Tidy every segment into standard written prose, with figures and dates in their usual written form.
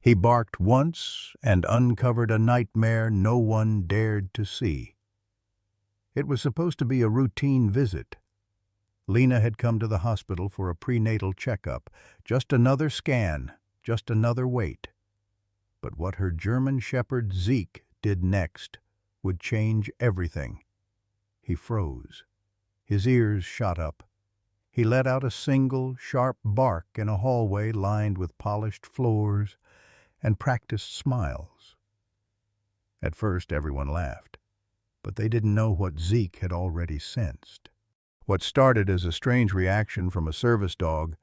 He barked once and uncovered a nightmare no one dared to see. It was supposed to be a routine visit. Lena had come to the hospital for a prenatal checkup, just another scan, just another wait. But what her German shepherd Zeke did next would change everything. He froze. His ears shot up. He let out a single, sharp bark in a hallway lined with polished floors and practiced smiles. At first everyone laughed, but they didn't know what Zeke had already sensed. What started as a strange reaction from a service dog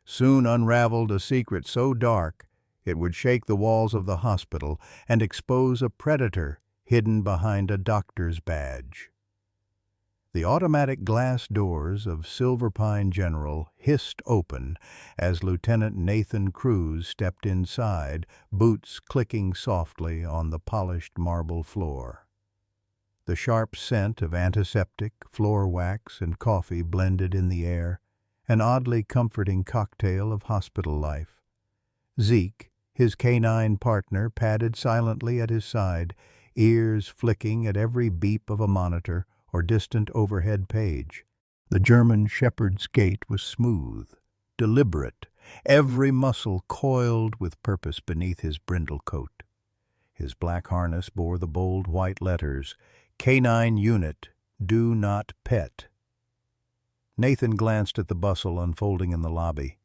soon unraveled a secret so dark it would shake the walls of the hospital and expose a predator hidden behind a doctor's badge. The automatic glass doors of Silver Pine General hissed open as Lieutenant Nathan Cruz stepped inside, boots clicking softly on the polished marble floor. The sharp scent of antiseptic, floor wax, and coffee blended in the air, an oddly comforting cocktail of hospital life. Zeke, his canine partner, padded silently at his side, ears flicking at every beep of a monitor or distant overhead page. The German shepherd's gait was smooth, deliberate, every muscle coiled with purpose beneath his brindle coat. His black harness bore the bold white letters, "Canine Unit, Do Not Pet." Nathan glanced at the bustle unfolding in the lobby.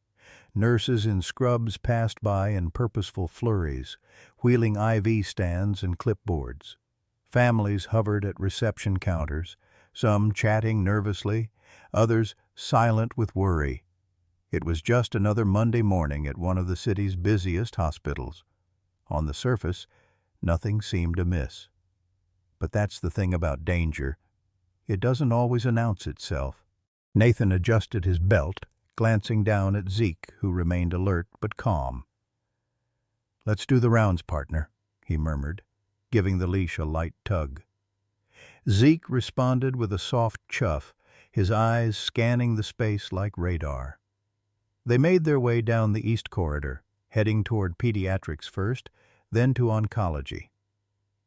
Nurses in scrubs passed by in purposeful flurries, wheeling IV stands and clipboards. Families hovered at reception counters, some chatting nervously, others silent with worry. It was just another Monday morning at one of the city's busiest hospitals. On the surface, nothing seemed amiss. But that's the thing about danger. It doesn't always announce itself. Nathan adjusted his belt, glancing down at Zeke, who remained alert but calm. "Let's do the rounds, partner," he murmured, giving the leash a light tug. Zeke responded with a soft chuff, his eyes scanning the space like radar. They made their way down the east corridor, heading toward pediatrics first, then to oncology.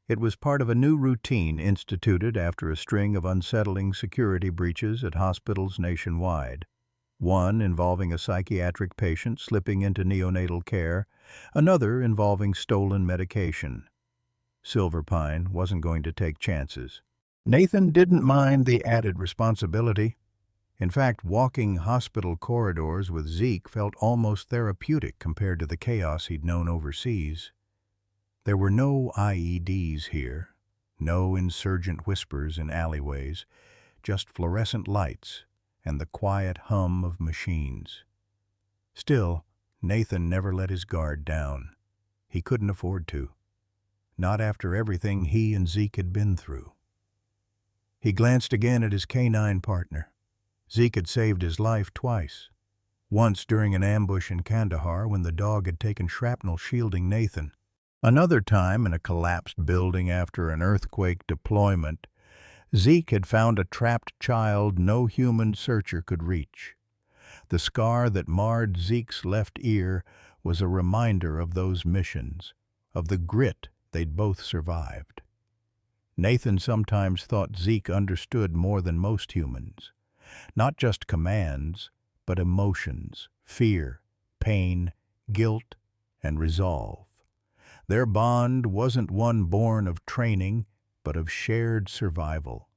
It was part of a new routine instituted after a string of unsettling security breaches at hospitals nationwide. One involving a psychiatric patient slipping into neonatal care, another involving stolen medication. Silver Pine wasn't going to take chances. Nathan didn't mind the added responsibility. In fact, walking hospital corridors with Zeke felt almost therapeutic compared to the chaos he'd known overseas. There were no IEDs here, no insurgent whispers in alleyways, just fluorescent lights and the quiet hum of machines. Still, Nathan never let his guard down. He couldn't afford to. Not after everything he and Zeke had been through. He glanced again at his canine partner. Zeke had saved his life twice. Once during an ambush in Kandahar when the dog had taken shrapnel shielding Nathan. Another time in a collapsed building after an earthquake deployment, Zeke had found a trapped child no human searcher could reach. The scar that marred Zeke's left ear was a reminder of those missions, of the grit they'd both survived. Nathan sometimes thought Zeke understood more than most humans. Not just commands, but emotions, fear, pain, guilt, and resolve. Their bond wasn't one born of training, but of shared survival.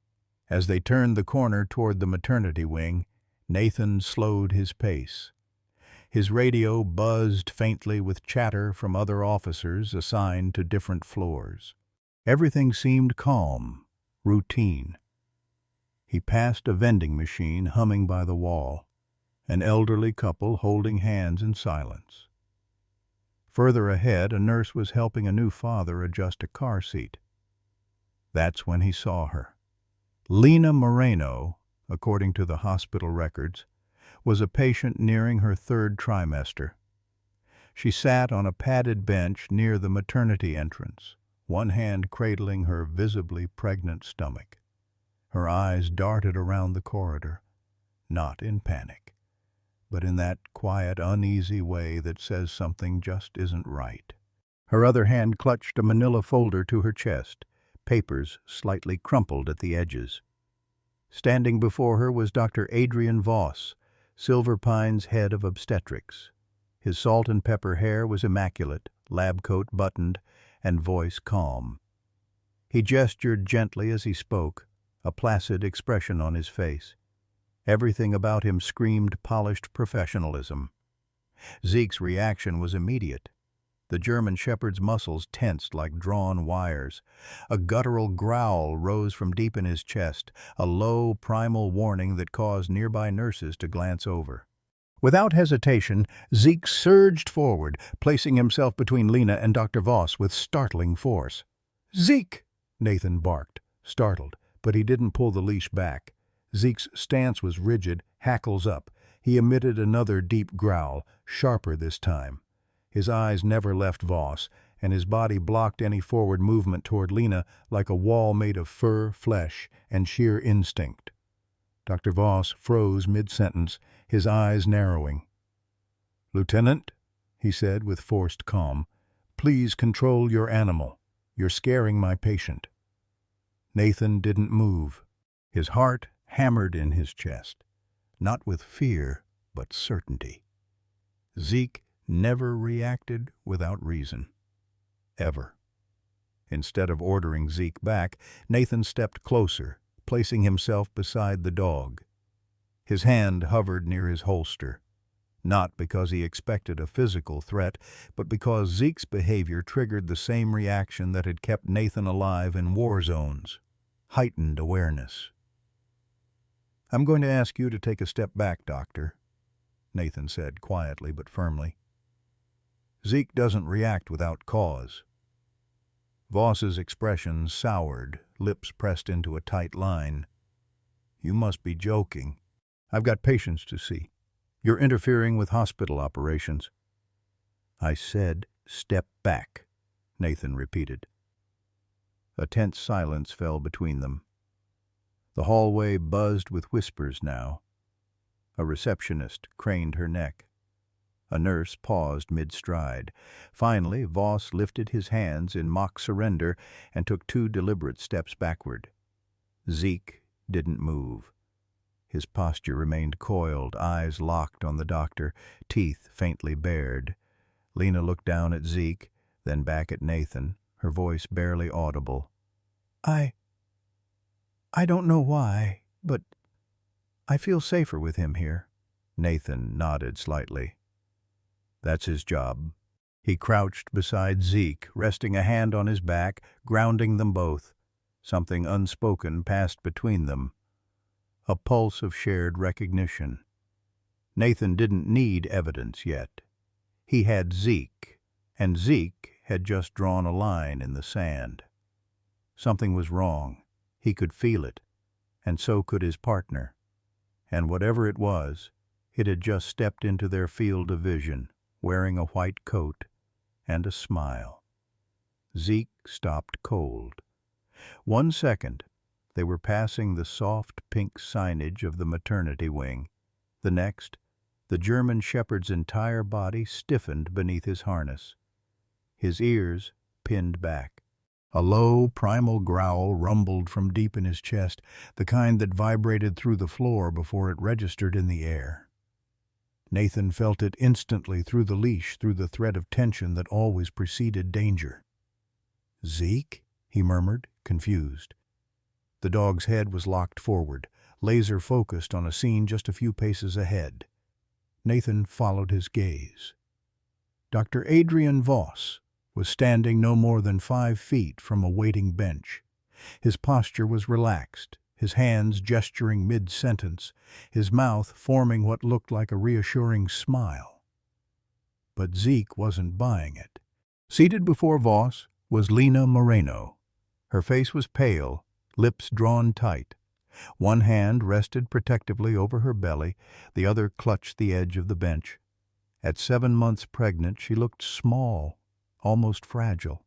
As they turned the corner toward the maternity wing, Nathan slowed his pace. His radio buzzed faintly with chatter from other officers assigned to different floors. Everything seemed calm, routine. He passed a vending machine humming by the wall, an elderly couple holding hands in silence. Further ahead, a nurse was helping a new father adjust a car seat. That's when he saw her. Lena Moreno, according to the hospital records, was a patient nearing her third trimester. She sat on a padded bench near the maternity entrance, one hand cradling her visibly pregnant stomach. Her eyes darted around the corridor, not in panic, but in that quiet, uneasy way that says something just isn't right. Her other hand clutched a manila folder to her chest, papers slightly crumpled at the edges. Standing before her was Dr. Adrian Voss, Silver Pine's head of obstetrics. His salt and pepper hair was immaculate, lab coat buttoned, and voice calm. He gestured gently as he spoke, a placid expression on his face. Everything about him screamed polished professionalism. Zeke's reaction was immediate. The German shepherd's muscles tensed like drawn wires. A guttural growl rose from deep in his chest, a low, primal warning that caused nearby nurses to glance over. Without hesitation, Zeke surged forward, placing himself between Lena and Dr. Voss with startling force. "Zeke!" Nathan barked, startled, but he didn't pull the leash back. Zeke's stance was rigid, hackles up. He emitted another deep growl, sharper this time. His eyes never left Voss, and his body blocked any forward movement toward Lena like a wall made of fur, flesh, and sheer instinct. Dr. Voss froze mid-sentence, his eyes narrowing. "Lieutenant," he said with forced calm, "please control your animal. You're scaring my patient." Nathan didn't move. His heart hammered in his chest, not with fear, but certainty. Zeke never reacted without reason. Ever. Instead of ordering Zeke back, Nathan stepped closer, placing himself beside the dog. His hand hovered near his holster, not because he expected a physical threat, but because Zeke's behavior triggered the same reaction that had kept Nathan alive in war zones: heightened awareness. "I'm going to ask you to take a step back, Doctor," Nathan said quietly but firmly. "Zeke doesn't react without cause." Voss's expression soured, lips pressed into a tight line. "You must be joking. I've got patients to see. You're interfering with hospital operations." "I said, step back," Nathan repeated. A tense silence fell between them. The hallway buzzed with whispers now. A receptionist craned her neck. A nurse paused mid-stride. Finally, Voss lifted his hands in mock surrender and took 2 deliberate steps backward. Zeke didn't move. His posture remained coiled, eyes locked on the doctor, teeth faintly bared. Lena looked down at Zeke, then back at Nathan, her voice barely audible. I don't know why, but I feel safer with him here." Nathan nodded slightly. "That's his job." He crouched beside Zeke, resting a hand on his back, grounding them both. Something unspoken passed between them. A pulse of shared recognition. Nathan didn't need evidence yet. He had Zeke, and Zeke had just drawn a line in the sand. Something was wrong. He could feel it, and so could his partner. And whatever it was, it had just stepped into their field of vision, wearing a white coat and a smile. Zeke stopped cold. 1 second, they were passing the soft pink signage of the maternity wing. The next, the German shepherd's entire body stiffened beneath his harness. His ears pinned back. A low, primal growl rumbled from deep in his chest, the kind that vibrated through the floor before it registered in the air. Nathan felt it instantly through the leash, through the thread of tension that always preceded danger. "Zeke?" he murmured, confused. The dog's head was locked forward, laser-focused on a scene just a few paces ahead. Nathan followed his gaze. Dr. Adrian Voss was standing no more than 5 feet from a waiting bench. His posture was relaxed, his hands gesturing mid-sentence, his mouth forming what looked like a reassuring smile. But Zeke wasn't buying it. Seated before Voss was Lena Moreno. Her face was pale, lips drawn tight. One hand rested protectively over her belly, the other clutched the edge of the bench. At 7 months pregnant, she looked small, almost fragile.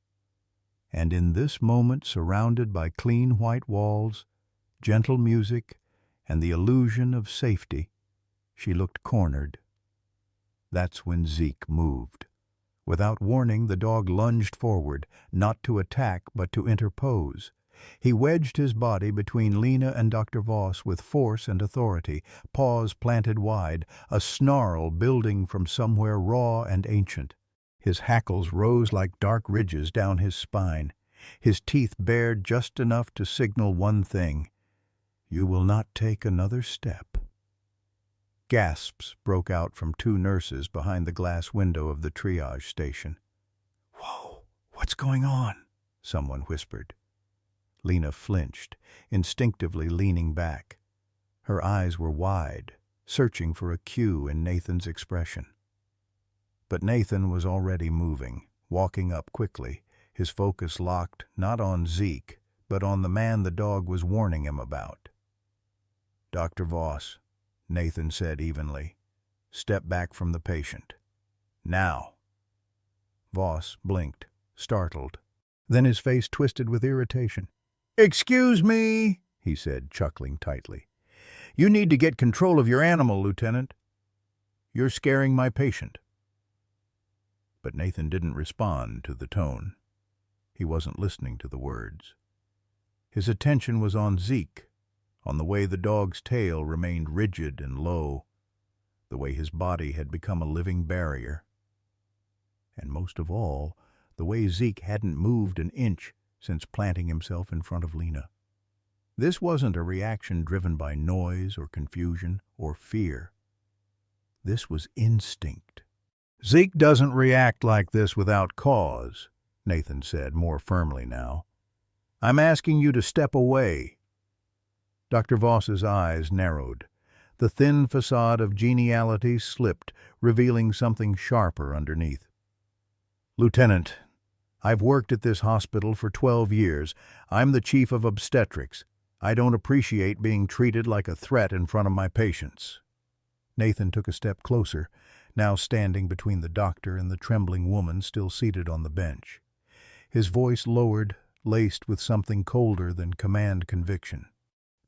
And in this moment, surrounded by clean white walls, gentle music, and the illusion of safety, she looked cornered. That's when Zeke moved. Without warning, the dog lunged forward, not to attack but to interpose. He wedged his body between Lena and Dr. Voss with force and authority, paws planted wide, a snarl building from somewhere raw and ancient. His hackles rose like dark ridges down his spine. His teeth bared just enough to signal one thing: "You will not take another step." Gasps broke out from two nurses behind the glass window of the triage station. "Whoa, what's going on?" someone whispered. Lena flinched, instinctively leaning back. Her eyes were wide, searching for a cue in Nathan's expression. But Nathan was already moving, walking up quickly, his focus locked not on Zeke, but on the man the dog was warning him about. "Dr. Voss," Nathan said evenly, "step back from the patient. Now." Voss blinked, startled. Then his face twisted with irritation. "Excuse me," he said, chuckling tightly. "You need to get control of your animal, Lieutenant. You're scaring my patient." But Nathan didn't respond to the tone. He wasn't listening to the words. His attention was on Zeke, on the way the dog's tail remained rigid and low, the way his body had become a living barrier. And most of all, the way Zeke hadn't moved an inch since planting himself in front of Lena. This wasn't a reaction driven by noise or confusion or fear. This was instinct. "Zeke doesn't react like this without cause," Nathan said, more firmly now. "I'm asking you to step away." Dr. Voss's eyes narrowed. The thin facade of geniality slipped, revealing something sharper underneath. "Lieutenant, I've worked at this hospital for 12 years. I'm the chief of obstetrics. I don't appreciate being treated like a threat in front of my patients." Nathan took a step closer, now standing between the doctor and the trembling woman still seated on the bench. His voice lowered, laced with something colder than command conviction.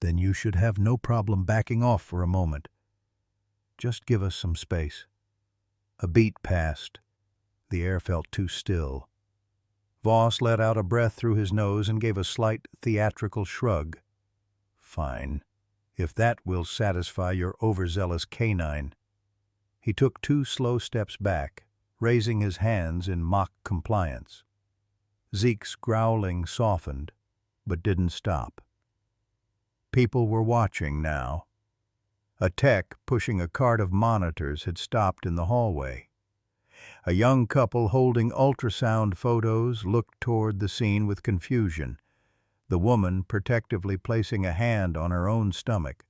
"Then you should have no problem backing off for a moment. Just give us some space." A beat passed. The air felt too still. Voss let out a breath through his nose and gave a slight theatrical shrug. "Fine, if that will satisfy your overzealous canine." He took 2 slow steps back, raising his hands in mock compliance. Zeke's growling softened, but didn't stop. People were watching now. A tech pushing a cart of monitors had stopped in the hallway. A young couple holding ultrasound photos looked toward the scene with confusion, the woman protectively placing a hand on her own stomach.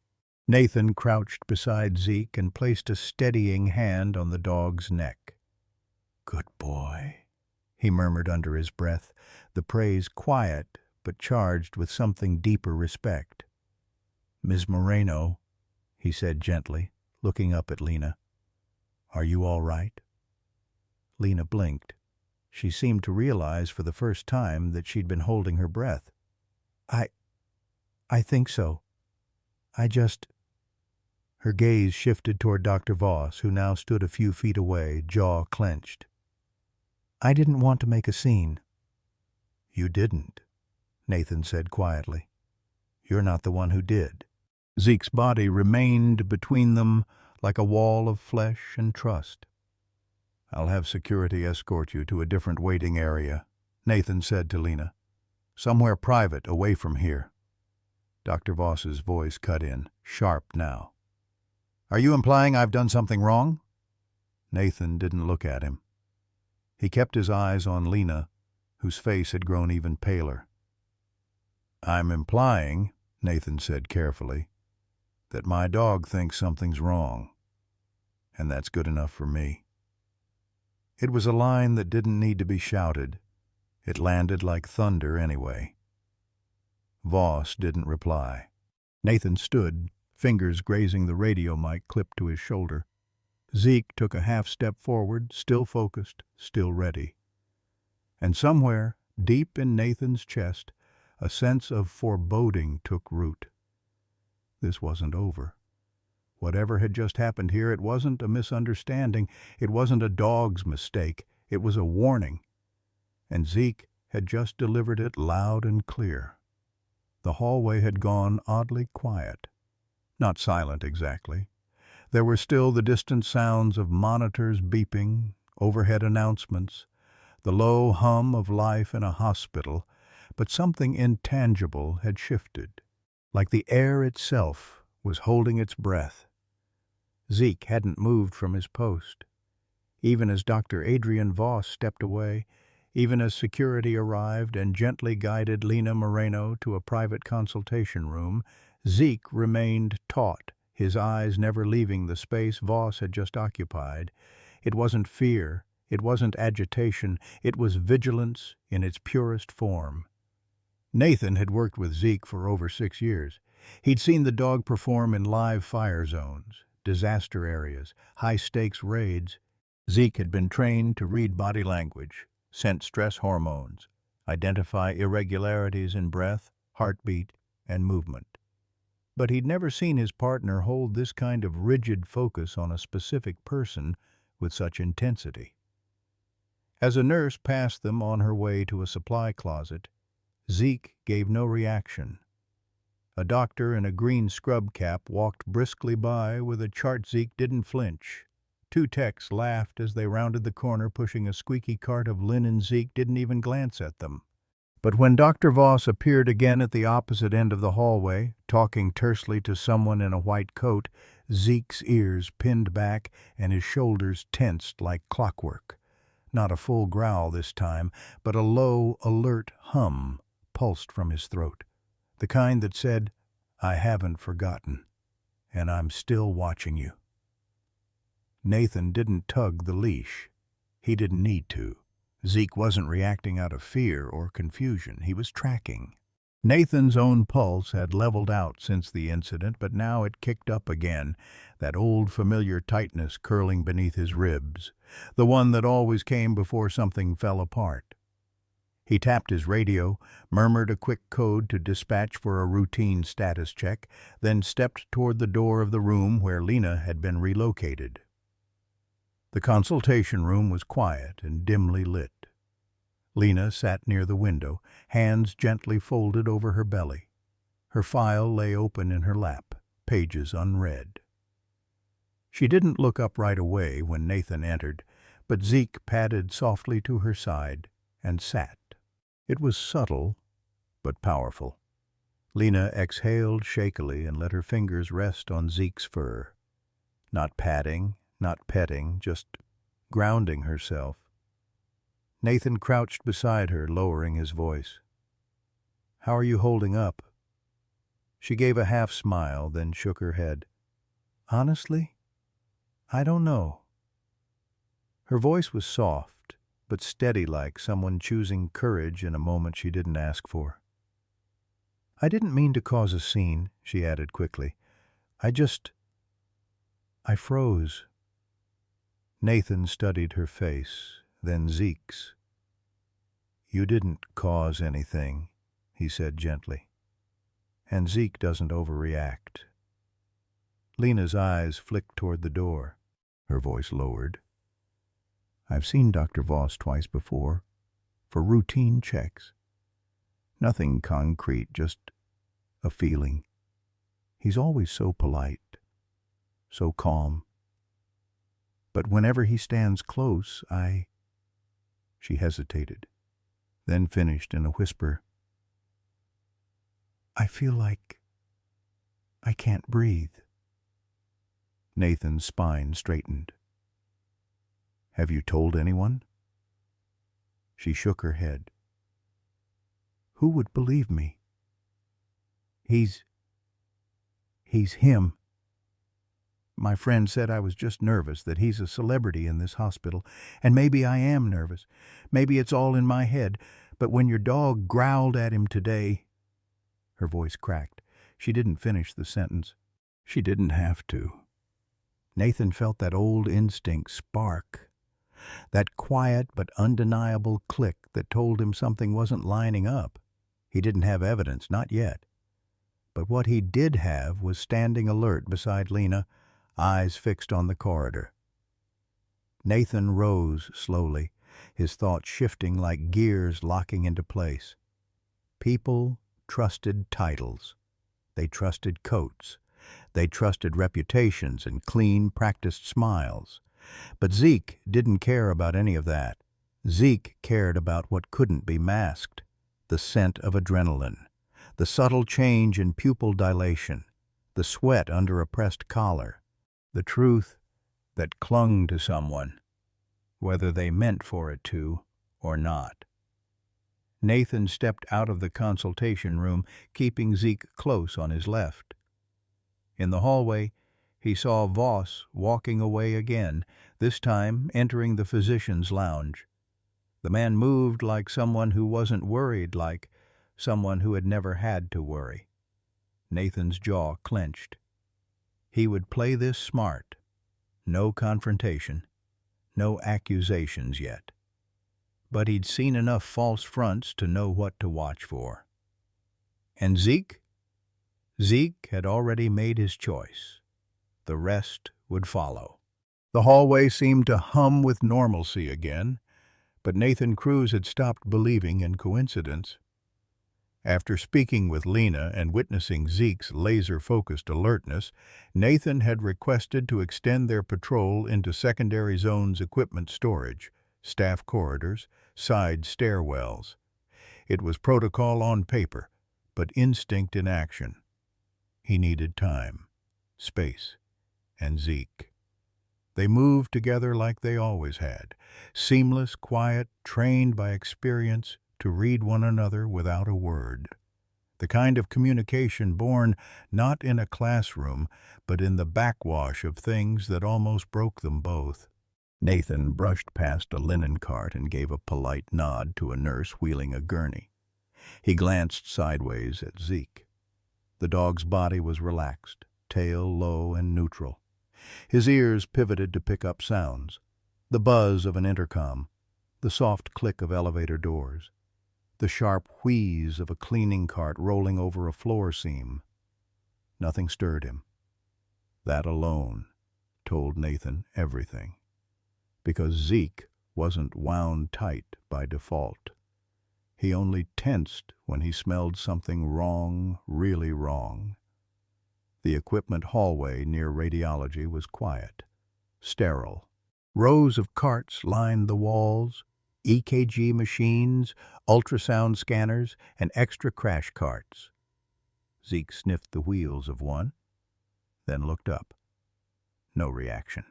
Nathan crouched beside Zeke and placed a steadying hand on the dog's neck. "Good boy," he murmured under his breath, the praise quiet but charged with something deeper respect. "Ms. Moreno," he said gently, looking up at Lena, "are you all right?" Lena blinked. She seemed to realize for the first time that she'd been holding her breath. I think so. Her gaze shifted toward Dr. Voss, who now stood a few feet away, jaw clenched. "I didn't want to make a scene." "You didn't," Nathan said quietly. "You're not the one who did." Zeke's body remained between them like a wall of flesh and trust. "I'll have security escort you to a different waiting area," Nathan said to Lena. "Somewhere private, away from here." Dr. Voss's voice cut in, sharp now. "Are you implying I've done something wrong?" Nathan didn't look at him. He kept his eyes on Lena, whose face had grown even paler. "I'm implying," Nathan said carefully, "that my dog thinks something's wrong. And that's good enough for me." It was a line that didn't need to be shouted. It landed like thunder anyway. Voss didn't reply. Nathan stood, fingers grazing the radio mic clipped to his shoulder. Zeke took a half step forward, still focused, still ready. And somewhere, deep in Nathan's chest, a sense of foreboding took root. This wasn't over. Whatever had just happened here, it wasn't a misunderstanding. It wasn't a dog's mistake. It was a warning, and Zeke had just delivered it loud and clear. The hallway had gone oddly quiet. Not silent exactly. There were still the distant sounds of monitors beeping, overhead announcements, the low hum of life in a hospital, but something intangible had shifted, like the air itself was holding its breath. Zeke hadn't moved from his post. Even as Dr. Adrian Voss stepped away, even as security arrived and gently guided Lena Moreno to a private consultation room, Zeke remained taut, his eyes never leaving the space Voss had just occupied. It wasn't fear, it wasn't agitation, it was vigilance in its purest form. Nathan had worked with Zeke for over 6 years. He'd seen the dog perform in live fire zones, disaster areas, high-stakes raids. Zeke had been trained to read body language, sense stress hormones, identify irregularities in breath, heartbeat, and movement. But he'd never seen his partner hold this kind of rigid focus on a specific person with such intensity. As a nurse passed them on her way to a supply closet, Zeke gave no reaction. A doctor in a green scrub cap walked briskly by with a chart. Zeke didn't flinch. 2 techs laughed as they rounded the corner pushing a squeaky cart of linen. Zeke didn't even glance at them. But when Dr. Voss appeared again at the opposite end of the hallway, talking tersely to someone in a white coat, Zeke's ears pinned back and his shoulders tensed like clockwork. Not a full growl this time, but a low, alert hum pulsed from his throat, the kind that said, "I haven't forgotten, and I'm still watching you." Nathan didn't tug the leash. He didn't need to. Zeke wasn't reacting out of fear or confusion. He was tracking. Nathan's own pulse had leveled out since the incident, but now it kicked up again, that old familiar tightness curling beneath his ribs, the one that always came before something fell apart. He tapped his radio, murmured a quick code to dispatch for a routine status check, then stepped toward the door of the room where Lena had been relocated. The consultation room was quiet and dimly lit. Lena sat near the window, hands gently folded over her belly. Her file lay open in her lap, pages unread. She didn't look up right away when Nathan entered, but Zeke padded softly to her side and sat. It was subtle, but powerful. Lena exhaled shakily and let her fingers rest on Zeke's fur. Not patting, not petting, just grounding herself. Nathan crouched beside her, lowering his voice. "How are you holding up?" She gave a half-smile, then shook her head. "Honestly, I don't know." Her voice was soft, but steady, like someone choosing courage in a moment she didn't ask for. "I didn't mean to cause a scene," she added quickly. I froze." Nathan studied her face, then Zeke's. "You didn't cause anything," he said gently. "And Zeke doesn't overreact." Lena's eyes flicked toward the door. Her voice lowered. "I've seen Dr. Voss twice before, for routine checks. Nothing concrete, just a feeling. He's always so polite, so calm. But whenever he stands close, She hesitated, then finished in a whisper, "I feel like I can't breathe." Nathan's spine straightened. "Have you told anyone?" She shook her head. "Who would believe me? He's him. My friend said I was just nervous, that he's a celebrity in this hospital, and maybe I am nervous. Maybe it's all in my head, but when your dog growled at him today—" Her voice cracked. She didn't finish the sentence. She didn't have to. Nathan felt that old instinct spark, that quiet but undeniable click that told him something wasn't lining up. He didn't have evidence, not yet. But what he did have was standing alert beside Lena, eyes fixed on the corridor. Nathan rose slowly, his thoughts shifting like gears locking into place. People trusted titles. They trusted coats. They trusted reputations and clean, practiced smiles. But Zeke didn't care about any of that. Zeke cared about what couldn't be masked: the scent of adrenaline, the subtle change in pupil dilation, the sweat under a pressed collar, the truth that clung to someone, whether they meant for it to or not. Nathan stepped out of the consultation room, keeping Zeke close on his left. In the hallway, he saw Voss walking away again, this time entering the physician's lounge. The man moved like someone who wasn't worried, like someone who had never had to worry. Nathan's jaw clenched. He would play this smart. No confrontation, no accusations yet. But he'd seen enough false fronts to know what to watch for. And Zeke? Zeke had already made his choice. The rest would follow. The hallway seemed to hum with normalcy again, but Nathan Cruz had stopped believing in coincidence. After speaking with Lena and witnessing Zeke's laser-focused alertness, Nathan had requested to extend their patrol into secondary zones equipment storage, staff corridors, side stairwells. It was protocol on paper, but instinct in action. He needed time, space, and Zeke. They moved together like they always had, seamless, quiet, trained by experience to read one another without a word. The kind of communication born not in a classroom, but in the backwash of things that almost broke them both. Nathan brushed past a linen cart and gave a polite nod to a nurse wheeling a gurney. He glanced sideways at Zeke. The dog's body was relaxed, tail low and neutral. His ears pivoted to pick up sounds: the buzz of an intercom, the soft click of elevator doors, the sharp wheeze of a cleaning cart rolling over a floor seam. Nothing stirred him. That alone told Nathan everything. Because Zeke wasn't wound tight by default. He only tensed when he smelled something wrong, really wrong. The equipment hallway near radiology was quiet, sterile. Rows of carts lined the walls: EKG machines, ultrasound scanners, and extra crash carts. Zeke sniffed the wheels of one, then looked up. No reaction.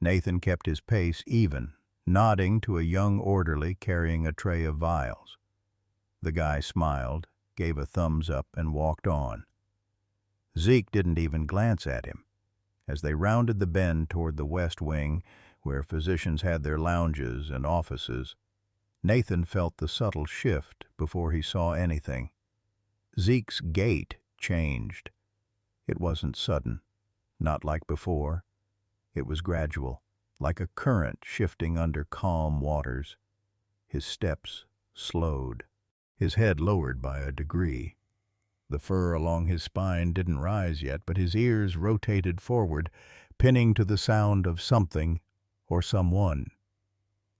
Nathan kept his pace even, nodding to a young orderly carrying a tray of vials. The guy smiled, gave a thumbs up, and walked on. Zeke didn't even glance at him. As they rounded the bend toward the west wing, where physicians had their lounges and offices, Nathan felt the subtle shift before he saw anything. Zeke's gait changed. It wasn't sudden, not like before. It was gradual, like a current shifting under calm waters. His steps slowed, his head lowered by a degree. The fur along his spine didn't rise yet, but his ears rotated forward, pinning to the sound of something or someone.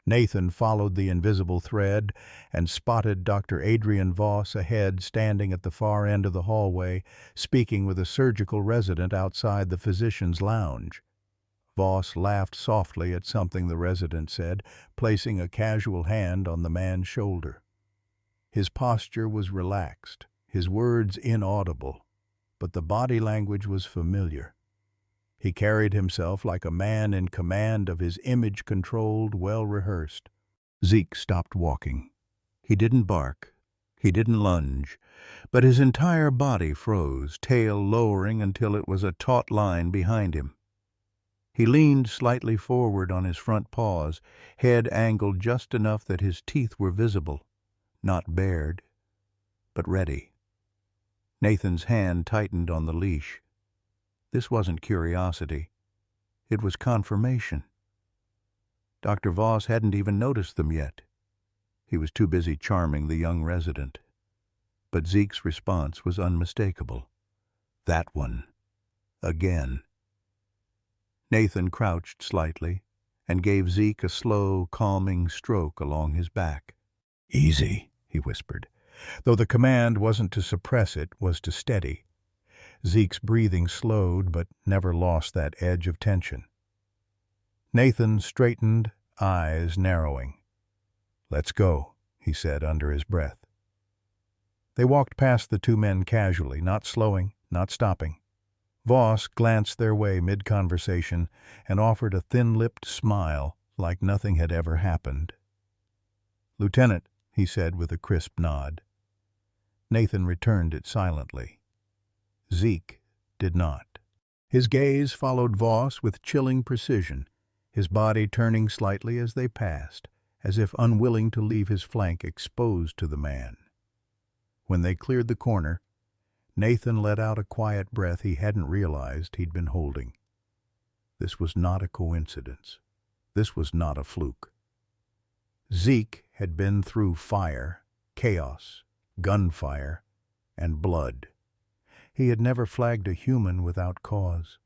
Nathan followed the invisible thread and spotted Dr. Adrian Voss ahead, standing at the far end of the hallway, speaking with a surgical resident outside the physician's lounge. Voss laughed softly at something the resident said, placing a casual hand on the man's shoulder. His posture was relaxed, his words inaudible, but the body language was familiar. He carried himself like a man in command of his image-controlled, well-rehearsed. Zeke stopped walking. He didn't bark. He didn't lunge. But his entire body froze, tail lowering until it was a taut line behind him. He leaned slightly forward on his front paws, head angled just enough that his teeth were visible, not bared, but ready. Nathan's hand tightened on the leash. This wasn't curiosity. It was confirmation. Dr. Voss hadn't even noticed them yet. He was too busy charming the young resident. But Zeke's response was unmistakable. That one. Again. Nathan crouched slightly and gave Zeke a slow, calming stroke along his back. "Easy," he whispered, though the command wasn't to suppress it, was to steady. Zeke's breathing slowed, but never lost that edge of tension. Nathan straightened, eyes narrowing. "Let's go," he said under his breath. They walked past the two men casually, not slowing, not stopping. Voss glanced their way mid-conversation and offered a thin-lipped smile like nothing had ever happened. "Lieutenant," he said with a crisp nod. Nathan returned it silently. Zeke did not. His gaze followed Voss with chilling precision, his body turning slightly as they passed, as if unwilling to leave his flank exposed to the man. When they cleared the corner, Nathan let out a quiet breath he hadn't realized he'd been holding. This was not a coincidence. This was not a fluke. Zeke had been through fire, chaos, gunfire, and blood. He had never flagged a human without cause.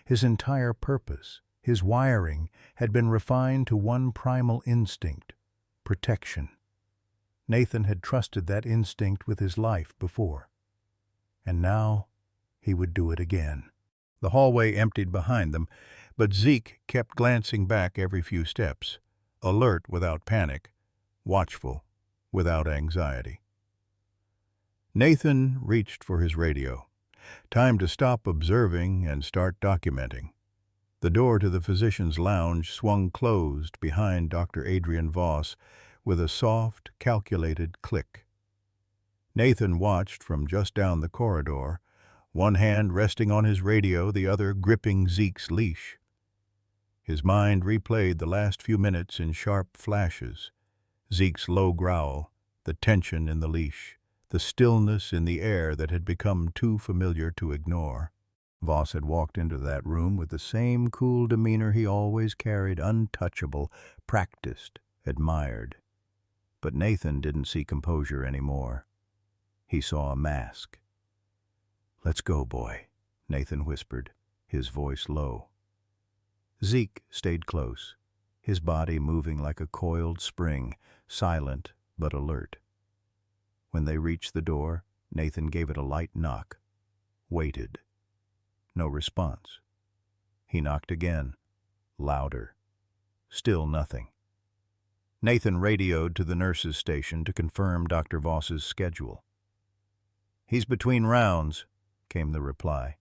His entire purpose, his wiring, had been refined to one primal instinct: protection. Nathan had trusted that instinct with his life before. And now he would do it again. The hallway emptied behind them, but Zeke kept glancing back every few steps, alert without panic, watchful without anxiety. Nathan reached for his radio. Time to stop observing and start documenting. The door to the physician's lounge swung closed behind Dr. Adrian Voss with a soft, calculated click. Nathan watched from just down the corridor, one hand resting on his radio, the other gripping Zeke's leash. His mind replayed the last few minutes in sharp flashes. Zeke's low growl, the tension in the leash, the stillness in the air that had become too familiar to ignore. Voss had walked into that room with the same cool demeanor he always carried, untouchable, practiced, admired. But Nathan didn't see composure anymore. He saw a mask. "Let's go, boy," Nathan whispered, his voice low. Zeke stayed close, his body moving like a coiled spring, silent but alert. When they reached the door, Nathan gave it a light knock, waited. No response. He knocked again, louder. Still nothing. Nathan radioed to the nurse's station to confirm Dr. Voss's schedule. "He's between rounds," came the reply.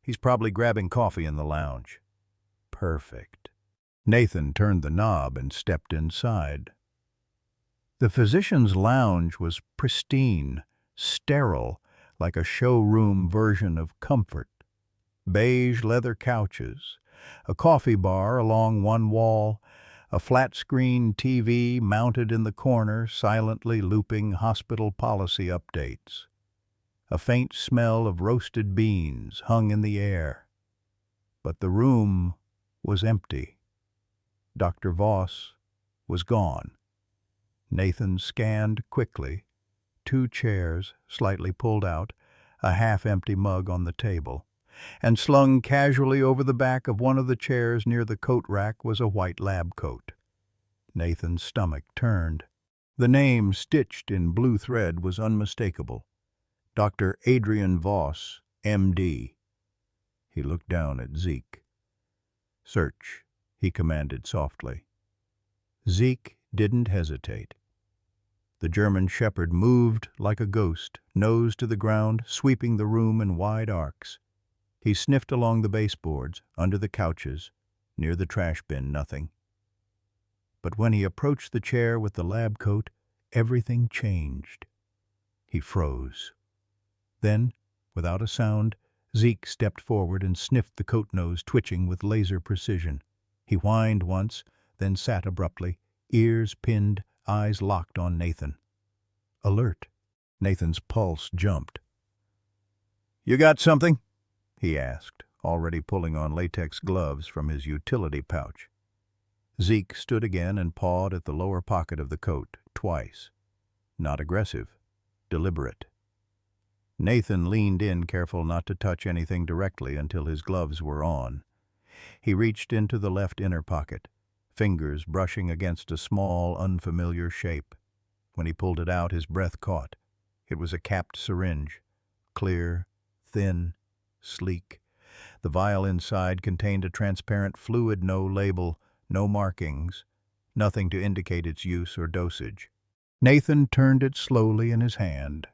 "He's probably grabbing coffee in the lounge." Perfect. Nathan turned the knob and stepped inside. The physician's lounge was pristine, sterile, like a showroom version of comfort. Beige leather couches, a coffee bar along one wall, a flat-screen TV mounted in the corner silently looping hospital policy updates. A faint smell of roasted beans hung in the air. But the room was empty. Dr. Voss was gone. Nathan scanned quickly. 2 chairs, slightly pulled out, a half-empty mug on the table, and slung casually over the back of one of the chairs near the coat rack was a white lab coat. Nathan's stomach turned. The name stitched in blue thread was unmistakable. Dr. Adrian Voss, M.D. He looked down at Zeke. "Search," he commanded softly. Zeke didn't hesitate. The German shepherd moved like a ghost, nose to the ground, sweeping the room in wide arcs. He sniffed along the baseboards, under the couches, near the trash bin, nothing. But when he approached the chair with the lab coat, everything changed. He froze. Then, without a sound, Zeke stepped forward and sniffed the coat nose twitching with laser precision. He whined once, then sat abruptly, ears pinned, eyes locked on Nathan. Alert. Nathan's pulse jumped. "You got something?" he asked, already pulling on latex gloves from his utility pouch. Zeke stood again and pawed at the lower pocket of the coat, twice. Not aggressive, deliberate. Nathan leaned in, careful not to touch anything directly until his gloves were on. He reached into the left inner pocket. fingers brushing against a small, unfamiliar shape. When he pulled it out, his breath caught. It was a capped syringe, clear, thin, sleek. The vial inside contained a transparent fluid, no label, no markings, nothing to indicate its use or dosage. Nathan turned it slowly in his hand.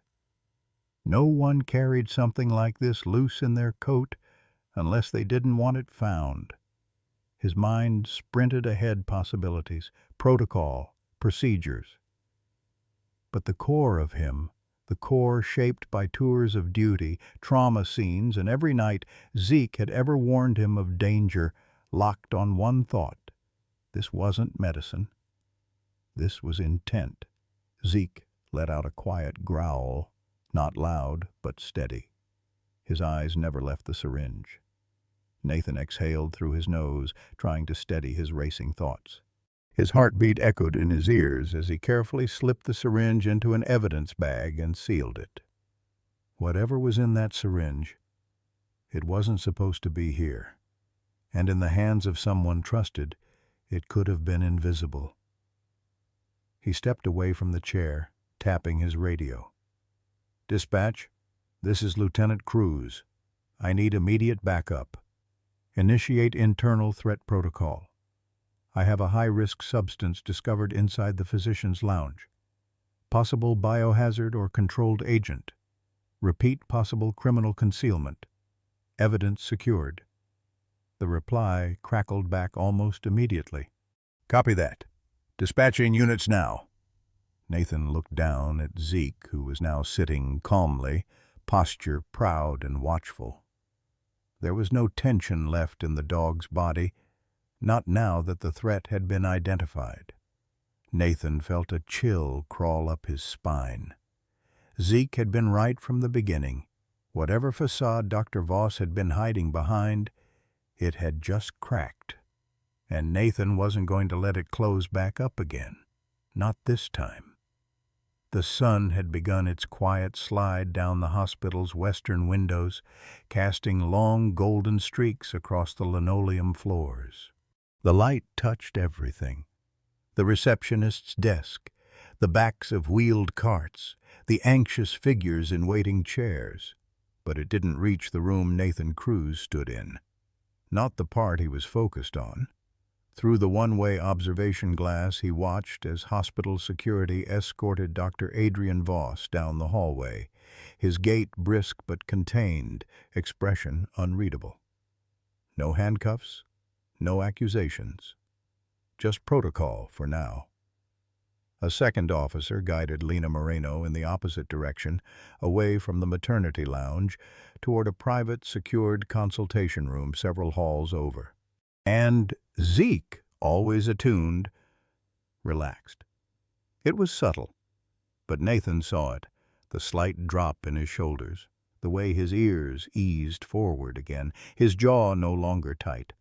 No one carried something like this loose in their coat unless they didn't want it found. His mind sprinted ahead possibilities, protocol, procedures. But the core of him, the core shaped by tours of duty, trauma scenes, and every night Zeke had ever warned him of danger, locked on one thought. This wasn't medicine. This was intent. Zeke let out a quiet growl, not loud, but steady. His eyes never left the syringe. Nathan exhaled through his nose, trying to steady his racing thoughts. His heartbeat echoed in his ears as he carefully slipped the syringe into an evidence bag and sealed it. Whatever was in that syringe, it wasn't supposed to be here. And in the hands of someone trusted, it could have been invisible. He stepped away from the chair, tapping his radio. "Dispatch, this is Lieutenant Cruz. I need immediate backup. Initiate internal threat protocol. I have a high-risk substance discovered inside the physician's lounge. Possible biohazard or controlled agent. Repeat possible criminal concealment. Evidence secured." The reply crackled back almost immediately. "Copy that. Dispatching units now." Nathan looked down at Zeke, who was now sitting calmly, posture proud and watchful. There was no tension left in the dog's body, not now that the threat had been identified. Nathan felt a chill crawl up his spine. Zeke had been right from the beginning. Whatever facade Dr. Voss had been hiding behind, it had just cracked. And Nathan wasn't going to let it close back up again. Not this time. The sun had begun its quiet slide down the hospital's western windows, casting long golden streaks across the linoleum floors. The light touched everything. The receptionist's desk, the backs of wheeled carts, the anxious figures in waiting chairs. But it didn't reach the room Nathan Cruz stood in. Not the part he was focused on. Through the one-way observation glass, he watched as hospital security escorted Dr. Adrian Voss down the hallway, his gait brisk but contained, expression unreadable. No handcuffs, no accusations. Just protocol for now. A second officer guided Lena Moreno in the opposite direction, away from the maternity lounge, toward a private, secured consultation room several halls over. And Zeke, always attuned, relaxed. It was subtle, but Nathan saw it, the slight drop in his shoulders, the way his ears eased forward again, his jaw no longer tight.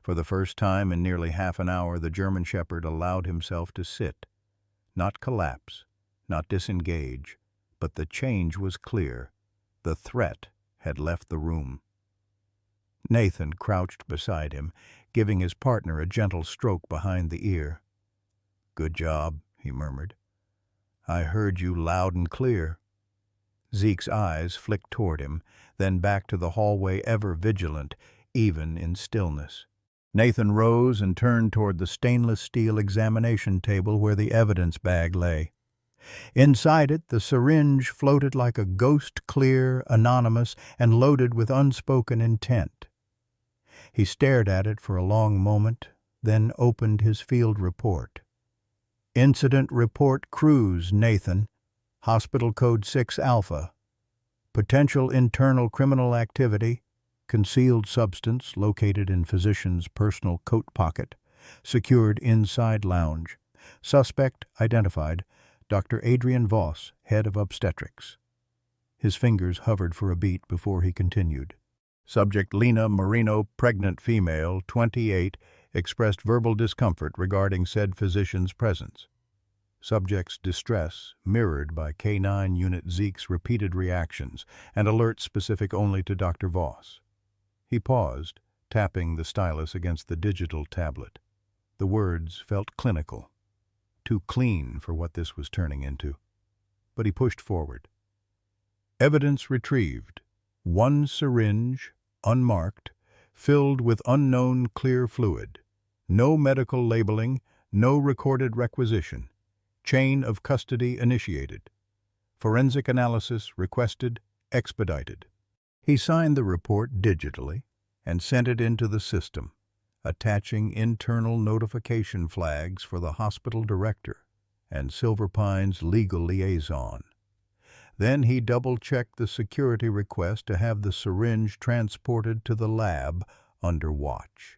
For the first time in nearly half an hour, the German Shepherd allowed himself to sit, not collapse, not disengage, but the change was clear. The threat had left the room. Nathan crouched beside him, giving his partner a gentle stroke behind the ear. "Good job," he murmured. "I heard you loud and clear." Zeke's eyes flicked toward him, then back to the hallway, ever vigilant, even in stillness. Nathan rose and turned toward the stainless steel examination table where the evidence bag lay. Inside it, the syringe floated like a ghost, clear, anonymous, and loaded with unspoken intent. He stared at it for a long moment, then opened his field report. "Incident Report Cruz, Nathan. Hospital Code 6 Alpha. Potential internal criminal activity. Concealed substance located in physician's personal coat pocket. Secured inside lounge. Suspect identified. Dr. Adrian Voss, head of obstetrics." His fingers hovered for a beat before he continued. Subject Lena Moreno, pregnant female, 28, expressed verbal discomfort regarding said physician's presence. Subject's distress mirrored by K9 Unit Zeke's repeated reactions and alerts specific only to Dr. Voss. He paused, tapping the stylus against the digital tablet. The words felt clinical, too clean for what this was turning into. But he pushed forward. Evidence retrieved. One syringe, unmarked, filled with unknown clear fluid. No medical labeling, no recorded requisition. Chain of custody initiated. Forensic analysis requested, expedited. He signed the report digitally and sent it into the system, attaching internal notification flags for the hospital director and Silver Pine's legal liaison. Then he double-checked the security request to have the syringe transported to the lab under watch.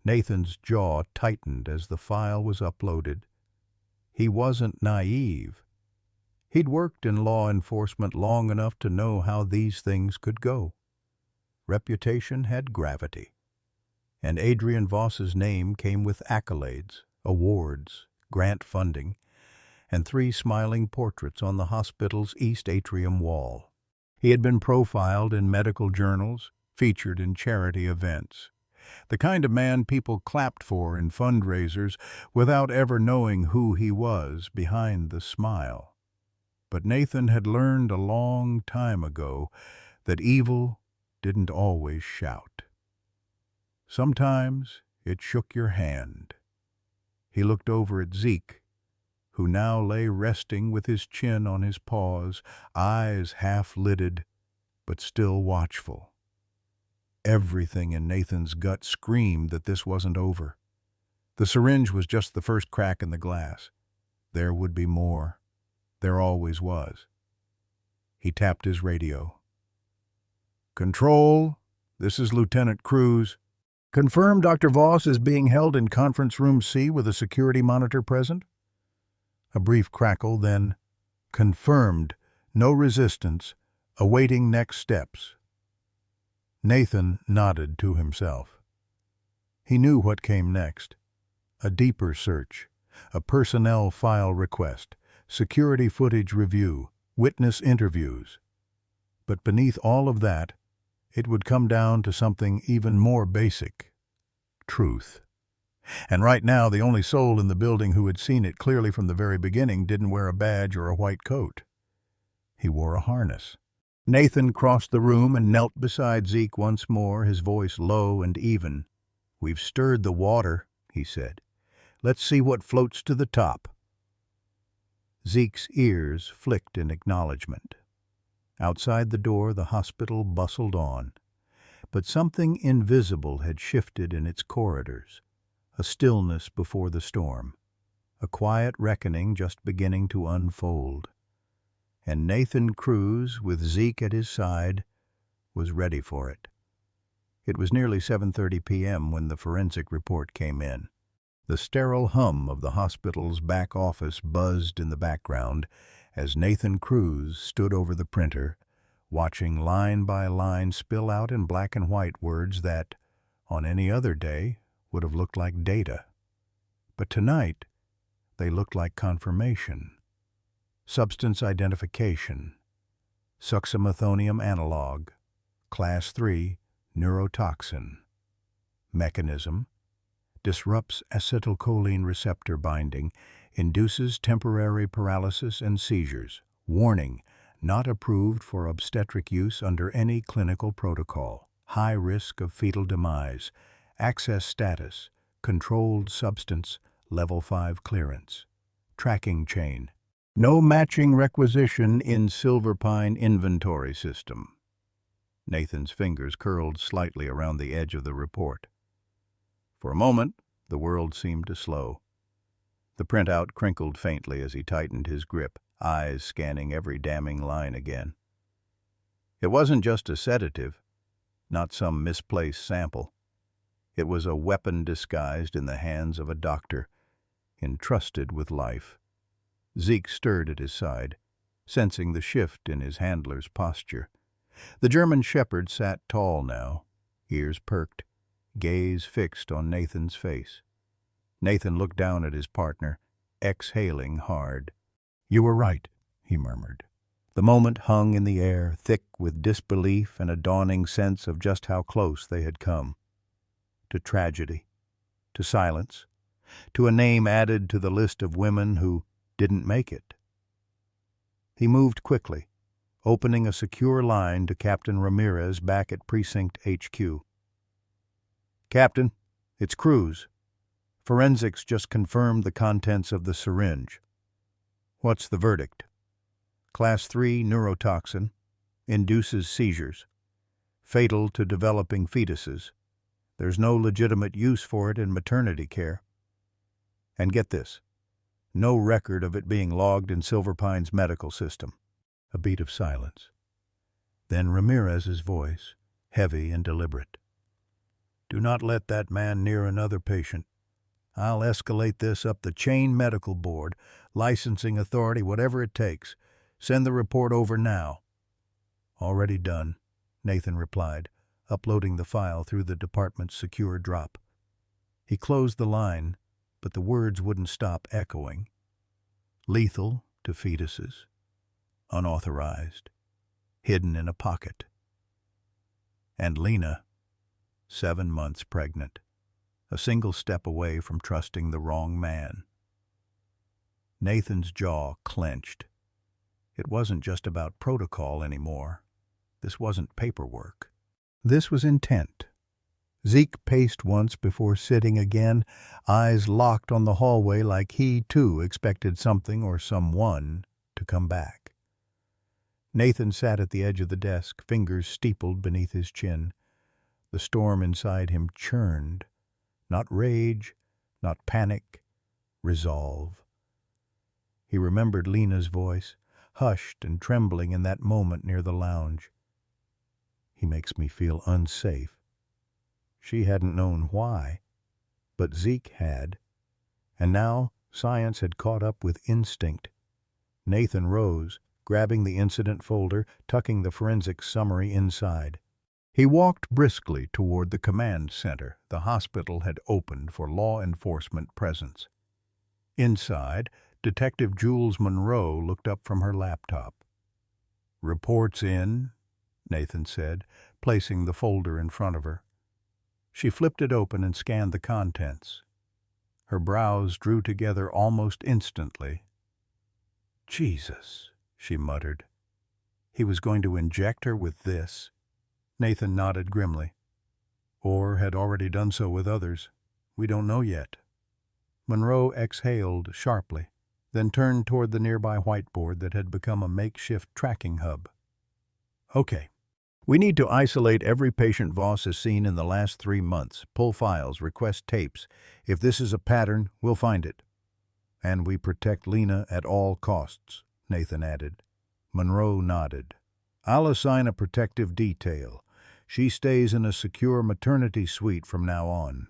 Nathan's jaw tightened as the file was uploaded. He wasn't naive. He'd worked in law enforcement long enough to know how these things could go. Reputation had gravity, and Adrian Voss's name came with accolades, awards, grant funding, and 3 smiling portraits on the hospital's east atrium wall. He had been profiled in medical journals, featured in charity events. The kind of man people clapped for in fundraisers without ever knowing who he was behind the smile. But Nathan had learned a long time ago that evil didn't always shout. Sometimes it shook your hand. He looked over at Zeke, who now lay resting with his chin on his paws, eyes half-lidded, but still watchful. Everything in Nathan's gut screamed that this wasn't over. The syringe was just the first crack in the glass. There would be more. There always was. He tapped his radio. "Control, this is Lieutenant Cruz. Confirm Dr. Voss is being held in Conference Room C with a security monitor present?" A brief crackle, then, "Confirmed, no resistance, awaiting next steps." Nathan nodded to himself. He knew what came next. A deeper search, a personnel file request, security footage review, witness interviews. But beneath all of that, it would come down to something even more basic: truth. And right now, the only soul in the building who had seen it clearly from the very beginning didn't wear a badge or a white coat. He wore a harness. Nathan crossed the room and knelt beside Zeke once more, his voice low and even. "We've stirred the water," he said. "Let's see what floats to the top." Zeke's ears flicked in acknowledgement. Outside the door, the hospital bustled on. But something invisible had shifted in its corridors. A stillness before the storm. A quiet reckoning just beginning to unfold. And Nathan Cruz, with Zeke at his side, was ready for it. It was nearly 7:30 p.m. when the forensic report came in. The sterile hum of the hospital's back office buzzed in the background as Nathan Cruz stood over the printer, watching line by line spill out in black and white words that, on any other day, would have looked like data. But tonight, they looked like confirmation. Substance identification, succinylmethonium analog, class 3, neurotoxin. Mechanism: disrupts acetylcholine receptor binding, induces temporary paralysis and seizures. Warning: not approved for obstetric use under any clinical protocol. High risk of fetal demise. Access status: controlled substance, level 5 clearance. Tracking chain: no matching requisition in Silver Pine inventory system. Nathan's fingers curled slightly around the edge of the report. For a moment, the world seemed to slow. The printout crinkled faintly as he tightened his grip, eyes scanning every damning line again. It wasn't just a sedative, not some misplaced sample. It was a weapon disguised in the hands of a doctor, entrusted with life. Zeke stirred at his side, sensing the shift in his handler's posture. The German shepherd sat tall now, ears perked, gaze fixed on Nathan's face. Nathan looked down at his partner, exhaling hard. "You were right," he murmured. The moment hung in the air, thick with disbelief and a dawning sense of just how close they had come. To tragedy, to silence, to a name added to the list of women who didn't make it. He moved quickly, opening a secure line to Captain Ramirez back at Precinct HQ. "Captain, it's Cruz. Forensics just confirmed the contents of the syringe. What's the verdict? Class 3 neurotoxin, induces seizures, fatal to developing fetuses. There's no legitimate use for it in maternity care. And get this, no record of it being logged in Silver Pine's medical system." A beat of silence. Then Ramirez's voice, heavy and deliberate. "Do not let that man near another patient. I'll escalate this up the chain medical board, licensing authority, whatever it takes. Send the report over now." "Already done," Nathan replied, uploading the file through the department's secure drop. He closed the line, but the words wouldn't stop echoing. Lethal to fetuses, unauthorized, hidden in a pocket. And Lena, 7 months pregnant, a single step away from trusting the wrong man. Nathan's jaw clenched. It wasn't just about protocol anymore. This wasn't paperwork. This was intent. Zeke paced once before sitting again, eyes locked on the hallway like he, too, expected something or someone to come back. Nathan sat at the edge of the desk, fingers steepled beneath his chin. The storm inside him churned. Not rage, not panic, resolve. He remembered Lena's voice, hushed and trembling in that moment near the lounge. "He makes me feel unsafe." She hadn't known why, but Zeke had. And now science had caught up with instinct. Nathan rose, grabbing the incident folder, tucking the forensics summary inside. He walked briskly toward the command center the hospital had opened for law enforcement presence. Inside, Detective Jules Monroe looked up from her laptop. "Reports in," Nathan said, placing the folder in front of her. She flipped it open and scanned the contents. Her brows drew together almost instantly. "Jesus," she muttered. He was going to inject her with this? Nathan nodded grimly. Or had already done so with others. We don't know yet. Monroe exhaled sharply, then turned toward the nearby whiteboard that had become a makeshift tracking hub. "Okay. We need to isolate every patient Voss has seen in the last 3 months, pull files, request tapes. If this is a pattern, we'll find it. And we protect Lena at all costs," Nathan added. Monroe nodded. "I'll assign a protective detail. She stays in a secure maternity suite from now on."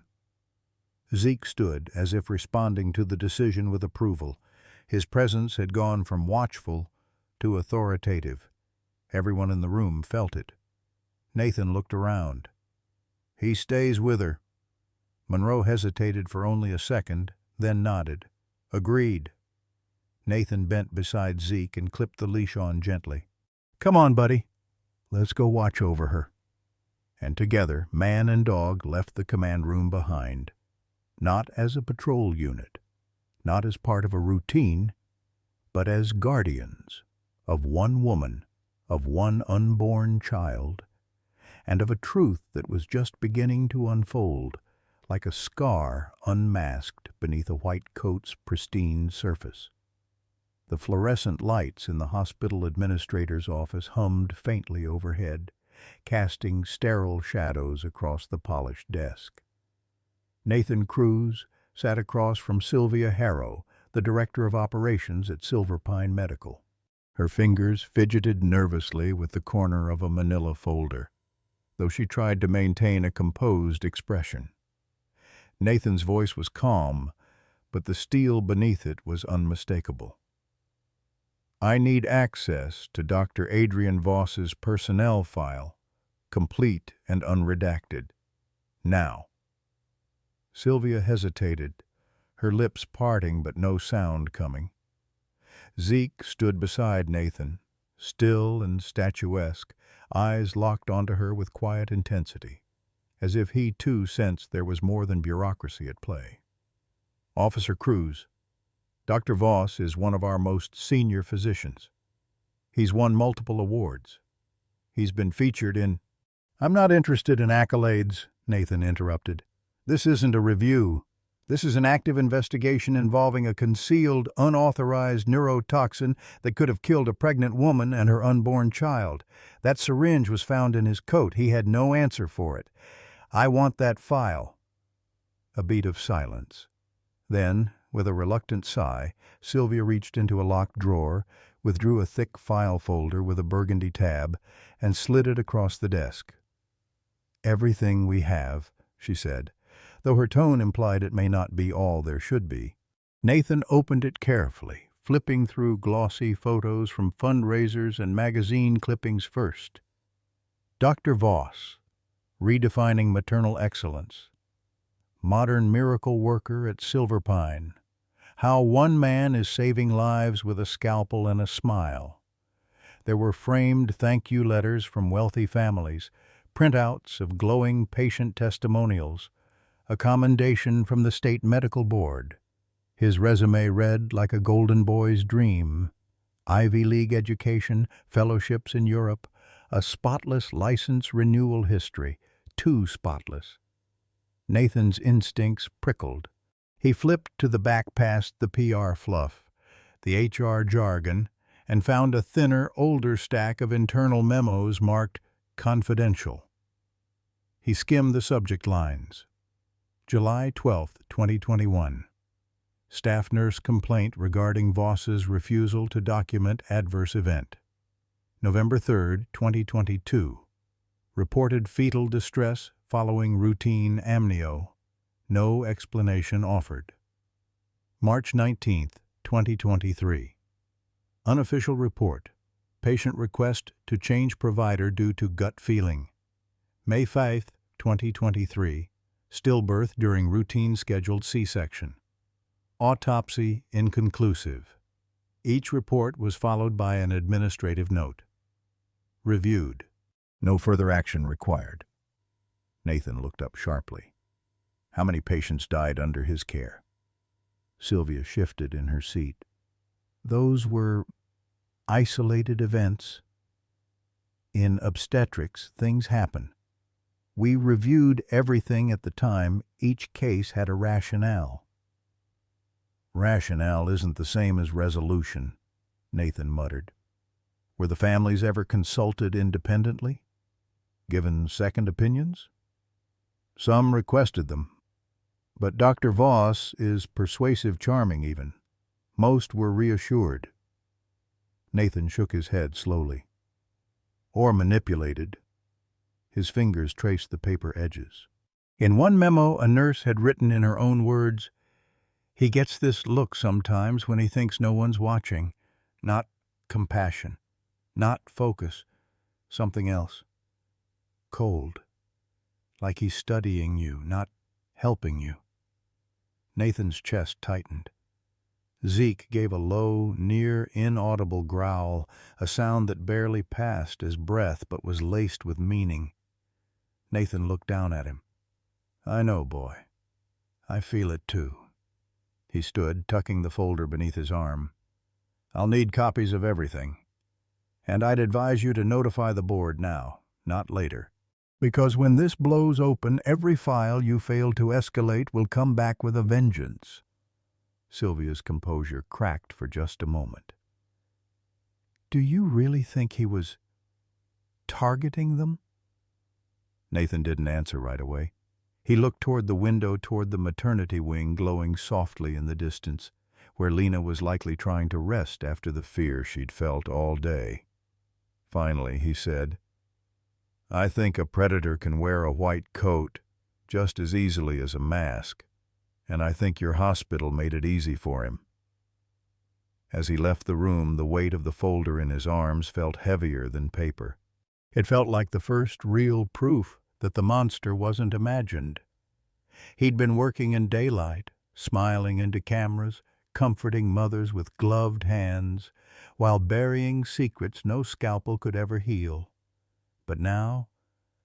Zeke stood, as if responding to the decision with approval. His presence had gone from watchful to authoritative. Everyone in the room felt it. Nathan looked around. "He stays with her." Monroe hesitated for only a second, then nodded. "Agreed." Nathan bent beside Zeke and clipped the leash on gently. "Come on, buddy. Let's go watch over her." And together, man and dog left the command room behind. Not as a patrol unit, not as part of a routine, but as guardians of one woman, of one unborn child, and of a truth that was just beginning to unfold, like a scar unmasked beneath a white coat's pristine surface. The fluorescent lights in the hospital administrator's office hummed faintly overhead, casting sterile shadows across the polished desk. Nathan Cruz sat across from Sylvia Harrow, the director of operations at Silver Pine Medical. Her fingers fidgeted nervously with the corner of a manila folder, though she tried to maintain a composed expression. Nathan's voice was calm, but the steel beneath it was unmistakable. "I need access to Dr. Adrian Voss's personnel file, complete and unredacted. Now." Sylvia hesitated, her lips parting but no sound coming. Zeke stood beside Nathan, still and statuesque, eyes locked onto her with quiet intensity, as if he too sensed there was more than bureaucracy at play. Officer Cruz. Dr. Voss is one of our most senior physicians. He's won multiple awards. He's been featured in— I'm not interested in accolades, Nathan interrupted. This isn't a review. This is an active investigation involving a concealed, unauthorized neurotoxin that could have killed a pregnant woman and her unborn child. That syringe was found in his coat. He had no answer for it. I want that file. A beat of silence. Then, with a reluctant sigh, Sylvia reached into a locked drawer, withdrew a thick file folder with a burgundy tab, and slid it across the desk. Everything we have, she said, though her tone implied it may not be all there should be. Nathan opened it carefully, flipping through glossy photos from fundraisers and magazine clippings first. Dr. Voss, redefining maternal excellence. Modern miracle worker at Silver Pine. How one man is saving lives with a scalpel and a smile. There were framed thank you letters from wealthy families, printouts of glowing patient testimonials, a commendation from the state medical board. His resume read like a golden boy's dream. Ivy League education, fellowships in Europe, a spotless license renewal history, too spotless. Nathan's instincts prickled. He flipped to the back past the PR fluff, the HR jargon, and found a thinner, older stack of internal memos marked confidential. He skimmed the subject lines. July 12, 2021. Staff nurse complaint regarding Voss's refusal to document adverse event. November 3, 2022. Reported fetal distress following routine amnio. No explanation offered. March 19, 2023. Unofficial report. Patient request to change provider due to gut feeling. May 5, 2023. Stillbirth during routine scheduled C-section. Autopsy inconclusive. Each report was followed by an administrative note. Reviewed. No further action required. Nathan looked up sharply. How many patients died under his care? Sylvia shifted in her seat. Those were isolated events. In obstetrics, things happen. We reviewed everything at the time. Each case had a rationale. Rationale isn't the same as resolution, Nathan muttered. Were the families ever consulted independently? Given second opinions? Some requested them. But Dr. Voss is persuasive charming even. Most were reassured. Nathan shook his head slowly. Or manipulated. His fingers traced the paper edges. In one memo, a nurse had written in her own words, "He gets this look sometimes when he thinks no one's watching. Not compassion. Not focus. Something else. Cold. Like he's studying you, not helping you." Nathan's chest tightened. Zeke gave a low, near inaudible growl, a sound that barely passed as breath but was laced with meaning. Nathan looked down at him. I know, boy. I feel it too. He stood, tucking the folder beneath his arm. I'll need copies of everything. And I'd advise you to notify the board now, not later. Because when this blows open, every file you fail to escalate will come back with a vengeance. Sylvia's composure cracked for just a moment. Do you really think he was targeting them? Nathan didn't answer right away. He looked toward the window toward the maternity wing glowing softly in the distance, where Lena was likely trying to rest after the fear she'd felt all day. Finally, he said, I think a predator can wear a white coat just as easily as a mask, and I think your hospital made it easy for him. As he left the room, the weight of the folder in his arms felt heavier than paper. It felt like the first real proof that the monster wasn't imagined. He'd been working in daylight, smiling into cameras, comforting mothers with gloved hands, while burying secrets no scalpel could ever heal. But now,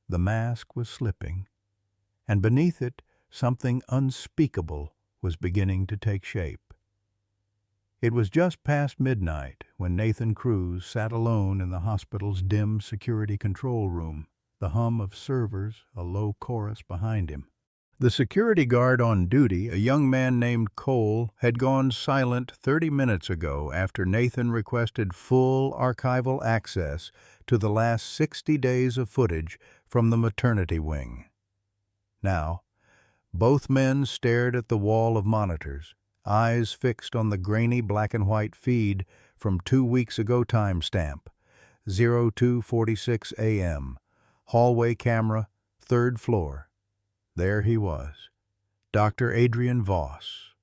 the mask was slipping, and beneath it, something unspeakable was beginning to take shape. It was just past midnight when Nathan Cruz sat alone in the hospital's dim security control room, the hum of servers a low chorus behind him. The security guard on duty, a young man named Cole, had gone silent 30 minutes ago after Nathan requested full archival access to the last 60 days of footage from the maternity wing. Now, both men stared at the wall of monitors, eyes fixed on the grainy black-and-white feed from 2 weeks ago timestamp, 02:46 a.m., hallway camera, 3rd floor. There he was, Dr. Adrian Voss,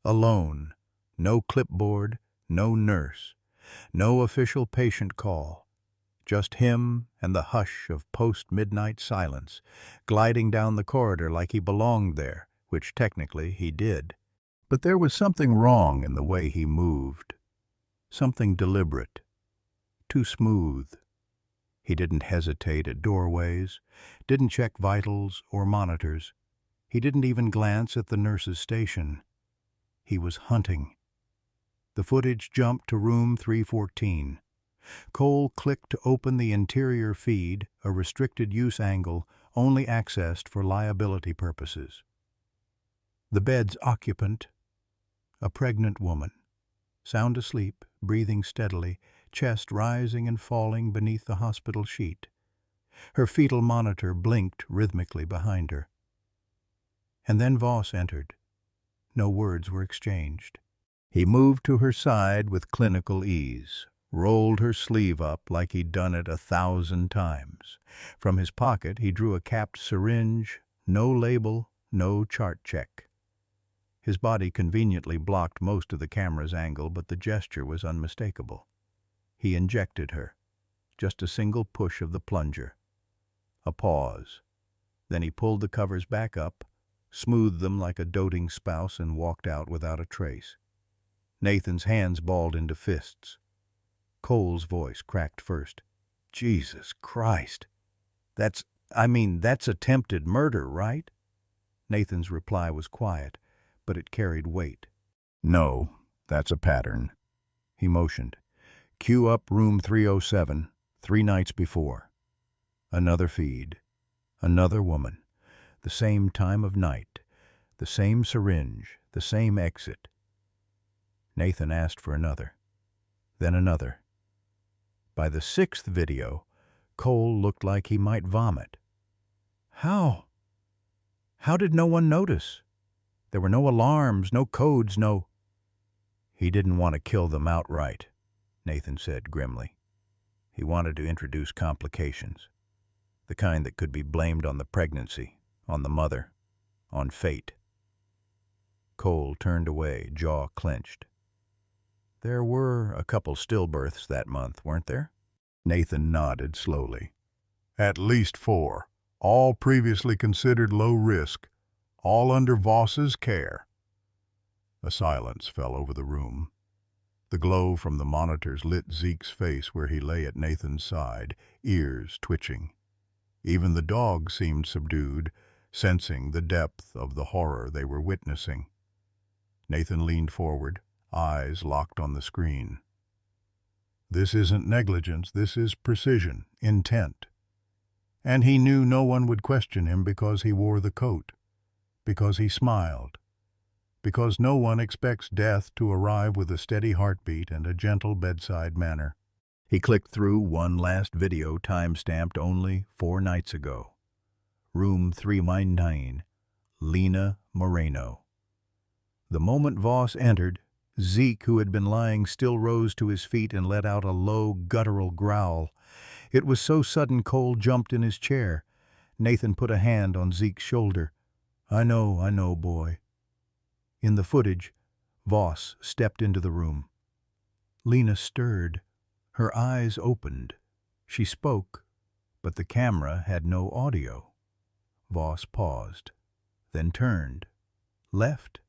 alone, no clipboard, no nurse, no official patient call, just him and the hush of post-midnight silence, gliding down the corridor like he belonged there, which technically he did. But there was something wrong in the way he moved, something deliberate, too smooth. He didn't hesitate at doorways, didn't check vitals or monitors. He didn't even glance at the nurse's station. He was hunting. The footage jumped to room 314. Cole clicked to open the interior feed, a restricted use angle, only accessed for liability purposes. The bed's occupant, a pregnant woman, sound asleep, breathing steadily, chest rising and falling beneath the hospital sheet. Her fetal monitor blinked rhythmically behind her. And then Voss entered. No words were exchanged. He moved to her side with clinical ease, rolled her sleeve up like he'd done it 1,000 times. From his pocket he drew a capped syringe, no label, no chart check. His body conveniently blocked most of the camera's angle, but the gesture was unmistakable. He injected her. Just a single push of the plunger. A pause. Then he pulled the covers back up, smoothed them like a doting spouse, and walked out without a trace. Nathan's hands balled into fists. Cole's voice cracked first. "Jesus Christ! That's attempted murder, right?" Nathan's reply was quiet, but it carried weight. "No, that's a pattern." He motioned. "Cue up room 307, 3 nights before. Another feed. Another woman. The same time of night. The same syringe. The same exit." Nathan asked for another. Then another. By the 6th video, Cole looked like he might vomit. How did no one notice? There were no alarms, no codes, no... "He didn't want to kill them outright," Nathan said grimly. "He wanted to introduce complications. The kind that could be blamed on the pregnancy, on the mother, on fate." Cole turned away, jaw clenched. "There were a couple stillbirths that month, weren't there?" Nathan nodded slowly. "At least 4, all previously considered low risk, all under Voss's care." A silence fell over the room. The glow from the monitors lit Zeke's face where he lay at Nathan's side, ears twitching. Even the dog seemed subdued, sensing the depth of the horror they were witnessing. Nathan leaned forward, eyes locked on the screen. "This isn't negligence, this is precision, intent." And he knew no one would question him because he wore the coat, because he smiled, because no one expects death to arrive with a steady heartbeat and a gentle bedside manner. He clicked through one last video time-stamped only 4 nights ago. Room 319, Lena Moreno. The moment Voss entered, Zeke, who had been lying still, rose to his feet and let out a low, guttural growl. It was so sudden Cole jumped in his chair. Nathan put a hand on Zeke's shoulder. I know, boy." In the footage, Voss stepped into the room. Lena stirred. Her eyes opened. She spoke, but the camera had no audio. Voss paused, then turned, left.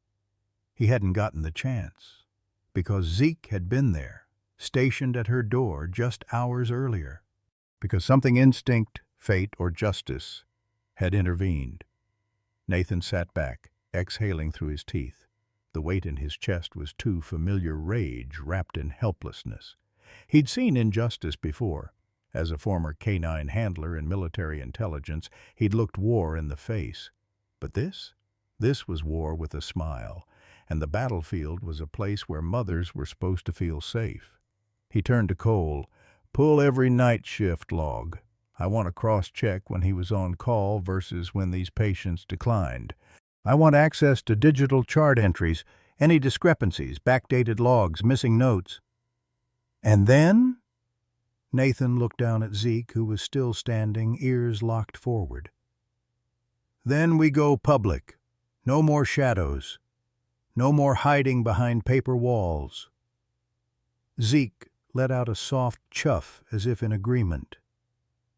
He hadn't gotten the chance, because Zeke had been there, stationed at her door just hours earlier, because something instinct, fate, or justice had intervened. Nathan sat back, exhaling through his teeth. The weight in his chest was too familiar rage wrapped in helplessness. He'd seen injustice before. As a former canine handler in military intelligence, he'd looked war in the face. But this was war with a smile, and the battlefield was a place where mothers were supposed to feel safe. He turned to Cole. "Pull every night shift log. I want to cross-check when he was on call versus when these patients declined. I want access to digital chart entries, any discrepancies, backdated logs, missing notes." "And then?" Nathan looked down at Zeke, who was still standing, ears locked forward. "Then we go public. No more shadows. No more hiding behind paper walls." Zeke let out a soft chuff as if in agreement.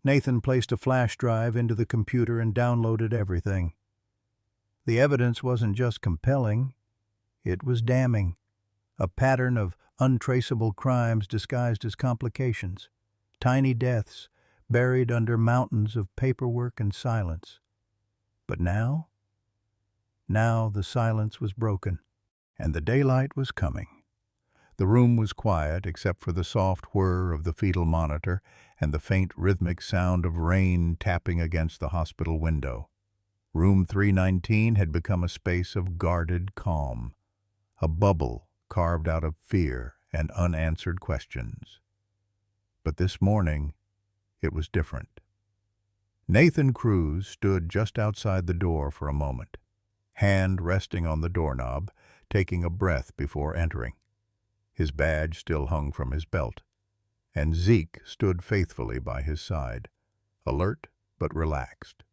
Nathan placed a flash drive into the computer and downloaded everything. The evidence wasn't just compelling, it was damning. A pattern of untraceable crimes disguised as complications. Tiny deaths buried under mountains of paperwork and silence. But now the silence was broken, and the daylight was coming. The room was quiet except for the soft whir of the fetal monitor and the faint rhythmic sound of rain tapping against the hospital window. Room 319 had become a space of guarded calm, a bubble carved out of fear and unanswered questions. But this morning, it was different. Nathan Cruz stood just outside the door for a moment, hand resting on the doorknob, taking a breath before entering. His badge still hung from his belt, and Zeke stood faithfully by his side, alert but relaxed.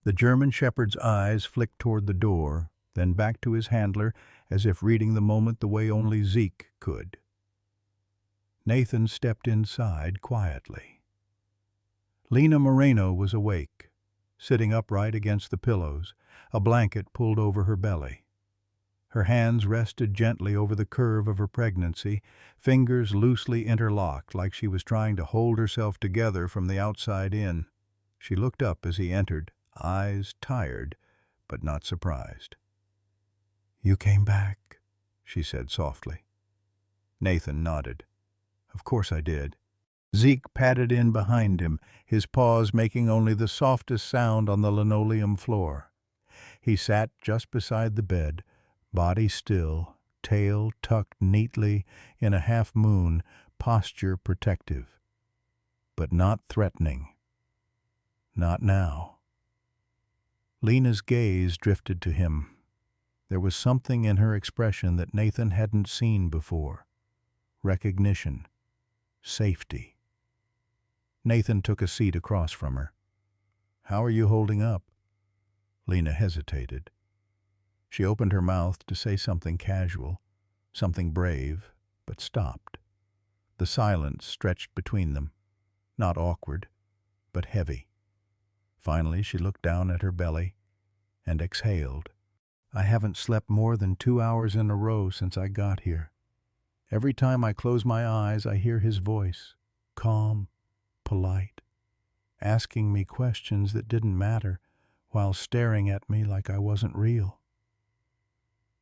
The German shepherd's eyes flicked toward the door, then back to his handler, as if reading the moment the way only Zeke could. Nathan stepped inside quietly. Lena Moreno was awake, sitting upright against the pillows, a blanket pulled over her belly. Her hands rested gently over the curve of her pregnancy, fingers loosely interlocked like she was trying to hold herself together from the outside in. She looked up as he entered, eyes tired, but not surprised. "You came back," she said softly. Nathan nodded. "Of course I did." Zeke padded in behind him, his paws making only the softest sound on the linoleum floor. He sat just beside the bed, body still, tail tucked neatly in a half-moon, posture protective. But not threatening. Not now. Lena's gaze drifted to him. There was something in her expression that Nathan hadn't seen before. Recognition. Safety. Nathan took a seat across from her. "How are you holding up?" Lena hesitated. She opened her mouth to say something casual, something brave, but stopped. The silence stretched between them, not awkward, but heavy. Finally, she looked down at her belly and exhaled. "I haven't slept more than 2 hours in a row since I got here. Every time I close my eyes, I hear his voice, calm, polite, asking me questions that didn't matter while staring at me like I wasn't real."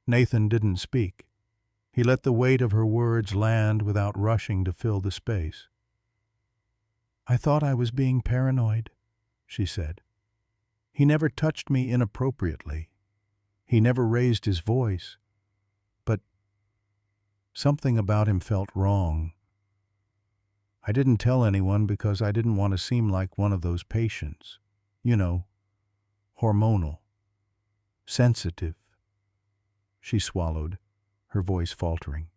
Nathan didn't speak. He let the weight of her words land without rushing to fill the space. "I thought I was being paranoid," she said. "He never touched me inappropriately. He never raised his voice. But something about him felt wrong. I didn't tell anyone because I didn't want to seem like one of those patients. You know, hormonal, sensitive." She swallowed, her voice faltering.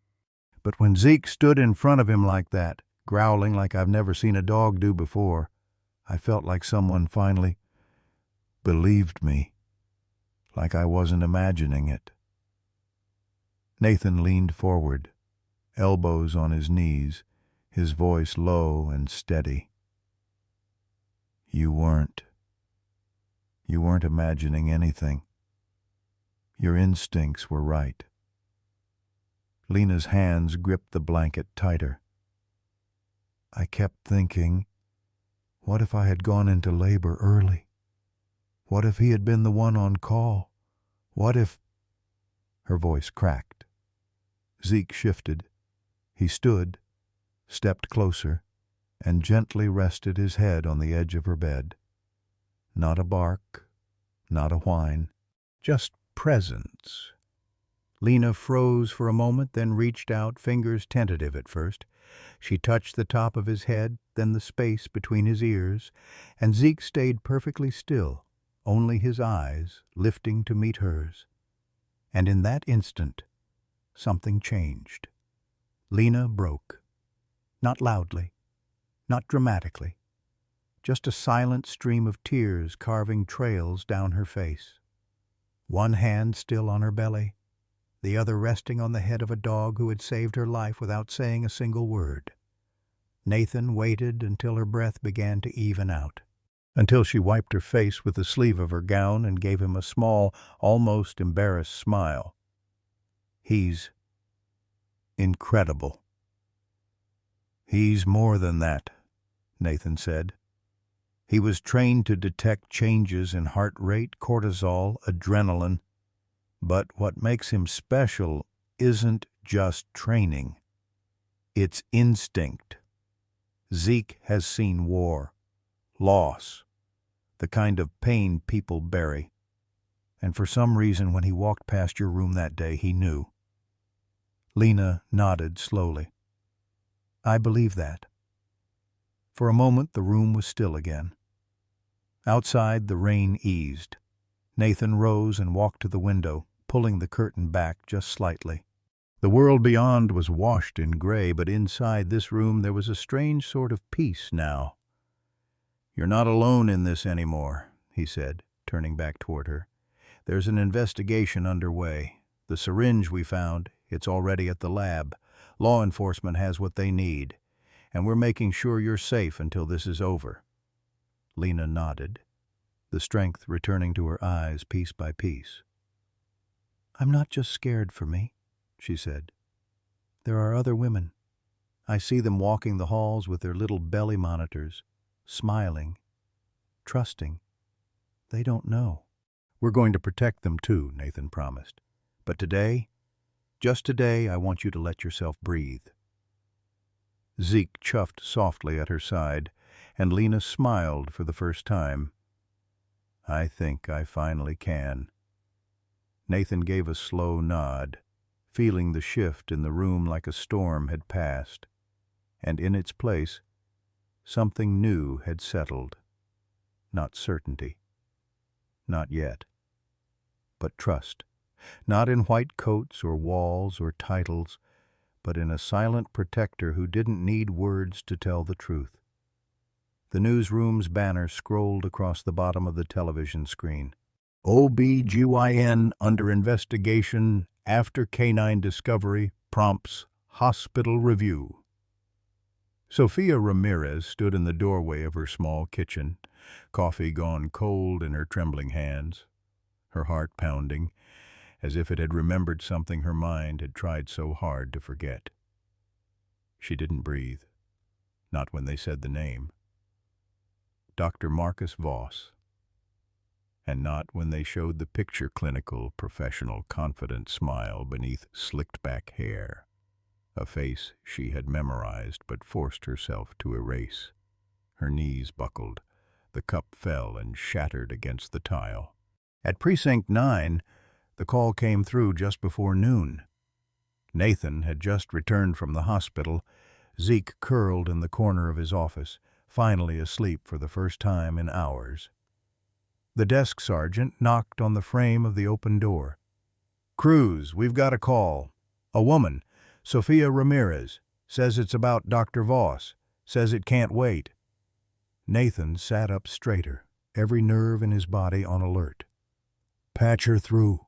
"But when Zeke stood in front of him like that, growling like I've never seen a dog do before, I felt like someone finally believed me, like I wasn't imagining it." Nathan leaned forward, elbows on his knees, his voice low and steady. You weren't imagining anything. Your instincts were right." Lena's hands gripped the blanket tighter. "I kept thinking, what if I had gone into labor early? What if he had been the one on call? What if—" Her voice cracked. Zeke shifted. He stood, stepped closer, and gently rested his head on the edge of her bed. Not a bark, not a whine, just presence. Lena froze for a moment, then reached out, fingers tentative at first. She touched the top of his head, then the space between his ears, and Zeke stayed perfectly still, only his eyes lifting to meet hers. And in that instant, something changed. Lena broke. Not loudly, not dramatically, just a silent stream of tears carving trails down her face. One hand still on her belly, the other resting on the head of a dog who had saved her life without saying a single word. Nathan waited until her breath began to even out, until she wiped her face with the sleeve of her gown and gave him a small, almost embarrassed smile. He's incredible. He's more than that, Nathan said. He was trained to detect changes in heart rate, cortisol, adrenaline. But what makes him special isn't just training. It's instinct. Zeke has seen war, loss, the kind of pain people bury. And for some reason, when he walked past your room that day, he knew. Lena nodded slowly. I believe that. For a moment, the room was still again. Outside, the rain eased. Nathan rose and walked to the window, pulling the curtain back just slightly. The world beyond was washed in gray, but inside this room there was a strange sort of peace now. You're not alone in this anymore, he said, turning back toward her. There's an investigation underway. The syringe we found, it's already at the lab. Law enforcement has what they need, and we're making sure you're safe until this is over. Lena nodded, the strength returning to her eyes piece by piece. I'm not just scared for me, she said. There are other women. I see them walking the halls with their little belly monitors, smiling, trusting. They don't know. We're going to protect them too, Nathan promised. But today, just today, I want you to let yourself breathe. Zeke chuffed softly at her side, and Lena smiled for the first time. I think I finally can. Nathan gave a slow nod, feeling the shift in the room like a storm had passed, and in its place, something new had settled. Not certainty. Not yet. But trust. Not in white coats or walls or titles, but in a silent protector who didn't need words to tell the truth. The newsroom's banner scrolled across the bottom of the television screen. OB/GYN under investigation after canine discovery prompts hospital review. Sophia Ramirez stood in the doorway of her small kitchen, coffee gone cold in her trembling hands, her heart pounding, as if it had remembered something her mind had tried so hard to forget. She didn't breathe, not when they said the name. Dr. Marcus Voss. And not when they showed the picture clinical, professional, confident smile beneath slicked-back hair, a face she had memorized but forced herself to erase. Her knees buckled, the cup fell and shattered against the tile. At Precinct 9, the call came through just before noon. Nathan had just returned from the hospital, Zeke curled in the corner of his office, finally asleep for the first time in hours. The desk sergeant knocked on the frame of the open door. Cruz, we've got a call. A woman, Sophia Ramirez, says it's about Dr. Voss, says it can't wait. Nathan sat up straighter, every nerve in his body on alert. Patch her through.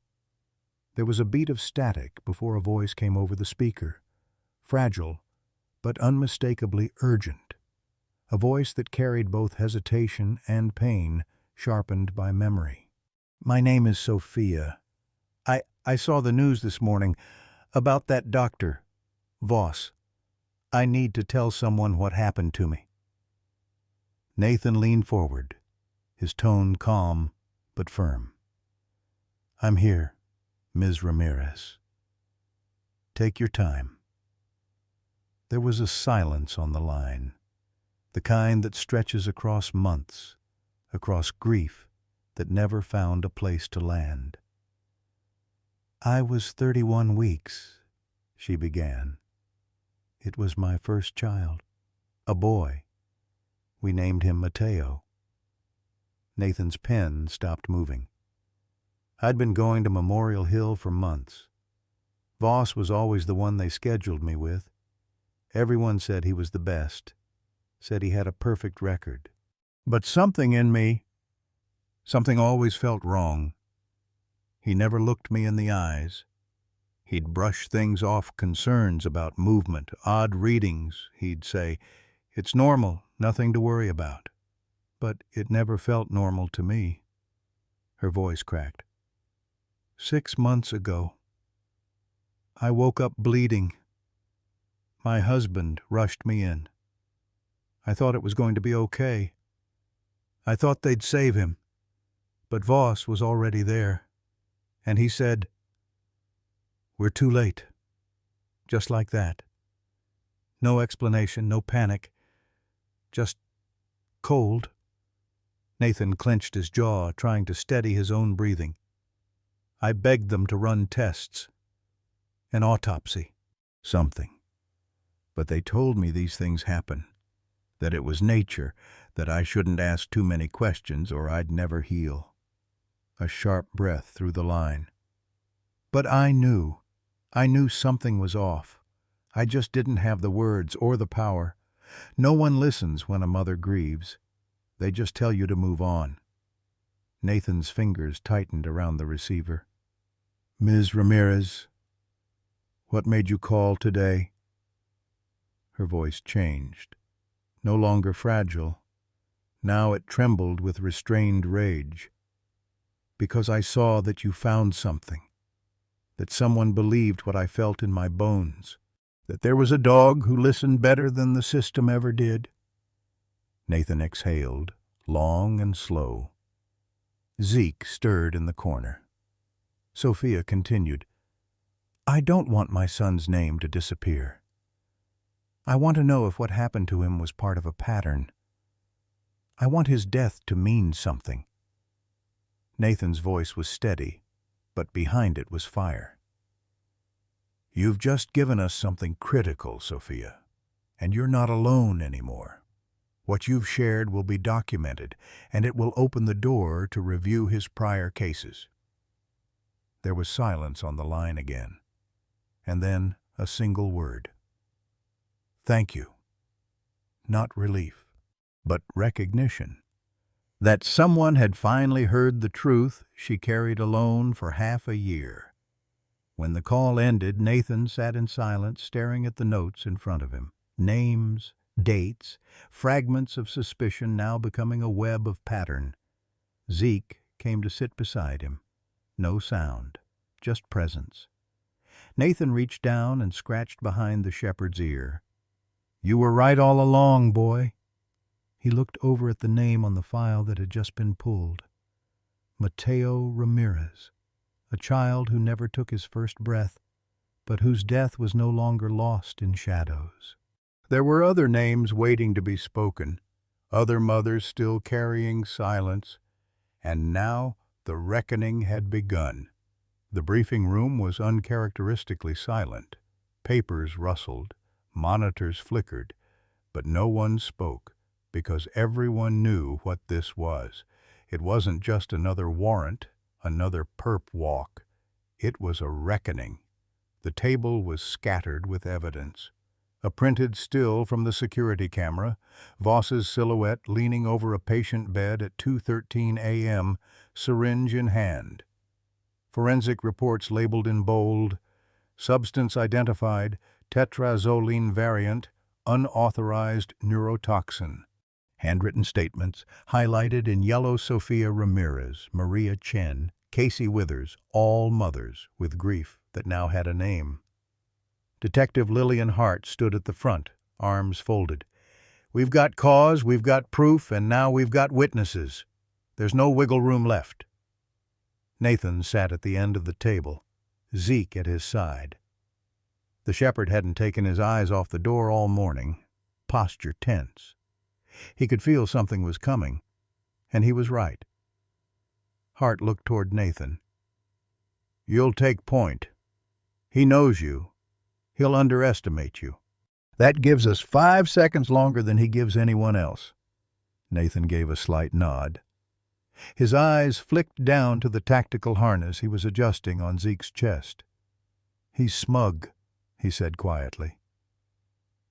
There was a beat of static before a voice came over the speaker, fragile, but unmistakably urgent. A voice that carried both hesitation and pain, sharpened by memory. My name is Sophia. I saw the news this morning about that doctor, Voss. I need to tell someone what happened to me. Nathan leaned forward, his tone calm but firm. I'm here, Ms. Ramirez, take your time." There was a silence on the line, the kind that stretches across months, across grief that never found a place to land. "I was 31 weeks, she began. "It was my first child, a boy. We named him Mateo." Nathan's pen stopped moving. I'd been going to Memorial Hill for months. Voss was always the one they scheduled me with. Everyone said he was the best, said he had a perfect record. But something in me, something always felt wrong. He never looked me in the eyes. He'd brush things off, concerns about movement, odd readings. He'd say, "It's normal, nothing to worry about." But it never felt normal to me. Her voice cracked. 6 months ago, I woke up bleeding. My husband rushed me in. I thought it was going to be okay. I thought they'd save him. But Voss was already there. And he said, "We're too late." Just like that. No explanation, no panic. Just cold. Nathan clenched his jaw, trying to steady his own breathing. I begged them to run tests. An autopsy. Something. But they told me these things happen, that it was nature, that I shouldn't ask too many questions or I'd never heal. A sharp breath through the line. But I knew something was off. I just didn't have the words or the power. No one listens when a mother grieves. They just tell you to move on. Nathan's fingers tightened around the receiver. "Ms. Ramirez, what made you call today?" Her voice changed. No longer fragile. Now it trembled with restrained rage. "Because I saw that you found something. That someone believed what I felt in my bones. That there was a dog who listened better than the system ever did." Nathan exhaled, long and slow. Zeke stirred in the corner. Sophia continued, "I don't want my son's name to disappear. I want to know if what happened to him was part of a pattern. I want his death to mean something." Nathan's voice was steady, but behind it was fire. "You've just given us something critical, Sophia, and you're not alone anymore. What you've shared will be documented, and it will open the door to review his prior cases." There was silence on the line again, and then a single word. "Thank you." Not relief, but recognition. That someone had finally heard the truth she carried alone for half a year. When the call ended, Nathan sat in silence, staring at the notes in front of him. Names, dates, fragments of suspicion now becoming a web of pattern. Zeke came to sit beside him. No sound, just presence. Nathan reached down and scratched behind the shepherd's ear. "You were right all along, boy." He looked over at the name on the file that had just been pulled. Mateo Ramirez, a child who never took his first breath, but whose death was no longer lost in shadows. There were other names waiting to be spoken, other mothers still carrying silence, and now the reckoning had begun. The briefing room was uncharacteristically silent. Papers rustled, monitors flickered, but no one spoke, because everyone knew what this was. It wasn't just another warrant, another perp walk. It was a reckoning. The table was scattered with evidence. A printed still from the security camera, Voss's silhouette leaning over a patient bed at 2:13 a.m., syringe in hand. Forensic reports labeled in bold, substance identified, tetrazoline variant, unauthorized neurotoxin. Handwritten statements, highlighted in yellow: Sophia Ramirez, Maria Chen, Casey Withers, all mothers with grief that now had a name. Detective Lillian Hart stood at the front, arms folded. "We've got cause, we've got proof, and now we've got witnesses. There's no wiggle room left." Nathan sat at the end of the table, Zeke at his side. The shepherd hadn't taken his eyes off the door all morning, posture tense. He could feel something was coming, and he was right. Hart looked toward Nathan. "You'll take point. He knows you. He'll underestimate you. That gives us 5 seconds longer than he gives anyone else." Nathan gave a slight nod. His eyes flicked down to the tactical harness he was adjusting on Zeke's chest. "He's smug," he said quietly.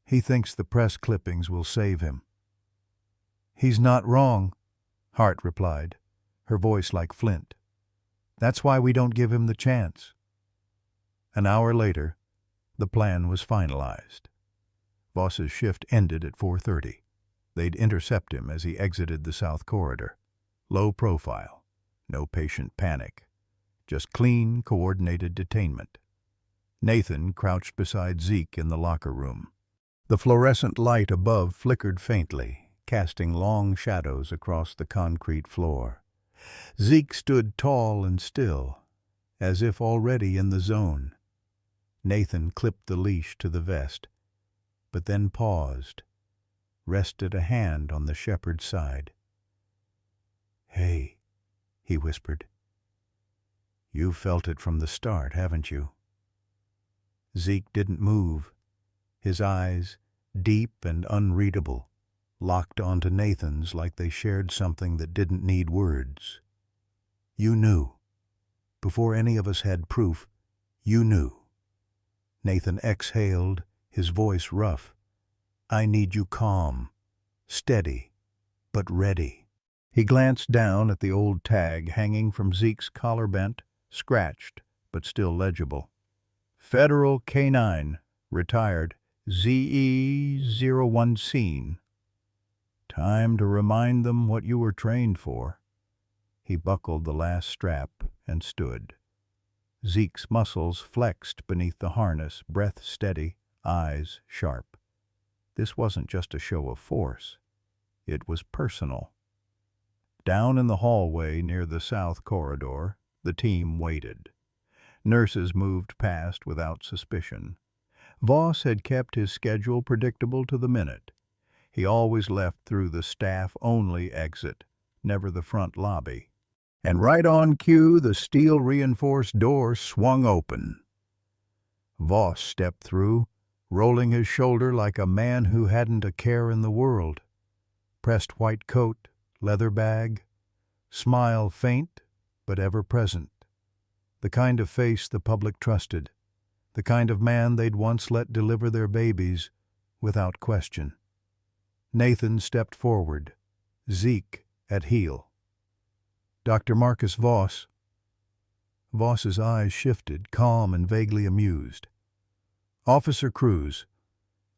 "He thinks the press clippings will save him." "He's not wrong," Hart replied, her voice like flint. "That's why we don't give him the chance." An hour later, the plan was finalized. Voss's shift ended at 4:30. They'd intercept him as he exited the south corridor. Low profile, no patient panic, just clean, coordinated detainment. Nathan crouched beside Zeke in the locker room. The fluorescent light above flickered faintly, casting long shadows across the concrete floor. Zeke stood tall and still, as if already in the zone. Nathan clipped the leash to the vest, but then paused, rested a hand on the shepherd's side. "Hey," he whispered. "You've felt it from the start, haven't you?" Zeke didn't move. His eyes, deep and unreadable, locked onto Nathan's like they shared something that didn't need words. "You knew. Before any of us had proof, you knew." Nathan exhaled, his voice rough. "I need you calm, steady, but ready." He glanced down at the old tag hanging from Zeke's collar bent, scratched, but still legible. "Federal K-9, retired, ZE-01 scene. Time to remind them what you were trained for." He buckled the last strap and stood. Zeke's muscles flexed beneath the harness, breath steady, eyes sharp. This wasn't just a show of force. It was personal. Down in the hallway near the south corridor, the team waited. Nurses moved past without suspicion. Voss had kept his schedule predictable to the minute. He always left through the staff-only exit, never the front lobby. And right on cue, the steel-reinforced door swung open. Voss stepped through, rolling his shoulder like a man who hadn't a care in the world. Pressed white coat, leather bag, smile faint but ever present. The kind of face the public trusted, the kind of man they'd once let deliver their babies without question. Nathan stepped forward, Zeke at heel. "Dr. Marcus Voss." Voss's eyes shifted, calm and vaguely amused. "Officer Cruz,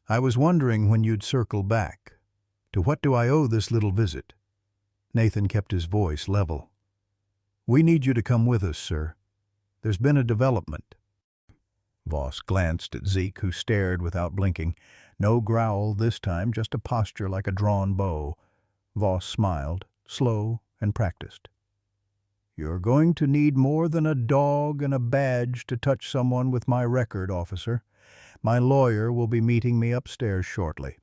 I was wondering when you'd circle back. To what do I owe this little visit?" Nathan kept his voice level. "We need you to come with us, sir. There's been a development." Voss glanced at Zeke, who stared without blinking. No growl this time, just a posture like a drawn bow. Voss smiled, slow and practiced. "You're going to need more than a dog and a badge to touch someone with my record, officer. My lawyer will be meeting me upstairs shortly."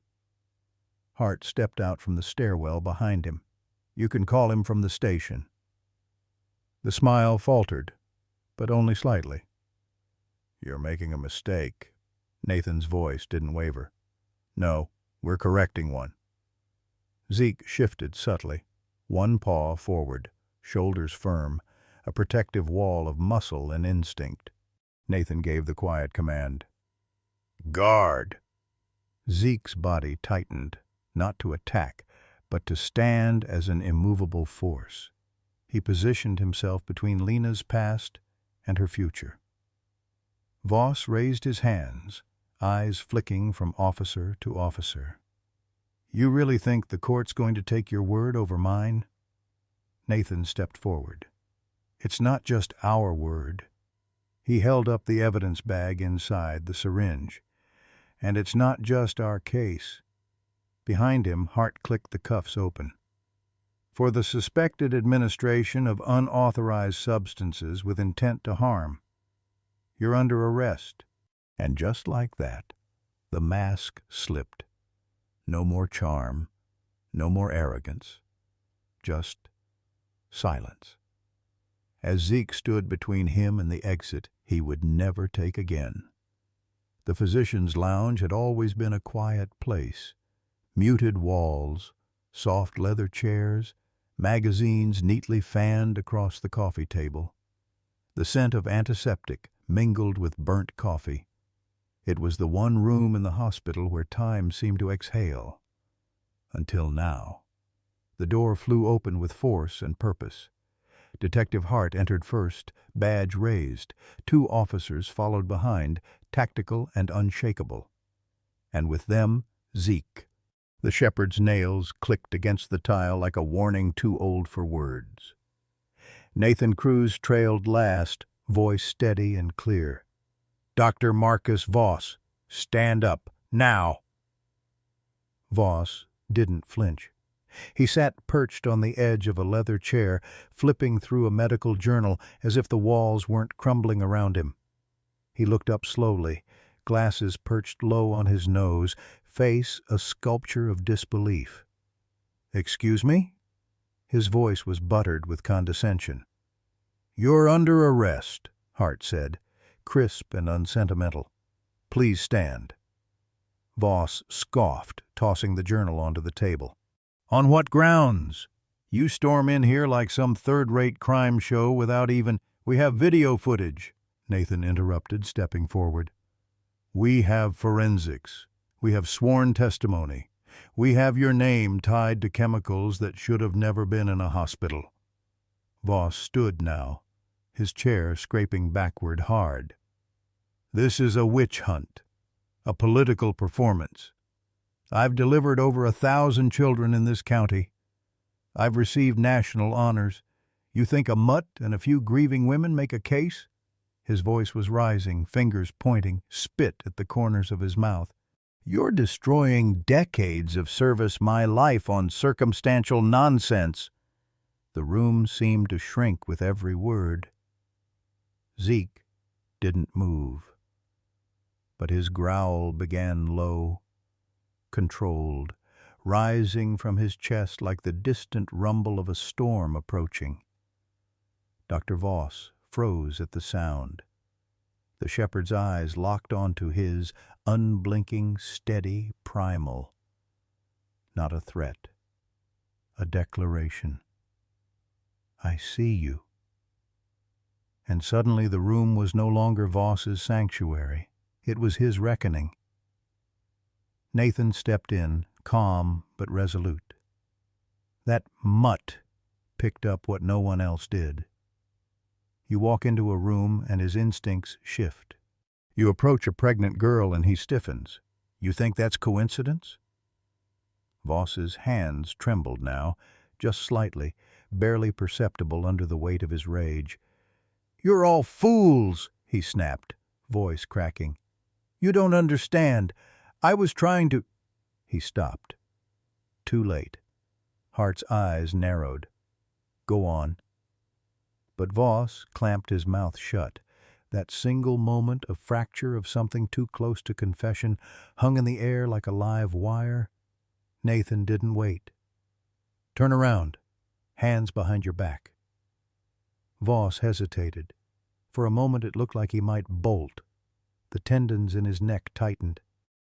Hart stepped out from the stairwell behind him. "You can call him from the station." The smile faltered, but only slightly. "You're making a mistake." Nathan's voice didn't waver. "No, we're correcting one." Zeke shifted subtly, one paw forward, shoulders firm, a protective wall of muscle and instinct. Nathan gave the quiet command, "Guard!" Zeke's body tightened, not to attack, but to stand as an immovable force. He positioned himself between Lena's past and her future. Voss raised his hands, eyes flicking from officer to officer. "You really think the court's going to take your word over mine?" Nathan stepped forward. "It's not just our word." He held up the evidence bag inside, the syringe. "And it's not just our case." Behind him, Hart clicked the cuffs open. "For the suspected administration of unauthorized substances with intent to harm." You're under arrest." And just like that, the mask slipped. No more charm, no more arrogance, just silence. As Zeke stood between him and the exit he would never take again. The physician's lounge had always been a quiet place. Muted walls, soft leather chairs, magazines neatly fanned across the coffee table. The scent of antiseptic mingled with burnt coffee. It was the one room in the hospital where time seemed to exhale. Until now. The door flew open with force and purpose. Detective Hart entered first, badge raised. 2 officers followed behind, tactical and unshakable. And with them, Zeke. The shepherd's nails clicked against the tile like a warning too old for words. Nathan Cruz trailed last, voice steady and clear. "Dr. Marcus Voss, stand up, now!" Voss didn't flinch. He sat perched on the edge of a leather chair, flipping through a medical journal as if the walls weren't crumbling around him. He looked up slowly, glasses perched low on his nose, face a sculpture of disbelief. "Excuse me?" His voice was buttered with condescension. "You're under arrest," Hart said, crisp and unsentimental. "Please stand." Voss scoffed, tossing the journal onto the table. "On what grounds? You storm in here like some third-rate crime show without even—" "We have video footage," Nathan interrupted, stepping forward. "We have forensics. We have sworn testimony. We have your name tied to chemicals that should have never been in a hospital." Voss stood now, his chair scraping backward hard. "This is a witch hunt, a political performance. I've delivered over 1,000 children in this county. I've received national honors. You think a mutt and a few grieving women make a case?" His voice was rising, fingers pointing, spit at the corners of his mouth. "You're destroying decades of service my life on circumstantial nonsense." The room seemed to shrink with every word. Zeke didn't move, but his growl began low, controlled, rising from his chest like the distant rumble of a storm approaching. Dr. Voss froze at the sound. The shepherd's eyes locked onto his, unblinking, steady, primal. Not a threat, a declaration. "I see you." And suddenly the room was no longer Voss's sanctuary. It was his reckoning. Nathan stepped in, calm but resolute. That mutt picked up what no one else did. You walk into a room and his instincts shift. You approach a pregnant girl and he stiffens. You think that's coincidence? Voss's hands trembled now, just slightly, barely perceptible under the weight of his rage. "You're all fools," he snapped, voice cracking. "You don't understand. I was trying to—" He stopped. Too late. Hart's eyes narrowed. "Go on." But Voss clamped his mouth shut. That single moment of fracture of something too close to confession hung in the air like a live wire. Nathan didn't wait. "Turn around. Hands behind your back." Voss hesitated. For a moment it looked like he might bolt. The tendons in his neck tightened.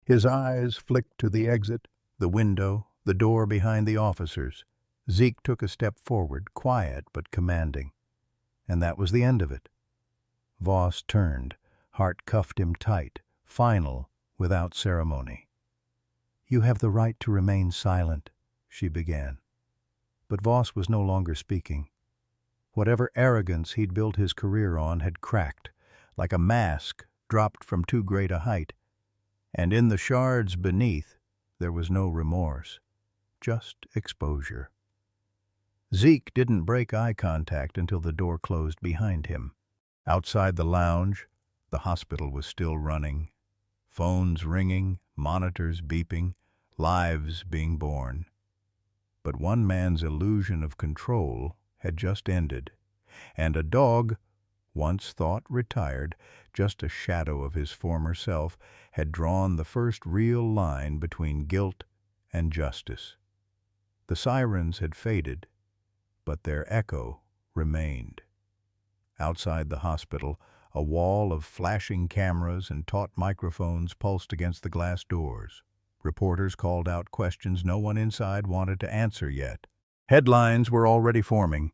His eyes flicked to the exit, the window, the door behind the officers. Zeke took a step forward, quiet but commanding. And that was the end of it. Voss turned. Hart cuffed him tight, final, without ceremony. "You have the right to remain silent," she began. But Voss was no longer speaking. Whatever arrogance he'd built his career on had cracked, like a mask dropped from too great a height. And in the shards beneath, there was no remorse, just exposure. Zeke didn't break eye contact until the door closed behind him. Outside the lounge, the hospital was still running. Phones ringing, monitors beeping, lives being born. But one man's illusion of control had just ended, and a dog, once thought retired, just a shadow of his former self, had drawn the first real line between guilt and justice. The sirens had faded, but their echo remained. Outside the hospital, a wall of flashing cameras and taut microphones pulsed against the glass doors. Reporters called out questions no one inside wanted to answer yet. Headlines were already forming.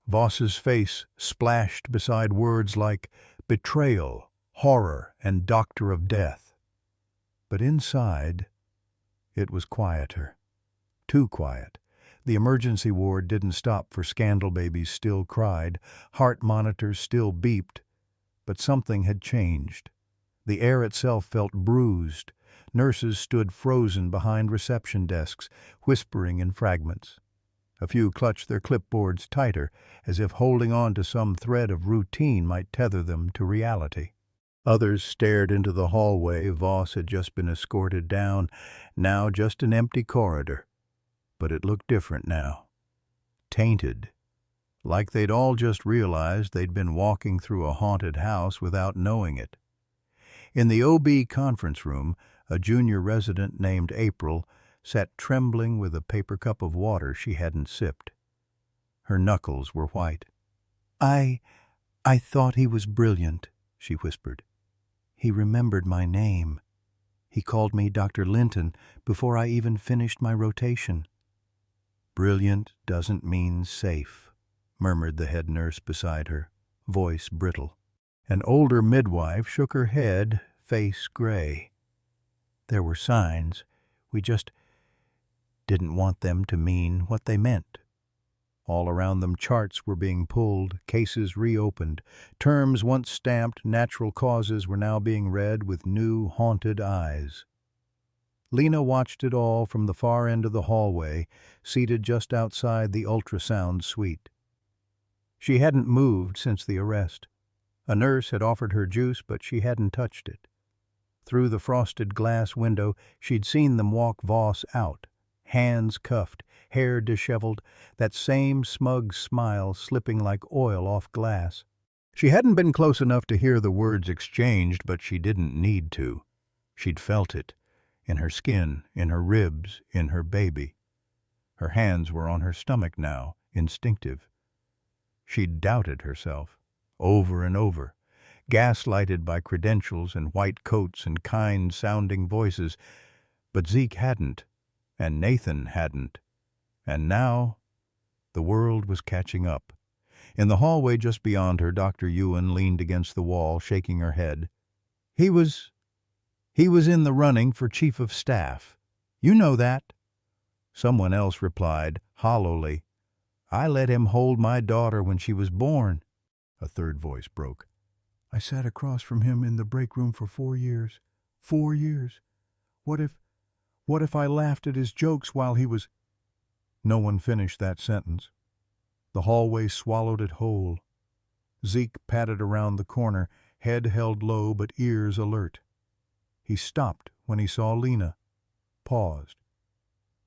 Voss's face splashed beside words like betrayal, horror, and doctor of death. But inside, it was quieter. Too quiet. The emergency ward didn't stop, for scandal babies still cried, heart monitors still beeped, but something had changed. The air itself felt bruised. Nurses stood frozen behind reception desks, whispering in fragments. A few clutched their clipboards tighter, as if holding on to some thread of routine might tether them to reality. Others stared into the hallway Voss had just been escorted down, now just an empty corridor. But it looked different now. Tainted. Like they'd all just realized they'd been walking through a haunted house without knowing it. In the OB conference room, a junior resident named April sat trembling with a paper cup of water she hadn't sipped. Her knuckles were white. I thought he was brilliant," she whispered. "He remembered my name. He called me Dr. Linton before I even finished my rotation." "Brilliant doesn't mean safe," murmured the head nurse beside her, voice brittle. An older midwife shook her head, face gray. "There were signs. We just didn't want them to mean what they meant." All around them charts were being pulled, cases reopened. Terms once stamped natural causes were now being read with new, haunted eyes. Lena watched it all from the far end of the hallway, seated just outside the ultrasound suite. She hadn't moved since the arrest. A nurse had offered her juice, but she hadn't touched it. Through the frosted glass window, she'd seen them walk Voss out, hands cuffed, hair disheveled, that same smug smile slipping like oil off glass. She hadn't been close enough to hear the words exchanged, but she didn't need to. She'd felt it, in her skin, in her ribs, in her baby. Her hands were on her stomach now, instinctive. She'd doubted herself, over and over, gaslighted by credentials and white coats and kind-sounding voices, but Zeke hadn't, and Nathan hadn't. And now, the world was catching up. In the hallway just beyond her, Dr. Ewan leaned against the wall, shaking her head. He was in the running for chief of staff. You know that." Someone else replied, hollowly, "I let him hold my daughter when she was born." A third voice broke. "I sat across from him in the break room for 4 years. 4 years. What if I laughed at his jokes while he was—" No one finished that sentence. The hallway swallowed it whole. Zeke padded around the corner, head held low but ears alert. He stopped when he saw Lena, paused,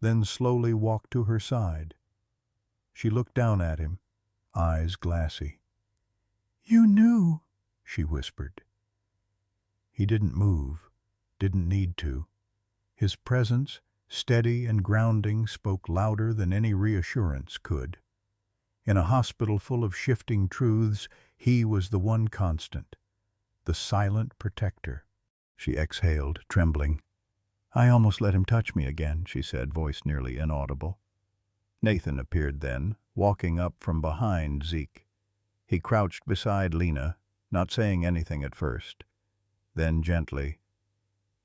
then slowly walked to her side. She looked down at him, eyes glassy. "You knew," she whispered. He didn't move, didn't need to. His presence, steady and grounding, spoke louder than any reassurance could. In a hospital full of shifting truths, he was the one constant, the silent protector. She exhaled, trembling. "I almost let him touch me again," she said, voice nearly inaudible. Nathan appeared then, walking up from behind Zeke. He crouched beside Lena, not saying anything at first. Then gently,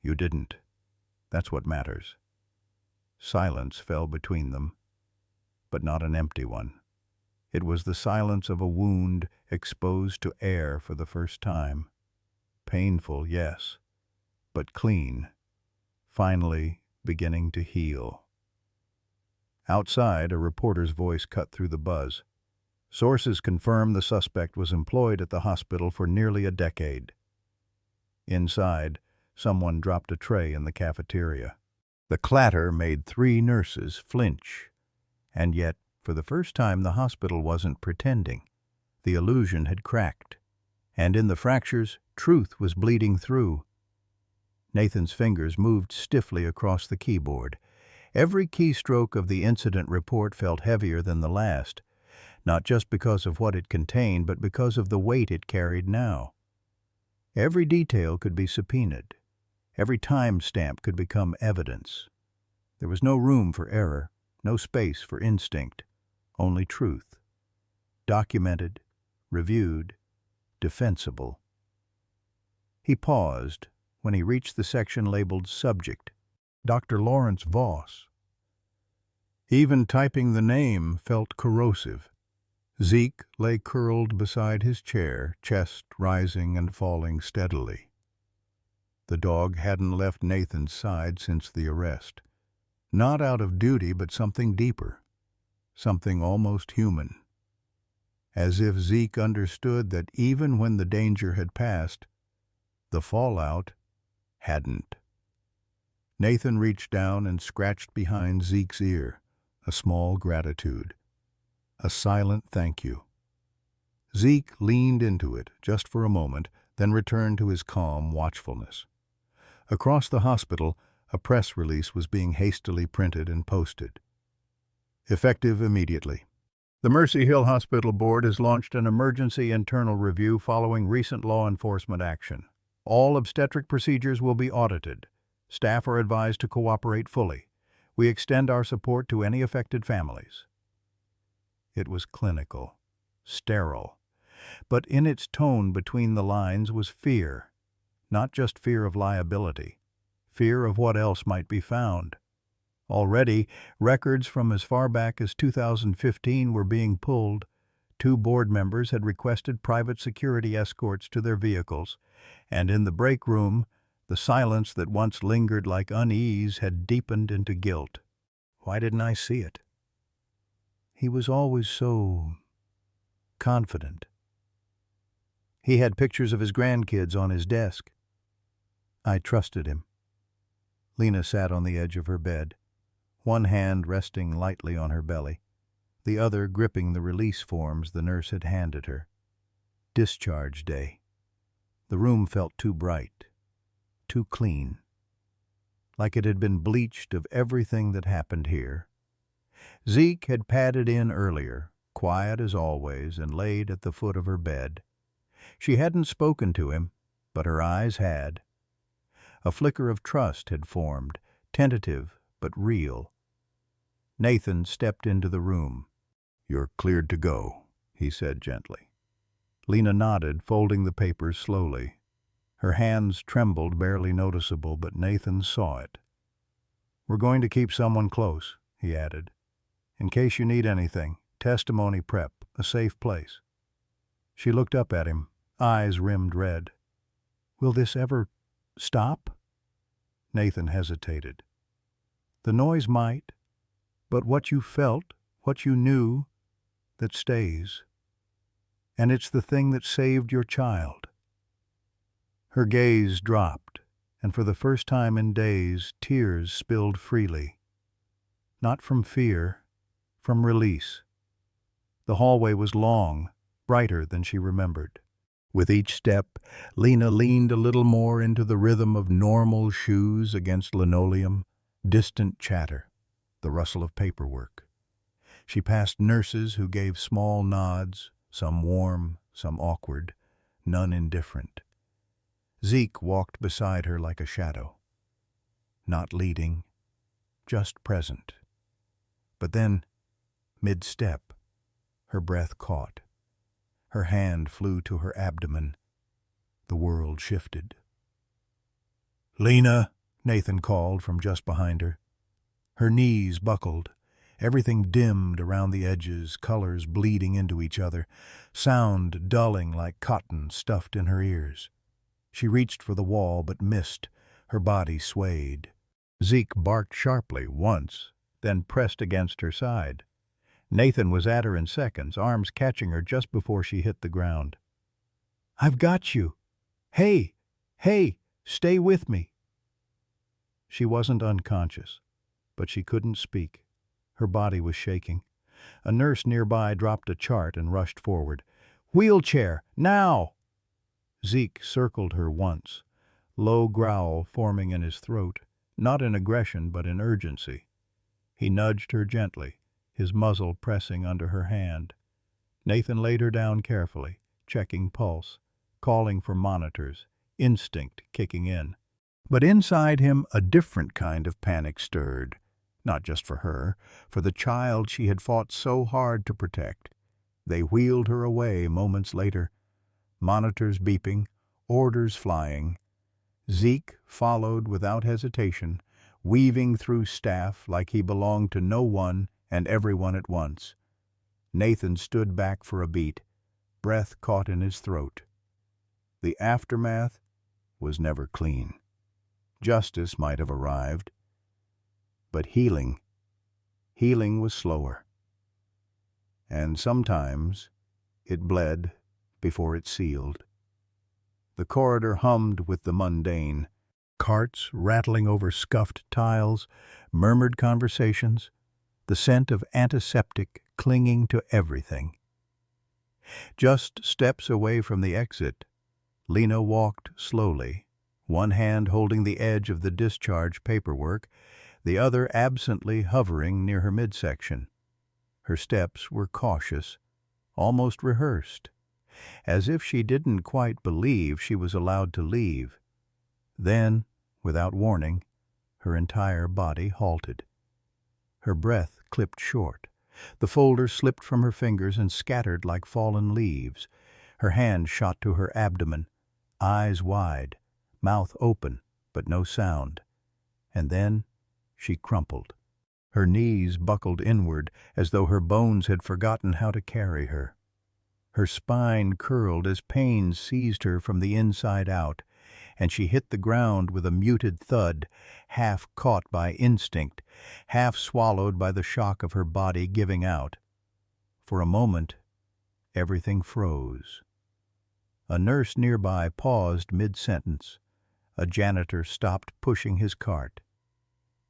"You didn't. That's what matters." Silence fell between them, but not an empty one. It was the silence of a wound exposed to air for the first time. Painful, yes, but clean, finally beginning to heal. Outside, a reporter's voice cut through the buzz. Sources confirm the suspect was employed at the hospital for nearly a decade. Inside, someone dropped a tray in the cafeteria. The clatter made 3 nurses flinch. And yet, for the first time, the hospital wasn't pretending. The illusion had cracked. And in the fractures, truth was bleeding through. Nathan's fingers moved stiffly across the keyboard. Every keystroke of the incident report felt heavier than the last, not just because of what it contained, but because of the weight it carried now. Every detail could be subpoenaed. Every time-stamp could become evidence. There was no room for error, no space for instinct, only truth. Documented, reviewed, defensible. He paused when he reached the section labeled Subject, Dr. Lawrence Voss. Even typing the name felt corrosive. Zeke lay curled beside his chair, chest rising and falling steadily. The dog hadn't left Nathan's side since the arrest. Not out of duty, but something deeper, something almost human. As if Zeke understood that even when the danger had passed, the fallout hadn't. Nathan reached down and scratched behind Zeke's ear, a small gratitude, a silent thank you. Zeke leaned into it just for a moment, then returned to his calm watchfulness. Across the hospital, a press release was being hastily printed and posted. Effective immediately. The Mercy Hill Hospital Board has launched an emergency internal review following recent law enforcement action. All obstetric procedures will be audited. Staff are advised to cooperate fully. We extend our support to any affected families. It was clinical, sterile, but in its tone between the lines was fear, not just fear of liability, fear of what else might be found. Already, records from as far back as 2015 were being pulled. 2 board members had requested private security escorts to their vehicles, and in the break room, the silence that once lingered like unease had deepened into guilt. Why didn't I see it? He was always so confident. He had pictures of his grandkids on his desk. I trusted him. Lena sat on the edge of her bed, one hand resting lightly on her belly, the other gripping the release forms the nurse had handed her. Discharge day. The room felt too bright, too clean, like it had been bleached of everything that happened here. Zeke had padded in earlier, quiet as always, and laid at the foot of her bed. She hadn't spoken to him, but her eyes had. A flicker of trust had formed, tentative but real. Nathan stepped into the room. "You're cleared to go," he said gently. Lena nodded, folding the papers slowly. Her hands trembled, barely noticeable, but Nathan saw it. "We're going to keep someone close," he added. "In case you need anything, testimony prep, a safe place." She looked up at him, eyes rimmed red. "Will this ever stop?" Nathan hesitated. "The noise might, but what you felt, what you knew, that stays. And it's the thing that saved your child." Her gaze dropped, and for the first time in days, tears spilled freely. Not from fear, from release. The hallway was long, brighter than she remembered. With each step, Lena leaned a little more into the rhythm of normal shoes against linoleum, distant chatter, the rustle of paperwork. She passed nurses who gave small nods, some warm, some awkward, none indifferent. Zeke walked beside her like a shadow, not leading, just present. But then, mid-step, her breath caught. Her hand flew to her abdomen. The world shifted. "Lena," Nathan called from just behind her. Her knees buckled. Everything dimmed around the edges, colors bleeding into each other, sound dulling like cotton stuffed in her ears. She reached for the wall but missed. Her body swayed. Zeke barked sharply once, then pressed against her side. Nathan was at her in seconds, arms catching her just before she hit the ground. "I've got you. Hey, stay with me." She wasn't unconscious, but she couldn't speak. Her body was shaking. A nurse nearby dropped a chart and rushed forward. "Wheelchair, now!" Zeke circled her once, low growl forming in his throat, not in aggression but in urgency. He nudged her gently, his muzzle pressing under her hand. Nathan laid her down carefully, checking pulse, calling for monitors, instinct kicking in. But inside him a different kind of panic stirred, not just for her, for the child she had fought so hard to protect. They wheeled her away moments later, monitors beeping, orders flying. Zeke followed without hesitation, weaving through staff like he belonged to no one and everyone at once. Nathan stood back for a beat, breath caught in his throat. The aftermath was never clean. Justice might have arrived, but healing was slower. And sometimes it bled before it sealed. The corridor hummed with the mundane, carts rattling over scuffed tiles, murmured conversations, the scent of antiseptic clinging to everything. Just steps away from the exit, Lena walked slowly, one hand holding the edge of the discharge paperwork, the other absently hovering near her midsection. Her steps were cautious, almost rehearsed, as if she didn't quite believe she was allowed to leave. Then, without warning, her entire body halted. Her breath clipped short. The folder slipped from her fingers and scattered like fallen leaves. Her hand shot to her abdomen, eyes wide, mouth open, but no sound. And then she crumpled. Her knees buckled inward as though her bones had forgotten how to carry her. Her spine curled as pain seized her from the inside out, and she hit the ground with a muted thud, half caught by instinct, half swallowed by the shock of her body giving out. For a moment, everything froze. A nurse nearby paused mid-sentence. A janitor stopped pushing his cart.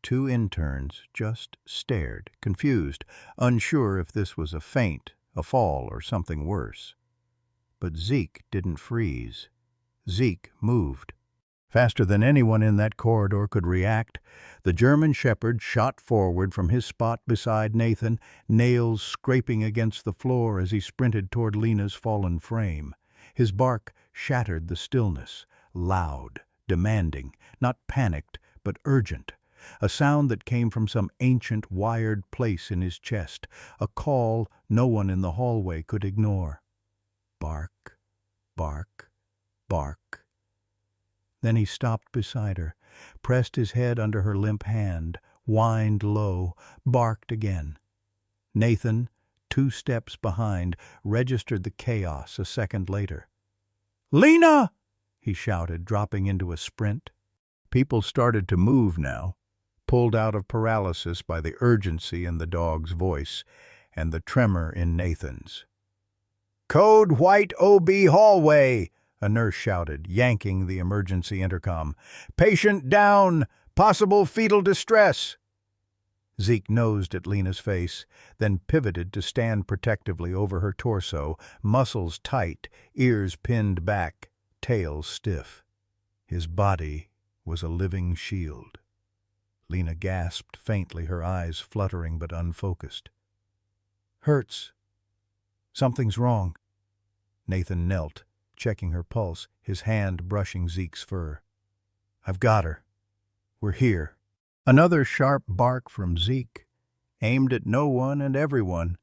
Two interns just stared, confused, unsure if this was a faint, a fall, or something worse. But Zeke didn't freeze. Zeke moved. Faster than anyone in that corridor could react, the German shepherd shot forward from his spot beside Nathan, nails scraping against the floor as he sprinted toward Lena's fallen frame. His bark shattered the stillness, loud, demanding, not panicked, but urgent. A sound that came from some ancient wired place in his chest, a call no one in the hallway could ignore. Bark, bark, bark. Then he stopped beside her, pressed his head under her limp hand, whined low, barked again. Nathan, 2 steps behind, registered the chaos a second later. "Lena!" he shouted, dropping into a sprint. People started to move now, pulled out of paralysis by the urgency in the dog's voice and the tremor in Nathan's. "Code White OB hallway!" a nurse shouted, yanking the emergency intercom. "Patient down! Possible fetal distress!" Zeke nosed at Lena's face, then pivoted to stand protectively over her torso, muscles tight, ears pinned back, tail stiff. His body was a living shield. Lena gasped faintly, her eyes fluttering but unfocused. "Hurts. Something's wrong." Nathan knelt, checking her pulse, his hand brushing Zeke's fur. "I've got her. We're here." Another sharp bark from Zeke, aimed at no one and everyone,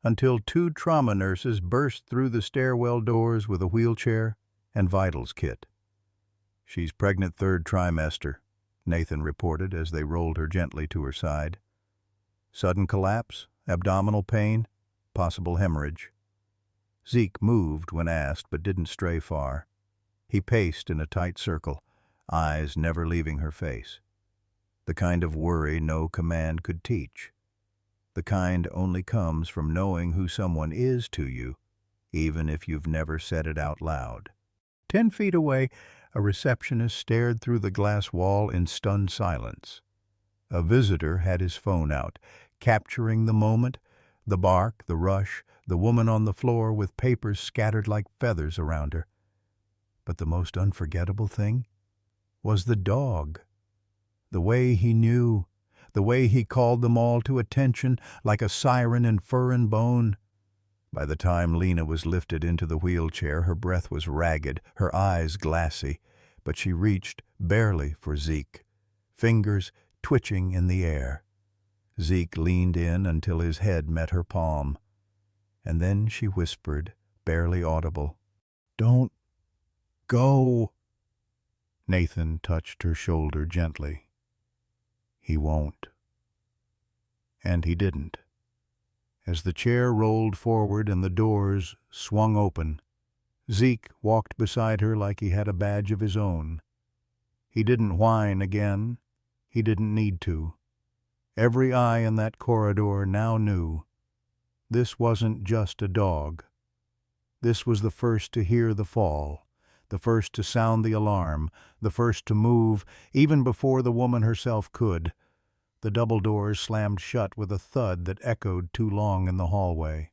until 2 trauma nurses burst through the stairwell doors with a wheelchair and vitals kit. "She's pregnant 3rd trimester," Nathan reported as they rolled her gently to her side. "Sudden collapse, abdominal pain, possible hemorrhage." Zeke moved when asked but didn't stray far. He paced in a tight circle, eyes never leaving her face. The kind of worry no command could teach. The kind only comes from knowing who someone is to you, even if you've never said it out loud. 10 feet away, a receptionist stared through the glass wall in stunned silence. A visitor had his phone out, capturing the moment, the bark, the rush, the woman on the floor with papers scattered like feathers around her. But the most unforgettable thing was the dog. The way he knew, the way he called them all to attention like a siren in fur and bone. By the time Lena was lifted into the wheelchair, her breath was ragged, her eyes glassy, but she reached barely for Zeke, fingers twitching in the air. Zeke leaned in until his head met her palm, and then she whispered, barely audible, "Don't go." Nathan touched her shoulder gently. "He won't." And he didn't. As the chair rolled forward and the doors swung open, Zeke walked beside her like he had a badge of his own. He didn't whine again. He didn't need to. Every eye in that corridor now knew this wasn't just a dog. This was the first to hear the fall, the first to sound the alarm, the first to move, even before the woman herself could. The double doors slammed shut with a thud that echoed too long in the hallway.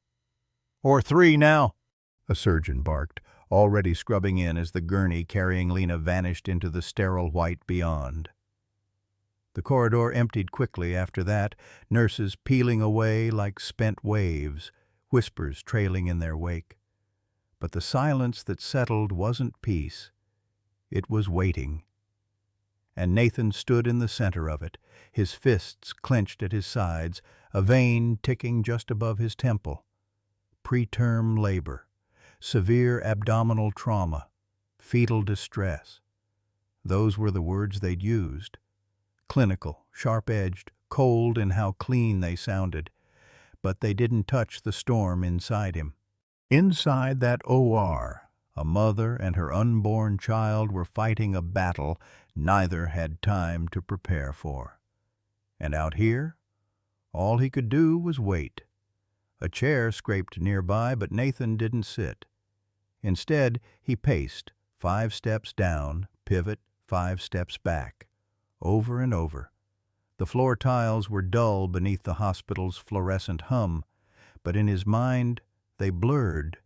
"Or 3 now," a surgeon barked, already scrubbing in as the gurney carrying Lena vanished into the sterile white beyond. The corridor emptied quickly after that, nurses peeling away like spent waves, whispers trailing in their wake. But the silence that settled wasn't peace. It was waiting. And Nathan stood in the center of it, his fists clenched at his sides, a vein ticking just above his temple. Preterm labor, severe abdominal trauma, fetal distress. Those were the words they'd used. Clinical, sharp-edged, cold in how clean they sounded. But they didn't touch the storm inside him. Inside that OR, a mother and her unborn child were fighting a battle neither had time to prepare for. And out here, all he could do was wait. A chair scraped nearby, but Nathan didn't sit. Instead, he paced, 5 steps down, pivot, 5 steps back, over and over. The floor tiles were dull beneath the hospital's fluorescent hum, but in his mind they blurred,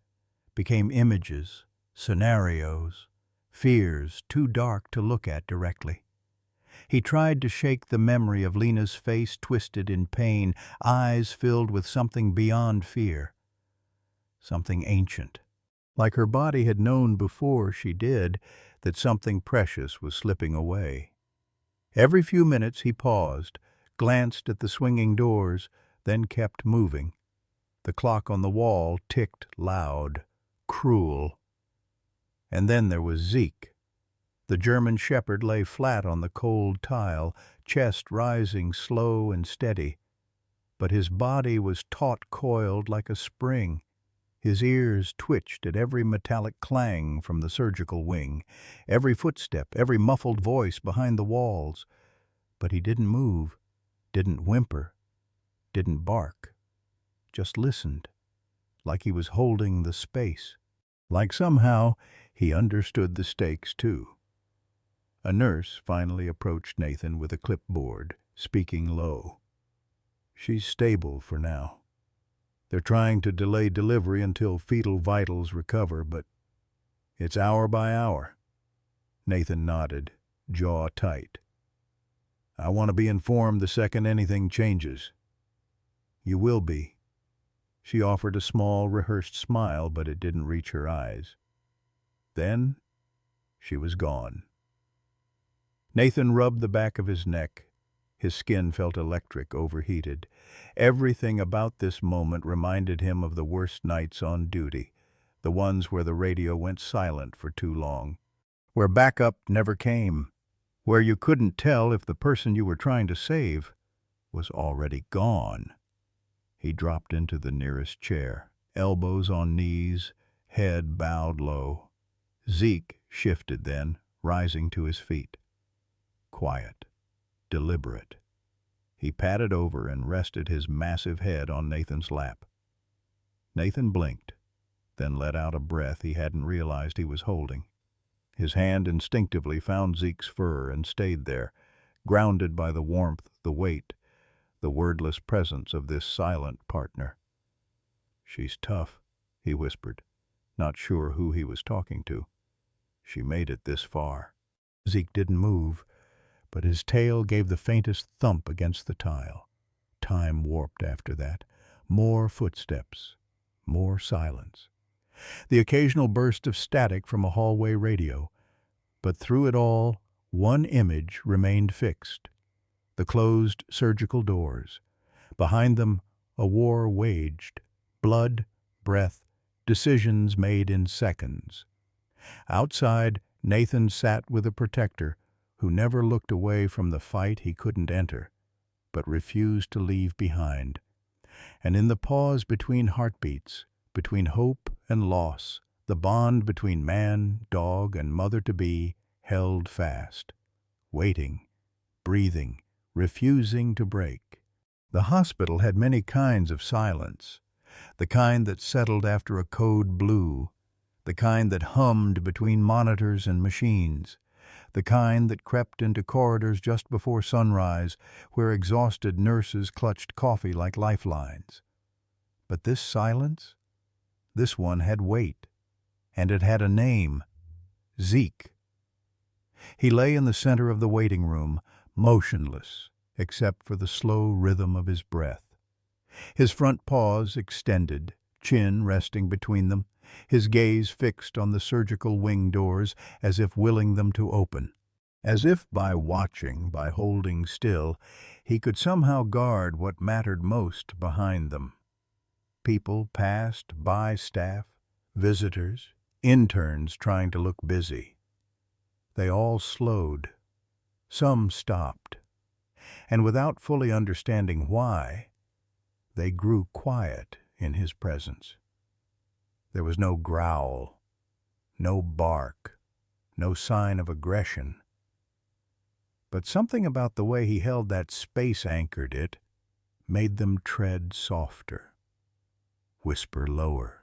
became images, scenarios, fears too dark to look at directly. He tried to shake the memory of Lena's face twisted in pain, eyes filled with something beyond fear, something ancient. Like her body had known before she did that something precious was slipping away. Every few minutes he paused, glanced at the swinging doors, then kept moving. The clock on the wall ticked loud, cruel. And then there was Zeke. The German shepherd lay flat on the cold tile, chest rising slow and steady. But his body was taut-coiled like a spring. His ears twitched at every metallic clang from the surgical wing, every footstep, every muffled voice behind the walls. But he didn't move, didn't whimper, didn't bark. Just listened, like he was holding the space. Like somehow he understood the stakes, too. A nurse finally approached Nathan with a clipboard, speaking low. "She's stable for now. They're trying to delay delivery until fetal vitals recover, but it's hour by hour." Nathan nodded, jaw tight. "I want to be informed the second anything changes." "You will be." She offered a small, rehearsed smile, but it didn't reach her eyes. Then she was gone. Nathan rubbed the back of his neck. His skin felt electric, overheated. Everything about this moment reminded him of the worst nights on duty, the ones where the radio went silent for too long, where backup never came, where you couldn't tell if the person you were trying to save was already gone. He dropped into the nearest chair, elbows on knees, head bowed low. Zeke shifted then, rising to his feet. Quiet, deliberate. He patted over and rested his massive head on Nathan's lap. Nathan blinked, then let out a breath he hadn't realized he was holding. His hand instinctively found Zeke's fur and stayed there, grounded by the warmth, the weight, the wordless presence of this silent partner. "She's tough," he whispered, not sure who he was talking to. She made it this far. Zeke didn't move, but his tail gave the faintest thump against the tile. Time warped after that. More footsteps. More silence. The occasional burst of static from a hallway radio. But through it all, one image remained fixed. The closed surgical doors. Behind them, a war waged. Blood, breath, decisions made in seconds. Outside, Nathan sat with a protector who never looked away from the fight he couldn't enter, but refused to leave behind. And in the pause between heartbeats, between hope and loss, the bond between man, dog, and mother-to-be held fast, waiting, breathing, refusing to break. The hospital had many kinds of silence, the kind that settled after a code blew, the kind that hummed between monitors and machines, the kind that crept into corridors just before sunrise, where exhausted nurses clutched coffee like lifelines. But this silence, this one had weight, and it had a name: Zeke. He lay in the center of the waiting room, motionless, except for the slow rhythm of his breath. His front paws extended, chin resting between them, his gaze fixed on the surgical wing doors as if willing them to open. As if by watching, by holding still, he could somehow guard what mattered most behind them. People passed by, staff, visitors, interns trying to look busy. They all slowed. Some stopped. And without fully understanding why, they grew quiet in his presence. There was no growl, no bark, no sign of aggression. But something about the way he held that space-anchored it made them tread softer, whisper lower,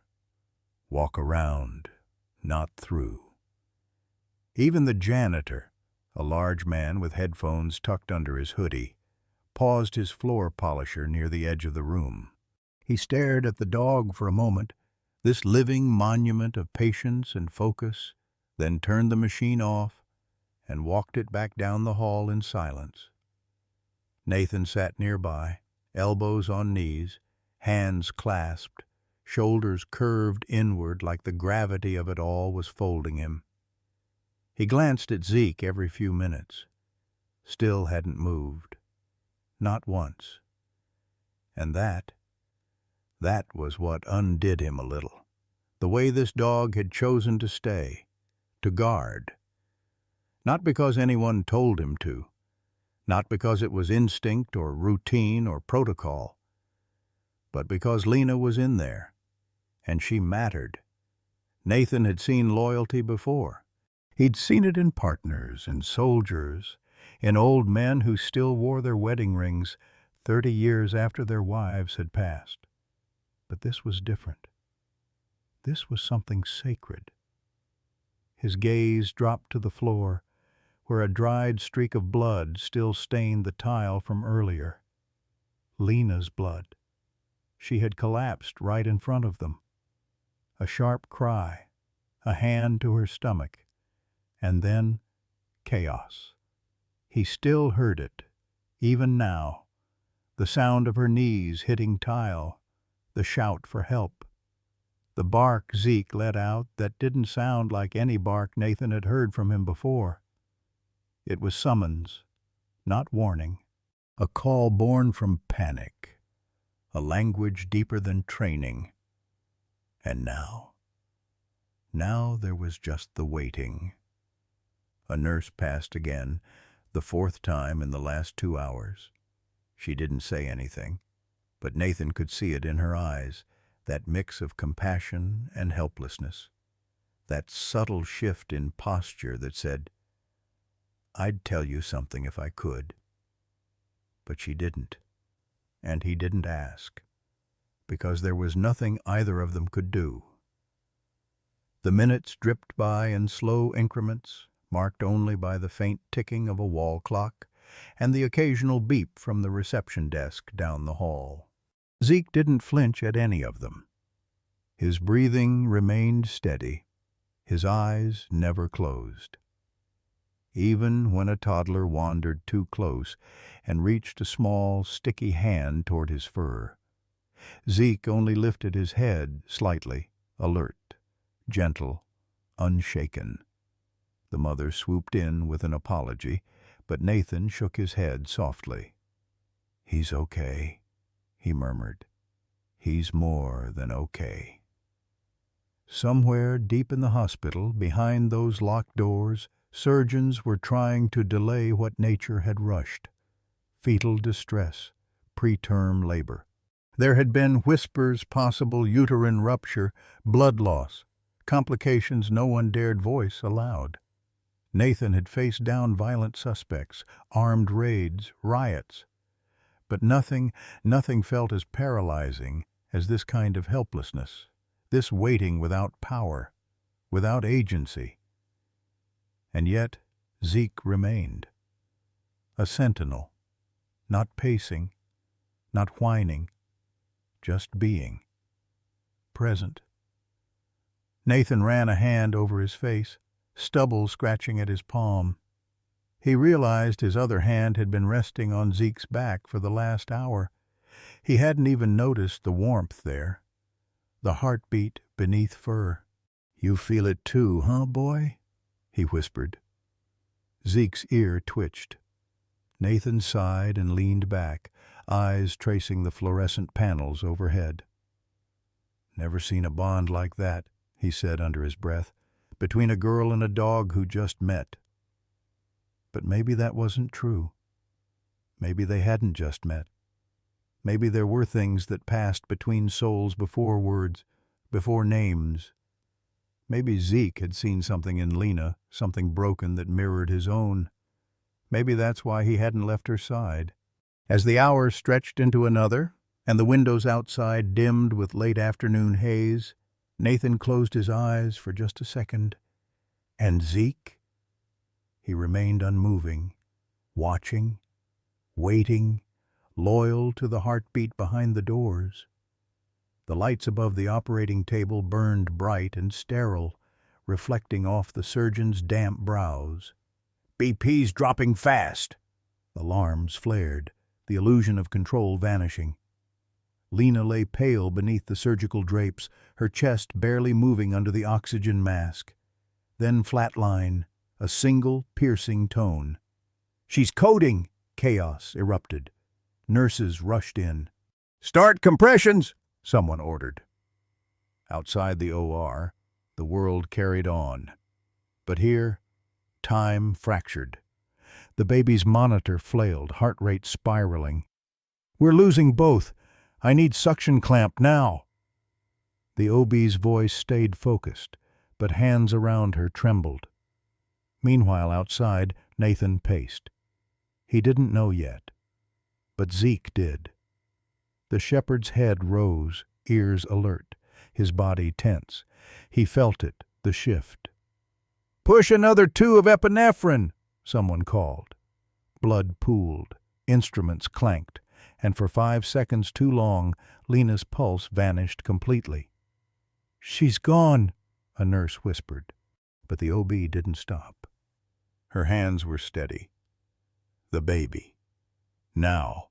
walk around, not through. Even the janitor, a large man with headphones tucked under his hoodie, paused his floor polisher near the edge of the room. He stared at the dog for a moment, this living monument of patience and focus, then turned the machine off and walked it back down the hall in silence. Nathan sat nearby, elbows on knees, hands clasped, shoulders curved inward like the gravity of it all was folding him. He glanced at Zeke every few minutes. Still hadn't moved. Not once. And that was what undid him a little. The way this dog had chosen to stay, to guard. Not because anyone told him to, not because it was instinct or routine or protocol, but because Lena was in there, and she mattered. Nathan had seen loyalty before. He'd seen it in partners, in soldiers, in old men who still wore their wedding rings 30 years after their wives had passed. But this was different. This was something sacred. His gaze dropped to the floor, where a dried streak of blood still stained the tile from earlier. Lena's blood. She had collapsed right in front of them. A sharp cry, a hand to her stomach, and then chaos. He still heard it, even now, the sound of her knees hitting tile, the shout for help, the bark Zeke let out that didn't sound like any bark Nathan had heard from him before. It was summons, not warning, a call born from panic, a language deeper than training. And now there was just the waiting. A nurse passed again, the 4th time in the last 2 hours. She didn't say anything, but Nathan could see it in her eyes, that mix of compassion and helplessness, that subtle shift in posture that said, "I'd tell you something if I could." But she didn't, and he didn't ask, because there was nothing either of them could do. The minutes dripped by in slow increments, marked only by the faint ticking of a wall clock and the occasional beep from the reception desk down the hall. Zeke didn't flinch at any of them. His breathing remained steady, His eyes never closed. Even when a toddler wandered too close and reached a small, sticky hand toward his fur, Zeke only lifted his head slightly, alert, gentle, unshaken. The mother swooped in with an apology, but Nathan shook his head softly. "He's okay," he murmured. "He's more than okay." Somewhere deep in the hospital, behind those locked doors, surgeons were trying to delay what nature had rushed: fetal distress, preterm labor. There had been whispers possible uterine rupture, blood loss, complications no one dared voice aloud. Nathan had faced down violent suspects, armed raids, riots. But nothing felt as paralyzing as this kind of helplessness, this waiting without power, without agency. And yet Zeke remained. A sentinel, not pacing, not whining, just being. Present. Nathan ran a hand over his face, stubble scratching at his palm. He realized his other hand had been resting on Zeke's back for the last hour. He hadn't even noticed the warmth there, the heartbeat beneath fur. "You feel it too, huh, boy?" he whispered. Zeke's ear twitched. Nathan sighed and leaned back, eyes tracing the fluorescent panels overhead. "Never seen a bond like that," he said under his breath, "between a girl and a dog who just met." But maybe that wasn't true. Maybe they hadn't just met. Maybe there were things that passed between souls before words, before names. Maybe Zeke had seen something in Lena, something broken that mirrored his own. Maybe that's why he hadn't left her side. As the hours stretched into another, and the windows outside dimmed with late afternoon haze, Nathan closed his eyes for just a second. And Zeke? He remained unmoving, watching, waiting, loyal to the heartbeat behind the doors. The lights above the operating table burned bright and sterile, reflecting off the surgeon's damp brows. "BP's dropping fast." Alarms flared, the illusion of control vanishing. Lena lay pale beneath the surgical drapes, her chest barely moving under the oxygen mask. Then flatline, a single piercing tone. "She's coding!" Chaos erupted. Nurses rushed in. "Start compressions!" someone ordered. Outside the OR, the world carried on. But here, time fractured. The baby's monitor flailed, heart rate spiraling. "We're losing both. I need suction clamp now." The OB's voice stayed focused, but hands around her trembled. Meanwhile, outside, Nathan paced. He didn't know yet, but Zeke did. The shepherd's head rose, ears alert, his body tense. He felt it, the shift. "Push another 2 of epinephrine," someone called. Blood pooled, instruments clanked, and for 5 seconds too long, Lena's pulse vanished completely. "She's gone," a nurse whispered, but the OB didn't stop. Her hands were steady. The baby. Now.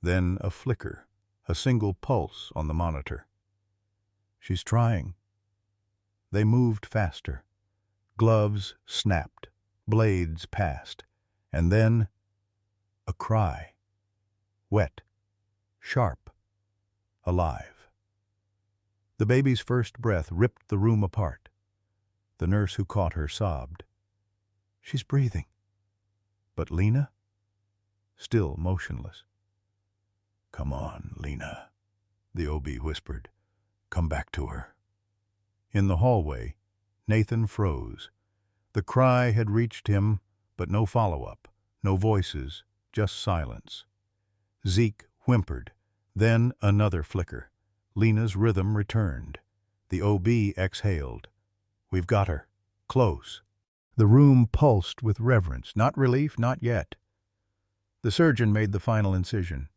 Then a flicker, a single pulse on the monitor. "She's trying." They moved faster. Gloves snapped, blades passed, and then a cry. Wet, sharp, alive. The baby's first breath ripped the room apart. The nurse who caught her sobbed. "She's breathing." But Lena? Still motionless. "Come on, Lena," the OB whispered. "Come back to her." In the hallway, Nathan froze. The cry had reached him, but no follow-up, no voices, just silence. Zeke whimpered, then another flicker. Lena's rhythm returned. The OB exhaled. "We've got her. Close." The room pulsed with reverence, not relief, not yet. The surgeon made the final incision.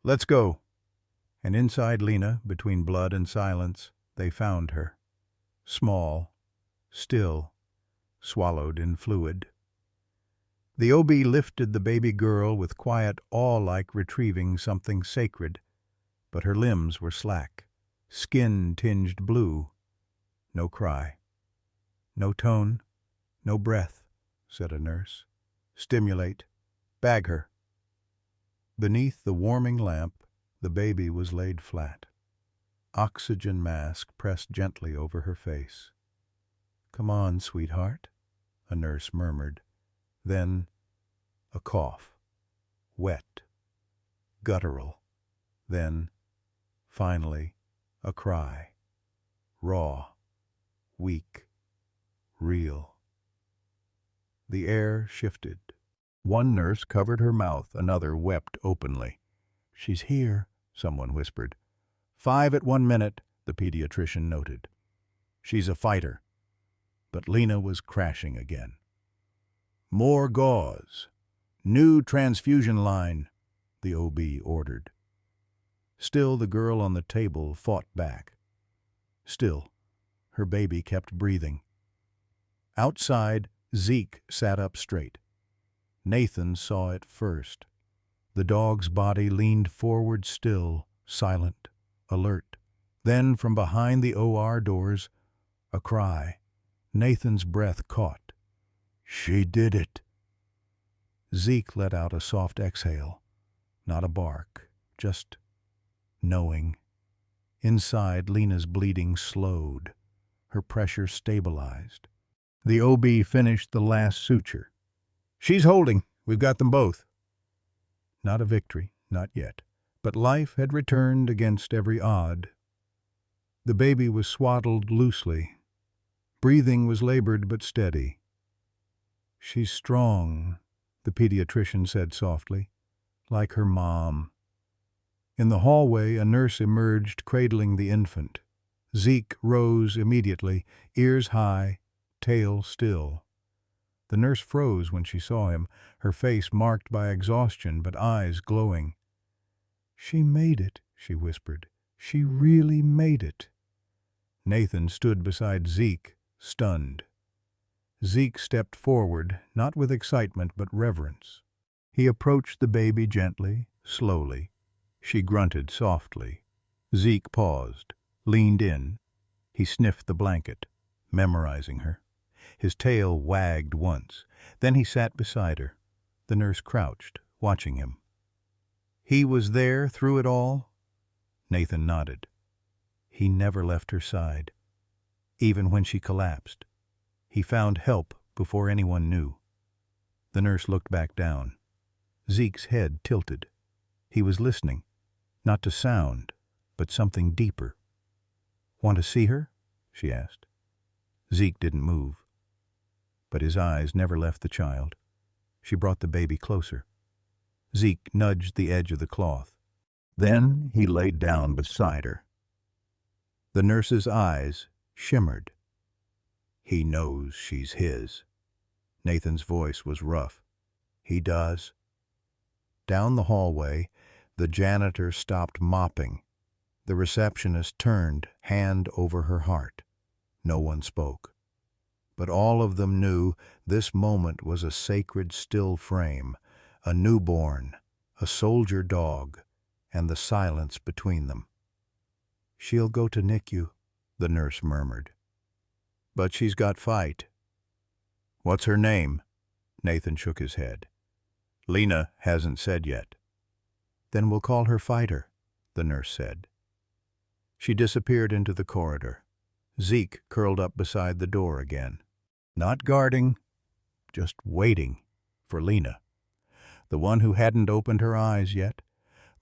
"Let's go." And inside Lena, between blood and silence, they found her. small, still, swallowed in fluid. The OB lifted the baby girl with quiet awe like retrieving something sacred, but her limbs were slack, skin tinged blue. No cry. No tone, no breath, said a nurse. Stimulate. Bag her. Beneath the warming lamp, the baby was laid flat. Oxygen mask pressed gently over her face. Come on, sweetheart, a nurse murmured. Then a cough. Wet. Guttural. Then, finally, a cry. Raw. Weak. Real. The air shifted. One nurse covered her mouth, another wept openly. She's here, someone whispered. 5 at 1 minute, the pediatrician noted. She's a fighter. But Lena was crashing again. More gauze. New transfusion line, the OB ordered. Still the girl on the table fought back. Still, her baby kept breathing. Outside, Zeke sat up straight. Nathan saw it first. The dog's body leaned forward still, silent, alert. Then, from behind the OR doors, a cry. Nathan's breath caught. She did it. Zeke let out a soft exhale. Not a bark, just knowing. Inside, Lena's bleeding slowed. Her pressure stabilized. The OB finished the last suture. She's holding. We've got them both. Not a victory, not yet. But life had returned against every odd. The baby was swaddled loosely. Breathing was labored but steady. She's strong, the pediatrician said softly, like her mom. In the hallway, a nurse emerged, cradling the infant. Zeke rose immediately, ears high, tail still. The nurse froze when she saw him, her face marked by exhaustion but eyes glowing. She made it, she whispered. She really made it. Nathan stood beside Zeke, stunned. Zeke stepped forward, not with excitement but reverence. He approached the baby gently, slowly. She grunted softly. Zeke paused, leaned in. He sniffed the blanket, memorizing her. His tail wagged once. Then he sat beside her. The nurse crouched, watching him. He was there through it all? Nathan nodded. He never left her side. Even when she collapsed. He found help before anyone knew. The nurse looked back down. Zeke's head tilted. He was listening, not to sound, but something deeper. Want to see her? She asked. Zeke didn't move. But his eyes never left the child. She brought the baby closer. Zeke nudged the edge of the cloth. Then he laid down beside her. The nurse's eyes shimmered. He knows she's his. Nathan's voice was rough. He does. Down the hallway, the janitor stopped mopping. The receptionist turned, hand over her heart. No one spoke. But all of them knew this moment was a sacred still frame, a newborn, a soldier dog, and the silence between them. She'll go to NICU, the nurse murmured. But she's got fight. What's her name? Nathan shook his head. Lena hasn't said yet. Then we'll call her Fighter, the nurse said. She disappeared into the corridor. Zeke curled up beside the door again. Not guarding, just waiting for Lena. The one who hadn't opened her eyes yet,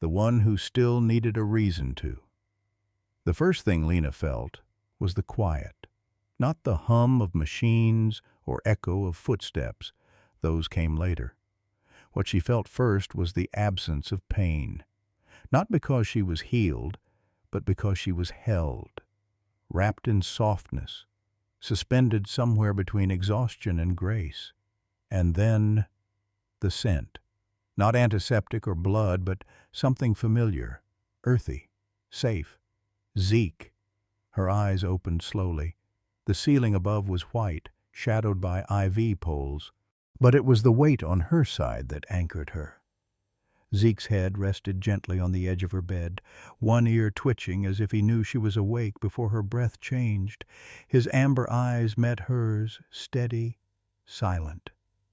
the one who still needed a reason to. The first thing Lena felt was the quiet, not the hum of machines or echo of footsteps. Those came later. What she felt first was the absence of pain, not because she was healed, but because she was held, wrapped in softness, suspended somewhere between exhaustion and grace. And then the scent. Not antiseptic or blood, but something familiar, earthy, safe. Zeke. Her eyes opened slowly. The ceiling above was white, shadowed by IV poles, but it was the weight on her side that anchored her. Zeke's head rested gently on the edge of her bed, one ear twitching as if he knew she was awake before her breath changed. His amber eyes met hers, steady, silent.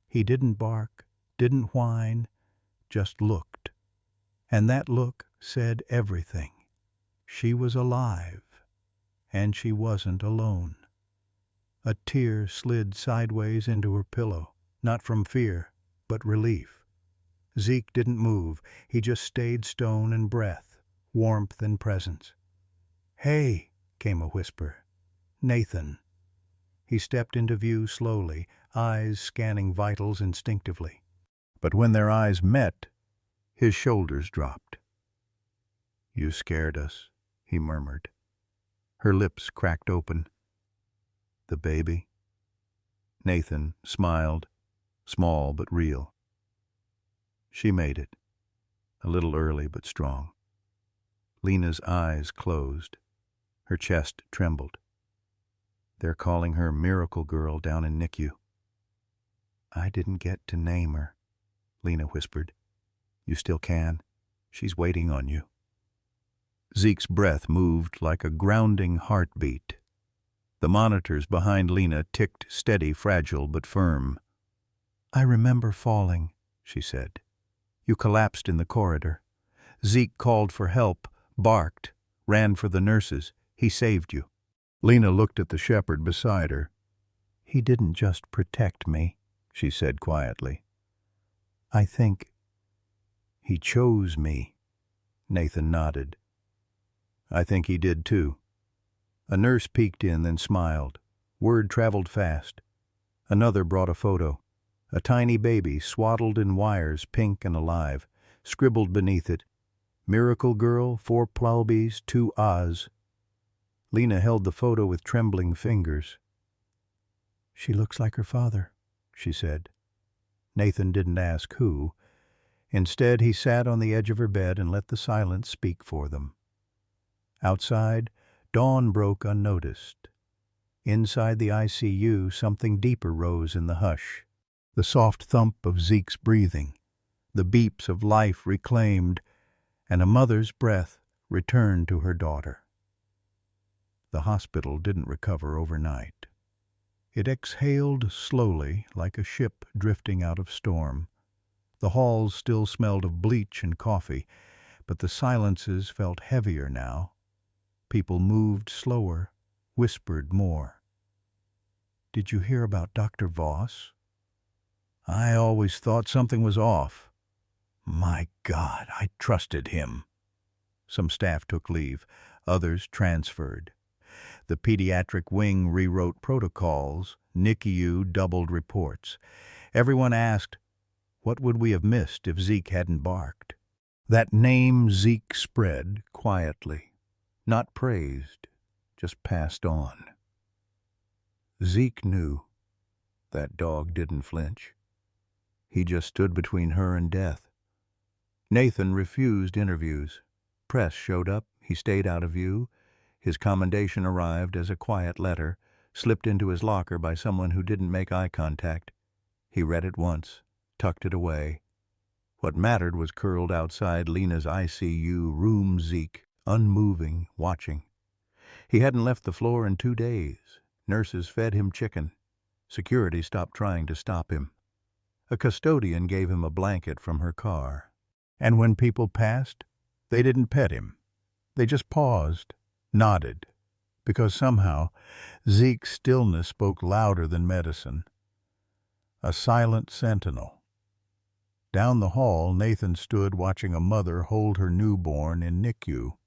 He didn't bark, didn't whine, just looked. And that look said everything. She was alive, and she wasn't alone. A tear slid sideways into her pillow, not from fear, but relief. Zeke didn't move. He just stayed stone and breath, warmth and presence. "Hey," came a whisper. "Nathan." He stepped into view slowly, eyes scanning vitals instinctively. But when their eyes met, his shoulders dropped. "You scared us," he murmured. Her lips cracked open. "The baby?" Nathan smiled, small but real. "She made it. A little early but strong." Lena's eyes closed. Her chest trembled. "They're calling her Miracle Girl down in NICU." "I didn't get to name her," Lena whispered. "You still can. She's waiting on you." Zeke's breath moved like a grounding heartbeat. The monitors behind Lena ticked steady, fragile but firm. "I remember falling," she said. "You collapsed in the corridor. Zeke called for help, barked, ran for the nurses. He saved you." Lena looked at the shepherd beside her. "He didn't just protect me," she said quietly. "I think he chose me." Nathan nodded. "I think he did too." A nurse peeked in, then smiled. Word traveled fast. Another brought a photo. A tiny baby, swaddled in wires, pink and alive, scribbled beneath it, "Miracle Girl, 4 Plowbees, 2 Oz." Lena held the photo with trembling fingers. "She looks like her father," she said. Nathan didn't ask who. Instead, he sat on the edge of her bed and let the silence speak for them. Outside, dawn broke unnoticed. Inside the ICU, something deeper rose in the hush. The soft thump of Zeke's breathing, the beeps of life reclaimed, and a mother's breath returned to her daughter. The hospital didn't recover overnight. It exhaled slowly, like a ship drifting out of storm. The halls still smelled of bleach and coffee, but the silences felt heavier now. People moved slower, whispered more. "Did you hear about Dr. Voss?" "I always thought something was off." "My God, I trusted him." Some staff took leave, others transferred. The pediatric wing rewrote protocols, NICU doubled reports. Everyone asked, what would we have missed if Zeke hadn't barked? That name Zeke spread quietly, not praised, just passed on. Zeke knew. That dog didn't flinch. He just stood between her and death. Nathan refused interviews. Press showed up, he stayed out of view. His commendation arrived as a quiet letter, slipped into his locker by someone who didn't make eye contact. He read it once, tucked it away. What mattered was curled outside Lena's ICU room, Zeke, unmoving, watching. He hadn't left the floor in 2 days. Nurses fed him chicken. Security stopped trying to stop him. A custodian gave him a blanket from her car. And when people passed, they didn't pet him. They just paused, nodded, because somehow Zeke's stillness spoke louder than medicine. A silent sentinel. Down the hall, Nathan stood watching a mother hold her newborn in NICU.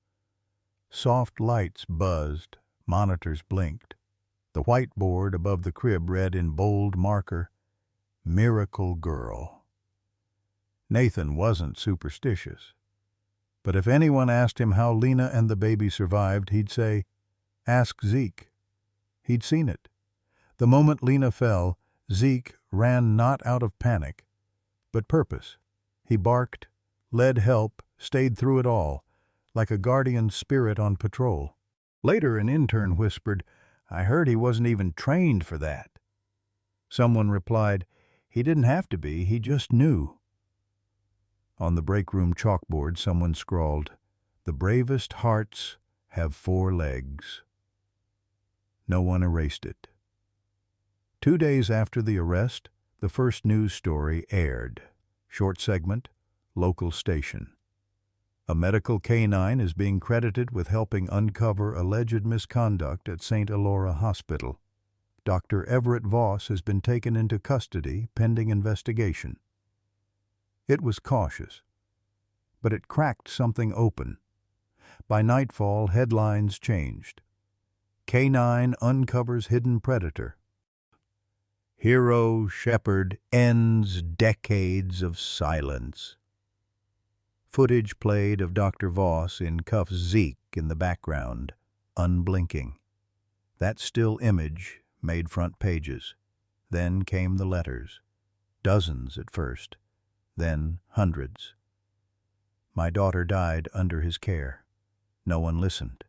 Soft lights buzzed, monitors blinked. The whiteboard above the crib read in bold marker, "Miracle Girl." Nathan wasn't superstitious. But if anyone asked him how Lena and the baby survived, he'd say, "Ask Zeke." He'd seen it. The moment Lena fell, Zeke ran not out of panic, but purpose. He barked, led help, stayed through it all, like a guardian spirit on patrol. Later, an intern whispered, I heard he wasn't even trained for that. Someone replied, he didn't have to be, he just knew. On the break room chalkboard, someone scrawled, "The bravest hearts have 4 legs." No one erased it. 2 days after the arrest, the first news story aired. Short segment, local station. A medical canine is being credited with helping uncover alleged misconduct at St. Elora Hospital. Dr. Everett Voss has been taken into custody pending investigation. It was cautious, but it cracked something open. By nightfall, headlines changed. Canine uncovers hidden predator. Hero shepherd ends decades of silence. Footage played of Dr. Voss in cuffs, Zeke in the background, unblinking. That still image made front pages. Then came the letters. Dozens at first, then hundreds. My daughter died under his care. No one listened.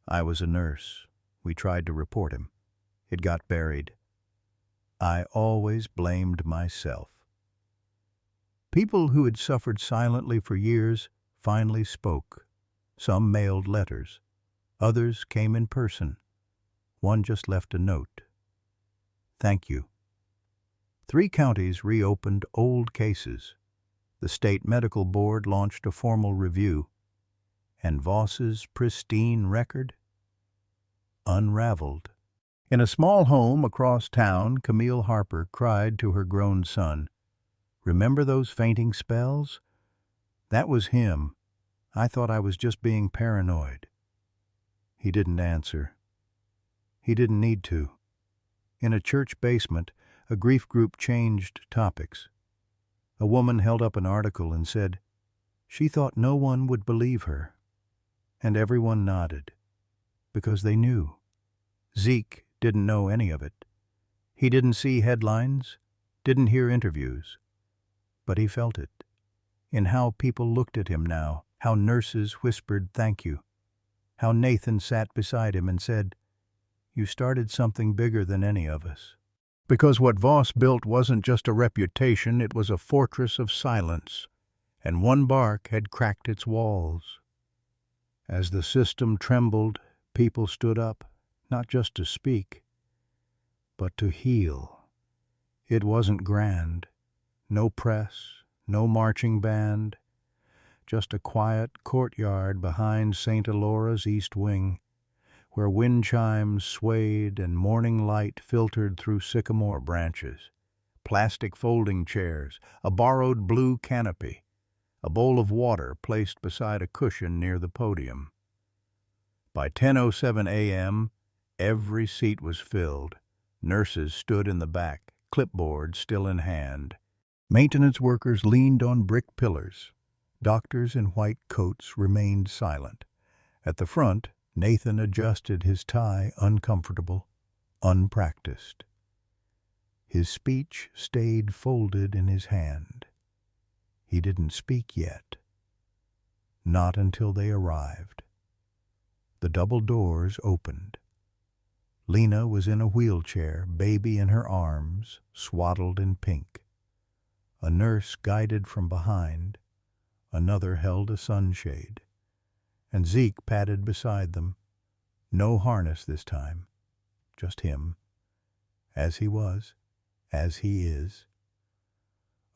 I was a nurse. We tried to report him. It got buried. I always blamed myself. People who had suffered silently for years finally spoke. Some mailed letters. Others came in person. One just left a note. Thank you. 3 counties reopened old cases. The state medical board launched a formal review. And Voss's pristine record unraveled. In a small home across town, Camille Harper cried to her grown son, "Remember those fainting spells? That was him. I thought I was just being paranoid." He didn't answer. He didn't need to. In a church basement, a grief group changed topics. A woman held up an article and said she thought no one would believe her. And everyone nodded, because they knew. Zeke didn't know any of it. He didn't see headlines, didn't hear interviews. But he felt it, in how people looked at him now, how nurses whispered thank you, how Nathan sat beside him and said, "You started something bigger than any of us." Because what Voss built wasn't just a reputation, it was a fortress of silence, and one bark had cracked its walls. As the system trembled, people stood up, not just to speak, but to heal. It wasn't grand. No press, no marching band, just a quiet courtyard behind St. Elora's East Wing, where wind chimes swayed and morning light filtered through sycamore branches, plastic folding chairs, a borrowed blue canopy, a bowl of water placed beside a cushion near the podium. By 10:07 a.m., every seat was filled. Nurses stood in the back, clipboards still in hand. Maintenance workers leaned on brick pillars. Doctors in white coats remained silent. At the front, Nathan adjusted his tie, uncomfortable, unpracticed. His speech stayed folded in his hand. He didn't speak yet. Not until they arrived. The double doors opened. Lena was in a wheelchair, baby in her arms, swaddled in pink. A nurse guided from behind. Another held a sunshade. And Zeke padded beside them. No harness this time. Just him. As he was. As he is.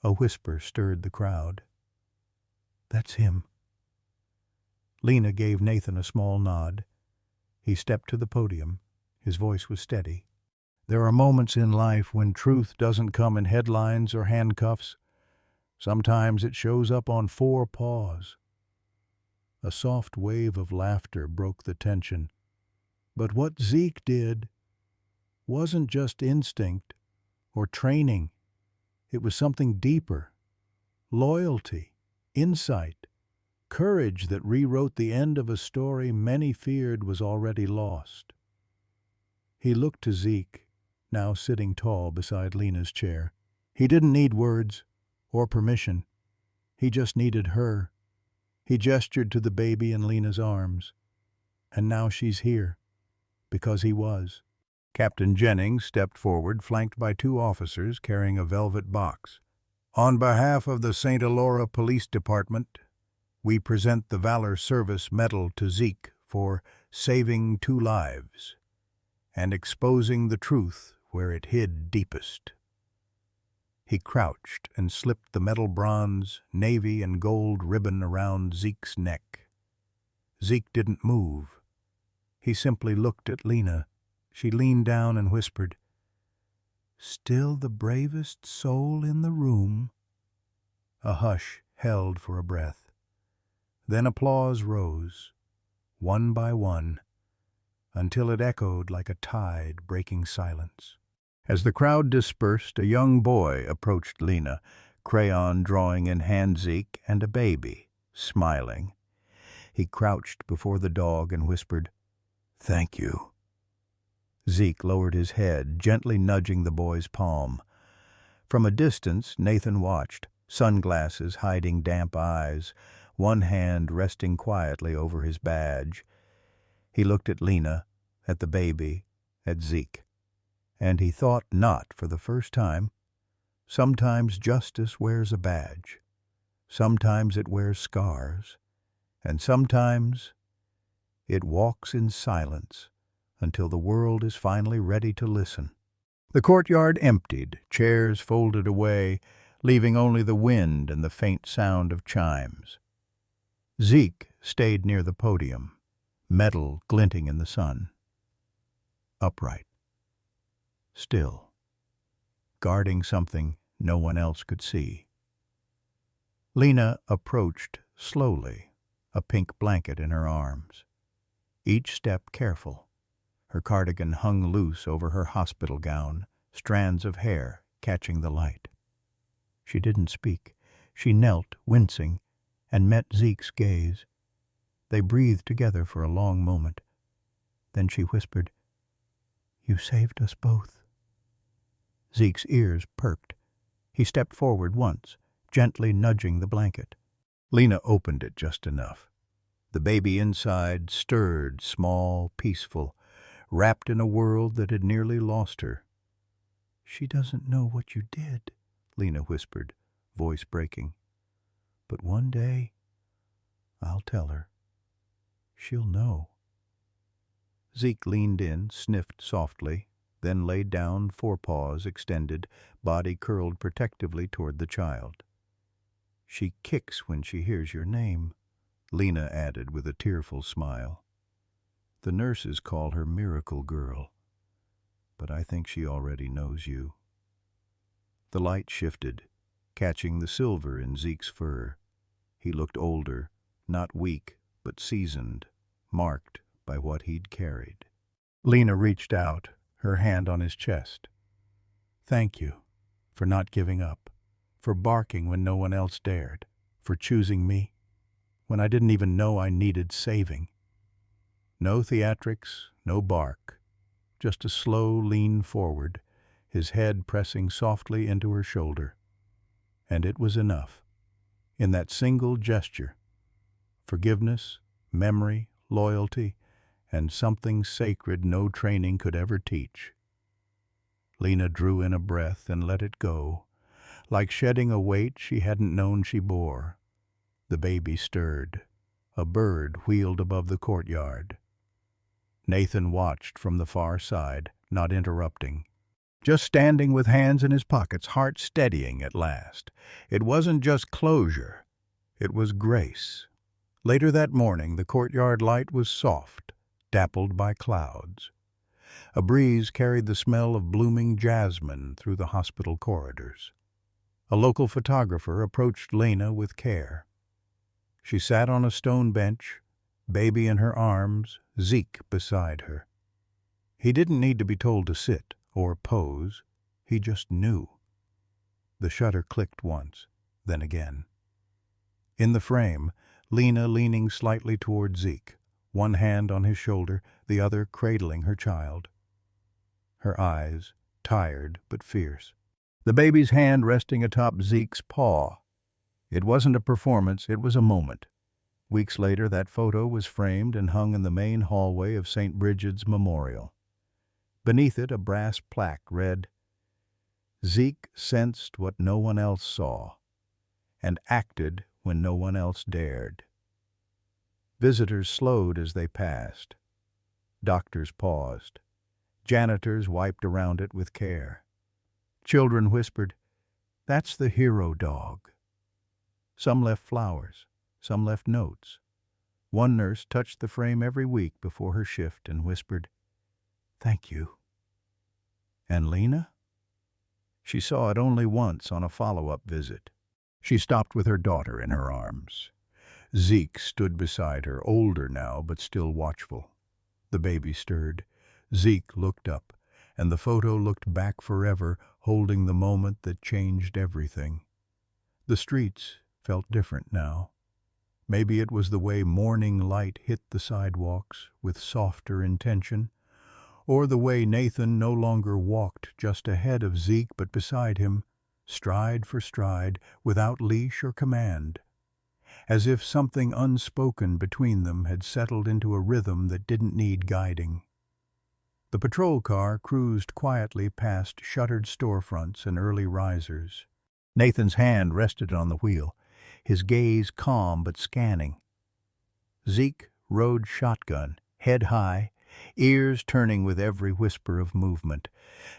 A whisper stirred the crowd. "That's him." Lena gave Nathan a small nod. He stepped to the podium. His voice was steady. There are moments in life when truth doesn't come in headlines or handcuffs. Sometimes it shows up on 4 paws. A soft wave of laughter broke the tension. But what Zeke did wasn't just instinct or training. It was something deeper. Loyalty, insight, courage that rewrote the end of a story many feared was already lost. He looked to Zeke, now sitting tall beside Lena's chair. He didn't need words or permission. He just needed her. He gestured to the baby in Lena's arms. And now she's here, because he was. Captain Jennings stepped forward, flanked by 2 officers carrying a velvet box. On behalf of the St. Elora Police Department, we present the Valor Service Medal to Zeke for saving 2 lives and exposing the truth where it hid deepest. He crouched and slipped the metal bronze, navy, and gold ribbon around Zeke's neck. Zeke didn't move. He simply looked at Lena. She leaned down and whispered, "Still the bravest soul in the room." A hush held for a breath. Then applause rose, one by one, until it echoed like a tide breaking silence. As the crowd dispersed, a young boy approached Lena, crayon drawing in hand Zeke and a baby, smiling. He crouched before the dog and whispered, "Thank you." Zeke lowered his head, gently nudging the boy's palm. From a distance, Nathan watched, sunglasses hiding damp eyes, one hand resting quietly over his badge. He looked at Lena, at the baby, at Zeke, and he thought not for the first time. Sometimes justice wears a badge. Sometimes it wears scars. And sometimes it walks in silence until the world is finally ready to listen. The courtyard emptied, chairs folded away, leaving only the wind and the faint sound of chimes. Zeke stayed near the podium, metal glinting in the sun. Upright. Still. Guarding something no one else could see. Lena approached slowly, a pink blanket in her arms. Each step careful. Her cardigan hung loose over her hospital gown, strands of hair catching the light. She didn't speak. She knelt, wincing, and met Zeke's gaze. They breathed together for a long moment. Then she whispered, "You saved us both." Zeke's ears perked. He stepped forward once, gently nudging the blanket. Lena opened it just enough. The baby inside stirred, small, peaceful, wrapped in a world that had nearly lost her. "She doesn't know what you did," Lena whispered, voice breaking. "But one day, I'll tell her. She'll know." Zeke leaned in, sniffed softly, then laid down, forepaws extended, body curled protectively toward the child. "She kicks when she hears your name," Lena added with a tearful smile. "The nurses call her Miracle Girl, but I think she already knows you." The light shifted, catching the silver in Zeke's fur. He looked older, not weak, but seasoned, marked by what he'd carried. Lena reached out, her hand on his chest. "Thank you for not giving up, for barking when no one else dared, for choosing me, when I didn't even know I needed saving." No theatrics, no bark, just a slow lean forward, his head pressing softly into her shoulder. And it was enough. In that single gesture, forgiveness, memory, loyalty, and something sacred no training could ever teach. Lena drew in a breath and let it go, like shedding a weight she hadn't known she bore. The baby stirred. A bird wheeled above the courtyard. Nathan watched from the far side, not interrupting. Just standing with hands in his pockets, heart steadying at last. It wasn't just closure. It was grace. Later that morning, the courtyard light was soft, dappled by clouds. A breeze carried the smell of blooming jasmine through the hospital corridors. A local photographer approached Lena with care. She sat on a stone bench, baby in her arms, Zeke beside her. He didn't need to be told to sit or pose. He just knew. The shutter clicked once, then again. In the frame, Lena leaning slightly toward Zeke, one hand on his shoulder, the other cradling her child. Her eyes, tired but fierce. The baby's hand resting atop Zeke's paw. It wasn't a performance, it was a moment. Weeks later, that photo was framed and hung in the main hallway of St. Bridget's Memorial. Beneath it, a brass plaque read, "Zeke sensed what no one else saw, and acted when no one else dared." Visitors slowed as they passed. Doctors paused. Janitors wiped around it with care. Children whispered, "That's the hero dog." Some left flowers, some left notes. One nurse touched the frame every week before her shift and whispered, "Thank you." And Lena? She saw it only once on a follow-up visit. She stopped with her daughter in her arms. Zeke stood beside her, older now but still watchful. The baby stirred. Zeke looked up, and the photo looked back forever, holding the moment that changed everything. The streets felt different now. Maybe it was the way morning light hit the sidewalks with softer intention, or the way Nathan no longer walked just ahead of Zeke but beside him, stride for stride, without leash or command, as if something unspoken between them had settled into a rhythm that didn't need guiding. The patrol car cruised quietly past shuttered storefronts and early risers. Nathan's hand rested on the wheel, his gaze calm but scanning. Zeke rode shotgun, head high, ears turning with every whisper of movement,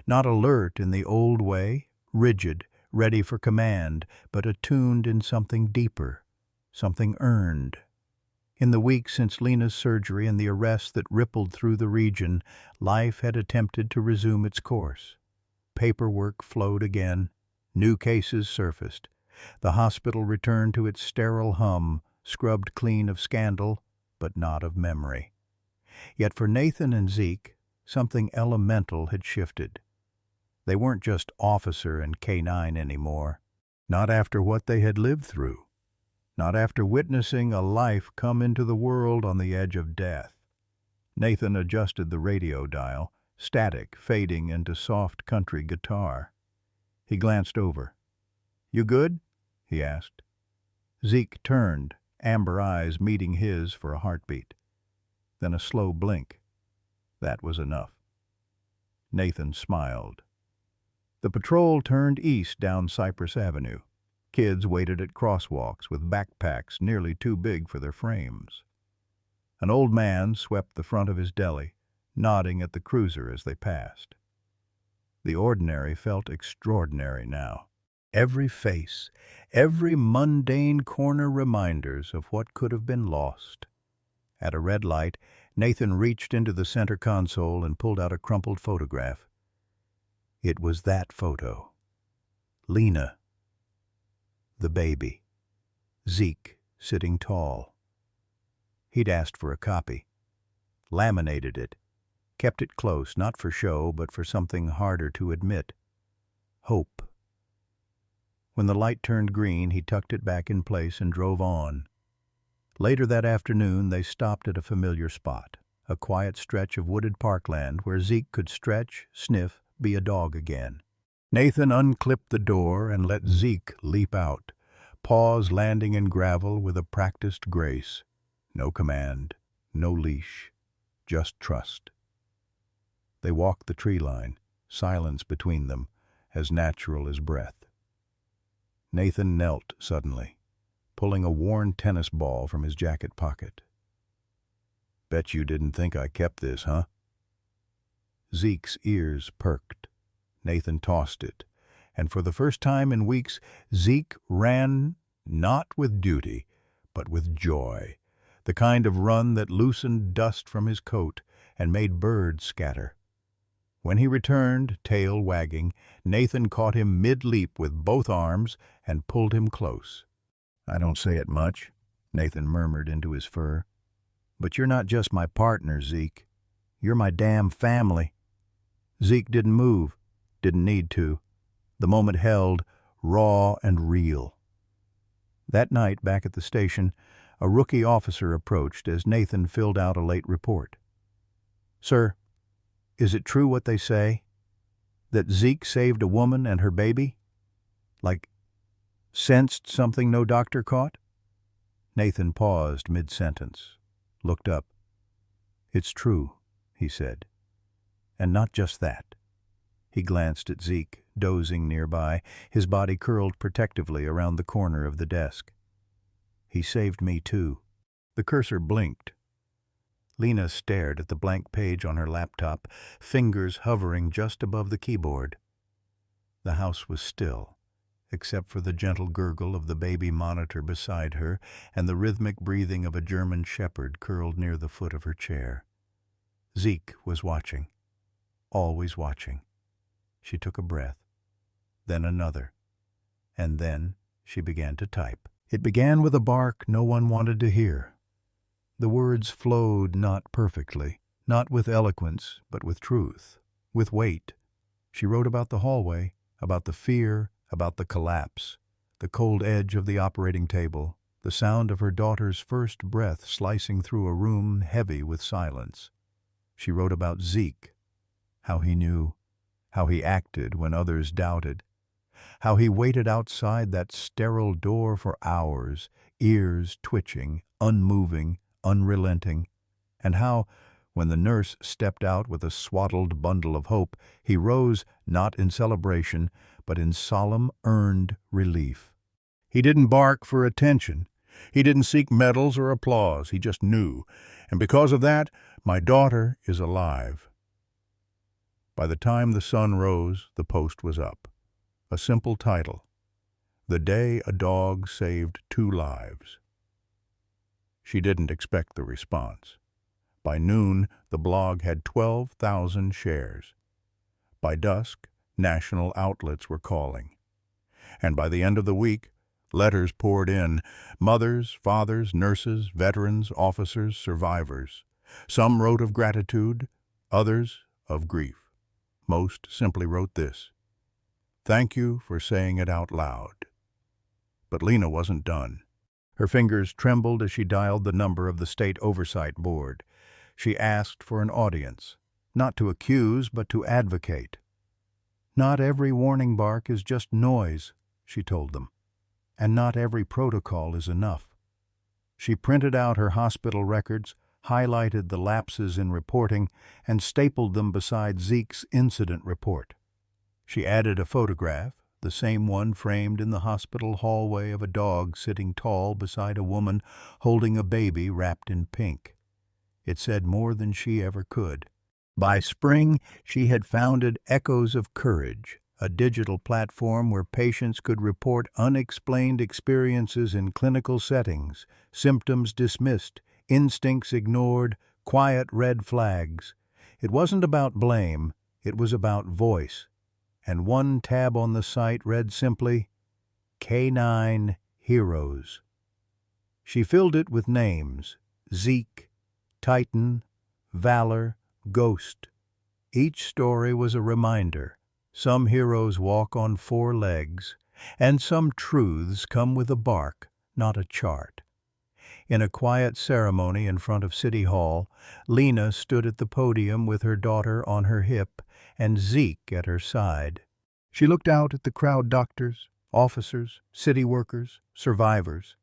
not alert in the old way, rigid, ready for command, but attuned in something deeper, something earned. In the weeks since Lena's surgery and the arrests that rippled through the region, life had attempted to resume its course. Paperwork flowed again, new cases surfaced. The hospital returned to its sterile hum, scrubbed clean of scandal, but not of memory. Yet for Nathan and Zeke, something elemental had shifted. They weren't just officer and K-9 anymore. Not after what they had lived through. Not after witnessing a life come into the world on the edge of death. Nathan adjusted the radio dial, static fading into soft country guitar. He glanced over. "You good?" he asked. Zeke turned, amber eyes meeting his for a heartbeat. Then a slow blink. That was enough. Nathan smiled. The patrol turned east down Cypress Avenue. Kids waited at crosswalks with backpacks nearly too big for their frames. An old man swept the front of his deli, nodding at the cruiser as they passed. The ordinary felt extraordinary now. Every face, every mundane corner reminders of what could have been lost. At a red light, Nathan reached into the center console and pulled out a crumpled photograph. It was that photo. Lena. The baby. Zeke, sitting tall. He'd asked for a copy. Laminated it. Kept it close, not for show, but for something harder to admit. Hope. When the light turned green, he tucked it back in place and drove on. Later that afternoon, they stopped at a familiar spot, a quiet stretch of wooded parkland where Zeke could stretch, sniff, be a dog again. Nathan unclipped the door and let Zeke leap out, paws landing in gravel with a practiced grace. No command, no leash, just trust. They walked the tree line, silence between them, as natural as breath. Nathan knelt suddenly, pulling a worn tennis ball from his jacket pocket. "Bet you didn't think I kept this, huh?" Zeke's ears perked. Nathan tossed it, and for the first time in weeks, Zeke ran not with duty, but with joy, the kind of run that loosened dust from his coat and made birds scatter. When he returned, tail wagging, Nathan caught him mid-leap with both arms and pulled him close. "I don't say it much," Nathan murmured into his fur, "but you're not just my partner, Zeke. You're my damn family." Zeke didn't move, didn't need to. The moment held, raw and real. That night, back at the station, a rookie officer approached as Nathan filled out a late report. "Sir, is it true what they say? That Zeke saved a woman and her baby? Like, sensed something no doctor caught?" Nathan paused mid-sentence, looked up. "It's true," he said. "And not just that." He glanced at Zeke, dozing nearby, his body curled protectively around the corner of the desk. "He saved me too." The cursor blinked. Lena stared at the blank page on her laptop, fingers hovering just above the keyboard. The house was still, except for the gentle gurgle of the baby monitor beside her and the rhythmic breathing of a German shepherd curled near the foot of her chair. Zeke was watching, always watching. She took a breath, then another, and then she began to type. It began with a bark no one wanted to hear. The words flowed not perfectly, not with eloquence, but with truth, with weight. She wrote about the hallway, about the fear, about the collapse, the cold edge of the operating table, the sound of her daughter's first breath slicing through a room heavy with silence. She wrote about Zeke, how he knew, how he acted when others doubted, how he waited outside that sterile door for hours, ears twitching, unmoving, unrelenting, and how, when the nurse stepped out with a swaddled bundle of hope, he rose not in celebration, but in solemn, earned relief. He didn't bark for attention. He didn't seek medals or applause. He just knew. And because of that, my daughter is alive. By the time the sun rose, the post was up. A simple title: "The Day a Dog Saved 2 Lives." She didn't expect the response. By noon, the blog had 12,000 shares. By dusk, national outlets were calling. And by the end of the week, letters poured in: mothers, fathers, nurses, veterans, officers, survivors. Some wrote of gratitude, others of grief. Most simply wrote this: "Thank you for saying it out loud." But Lena wasn't done. Her fingers trembled as she dialed the number of the State Oversight Board. She asked for an audience, not to accuse, but to advocate. "Not every warning bark is just noise," she told them, "and not every protocol is enough." She printed out her hospital records, highlighted the lapses in reporting, and stapled them beside Zeke's incident report. She added a photograph, the same one framed in the hospital hallway, of a dog sitting tall beside a woman holding a baby wrapped in pink. It said more than she ever could. By spring, she had founded Echoes of Courage, a digital platform where patients could report unexplained experiences in clinical settings, symptoms dismissed, instincts ignored, quiet red flags. It wasn't about blame, it was about voice. And one tab on the site read simply, "Canine Heroes." She filled it with names: Zeke, Titan, Valor, Ghost. Each story was a reminder. Some heroes walk on 4 legs, and some truths come with a bark, not a chart. In a quiet ceremony in front of City Hall, Lena stood at the podium with her daughter on her hip and Zeke at her side. She looked out at the crowd: doctors, officers, city workers, survivors.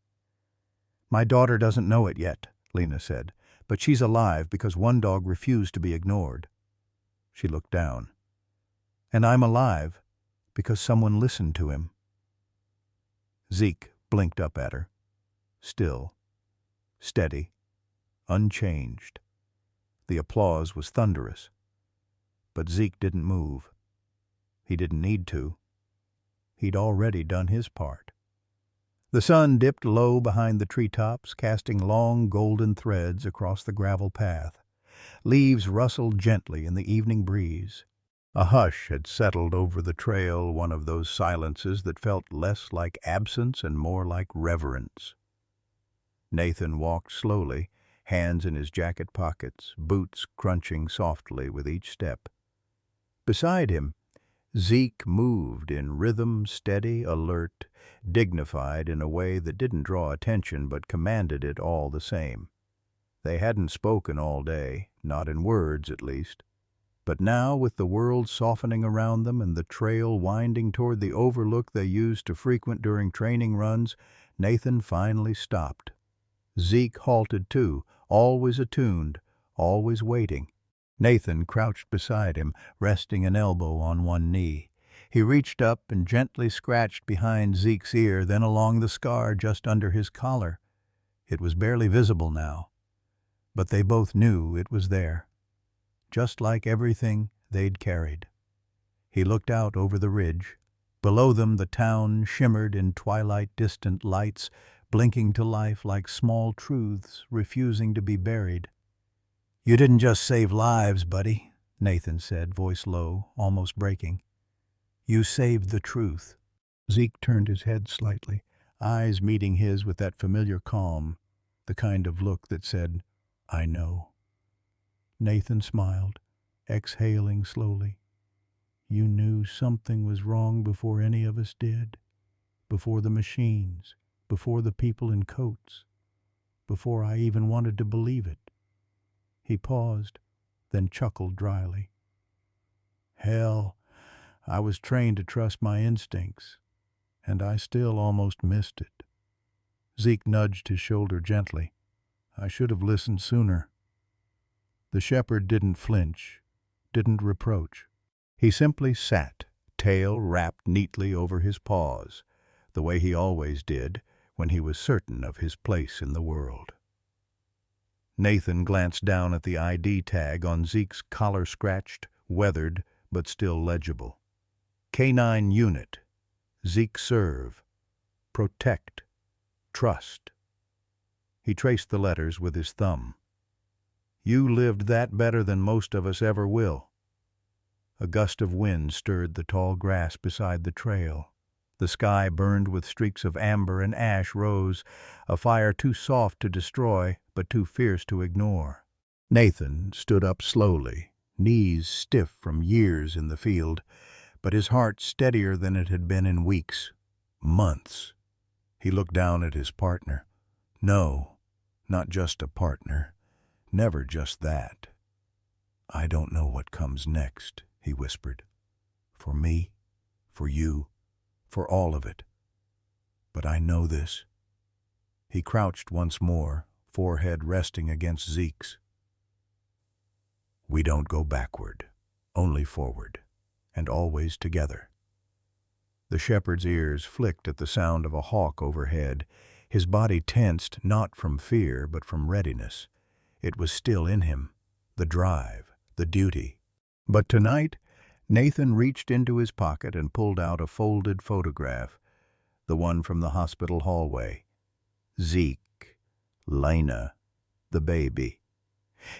"My daughter doesn't know it yet," Lena said, "but she's alive because one dog refused to be ignored." She looked down. "And I'm alive because someone listened to him." Zeke blinked up at her, still, steady, unchanged. The applause was thunderous, but Zeke didn't move. He didn't need to. He'd already done his part. The sun dipped low behind the treetops, casting long golden threads across the gravel path. Leaves rustled gently in the evening breeze. A hush had settled over the trail, one of those silences that felt less like absence and more like reverence. Nathan walked slowly, hands in his jacket pockets, boots crunching softly with each step. Beside him, Zeke moved in rhythm, steady, alert, dignified in a way that didn't draw attention but commanded it all the same. They hadn't spoken all day, not in words at least. But now, with the world softening around them and the trail winding toward the overlook they used to frequent during training runs, Nathan finally stopped. Zeke halted too, always attuned, always waiting. Nathan crouched beside him, resting an elbow on one knee. He reached up and gently scratched behind Zeke's ear, then along the scar just under his collar. It was barely visible now, but they both knew it was there, just like everything they'd carried. He looked out over the ridge. Below them the town shimmered in twilight distant lights, blinking to life like small truths refusing to be buried. "You didn't just save lives, buddy," Nathan said, voice low, almost breaking. "You saved the truth." Zeke turned his head slightly, eyes meeting his with that familiar calm, the kind of look that said, "I know." Nathan smiled, exhaling slowly. "You knew something was wrong before any of us did, before the machines, before the people in coats, before I even wanted to believe it." He paused, then chuckled dryly. "Hell, I was trained to trust my instincts, and I still almost missed it." Zeke nudged his shoulder gently. "I should have listened sooner." The shepherd didn't flinch, didn't reproach. He simply sat, tail wrapped neatly over his paws, the way he always did when he was certain of his place in the world. Nathan glanced down at the ID tag on Zeke's collar, scratched, weathered, but still legible. Canine Unit. Zeke serve. Protect. Trust. He traced the letters with his thumb. "You lived that better than most of us ever will." A gust of wind stirred the tall grass beside the trail. The sky burned with streaks of amber and ash rose, a fire too soft to destroy, but too fierce to ignore. Nathan stood up slowly, knees stiff from years in the field, but his heart steadier than it had been in weeks, months. He looked down at his partner. No, not just a partner. Never just that. "I don't know what comes next," he whispered. "For me, for you, for all of it. But I know this." He crouched once more, forehead resting against Zeke's. "We don't go backward, only forward, and always together." The shepherd's ears flicked at the sound of a hawk overhead. His body tensed, not from fear, but from readiness. It was still in him, the drive, the duty. But tonight, Nathan reached into his pocket and pulled out a folded photograph, the one from the hospital hallway. Zeke, Lena, the baby.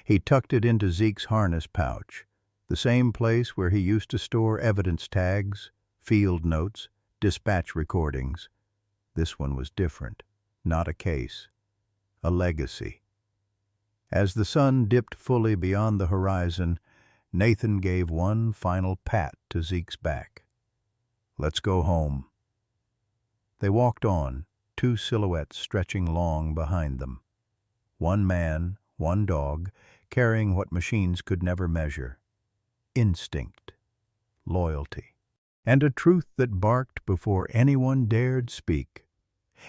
He tucked it into Zeke's harness pouch, the same place where he used to store evidence tags, field notes, dispatch recordings. This one was different, not a case, a legacy. As the sun dipped fully beyond the horizon, Nathan gave one final pat to Zeke's back. "Let's go home." They walked on, two silhouettes stretching long behind them. One man, one dog, carrying what machines could never measure. Instinct, loyalty, and a truth that barked before anyone dared speak.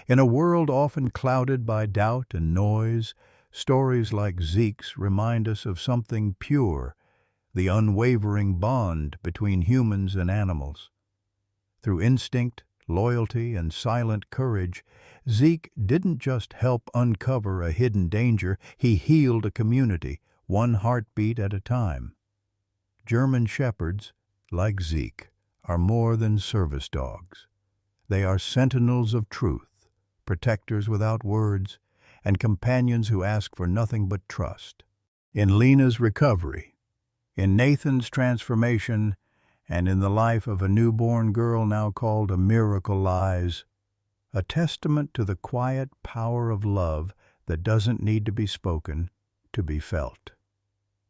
In a world often clouded by doubt and noise, stories like Zeke's remind us of something pure, the unwavering bond between humans and animals. Through instinct, loyalty, and silent courage, Zeke didn't just help uncover a hidden danger, he healed a community, one heartbeat at a time. German shepherds, like Zeke, are more than service dogs. They are sentinels of truth, protectors without words, and companions who ask for nothing but trust. In Lena's recovery, in Nathan's transformation, and in the life of a newborn girl now called a miracle lies a testament to the quiet power of love that doesn't need to be spoken to be felt.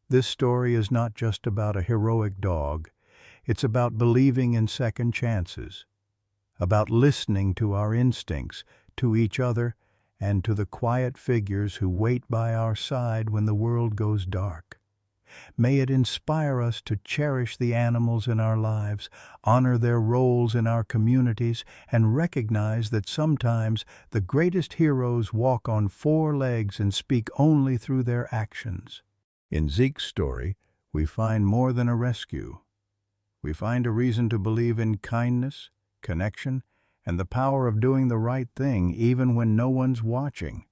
This story is not just about a heroic dog. It's about believing in second chances, about listening to our instincts, to each other, and to the quiet figures who wait by our side when the world goes dark. May it inspire us to cherish the animals in our lives, honor their roles in our communities, and recognize that sometimes the greatest heroes walk on four legs and speak only through their actions. In Zeke's story, we find more than a rescue. We find a reason to believe in kindness, connection, and the power of doing the right thing even when no one's watching.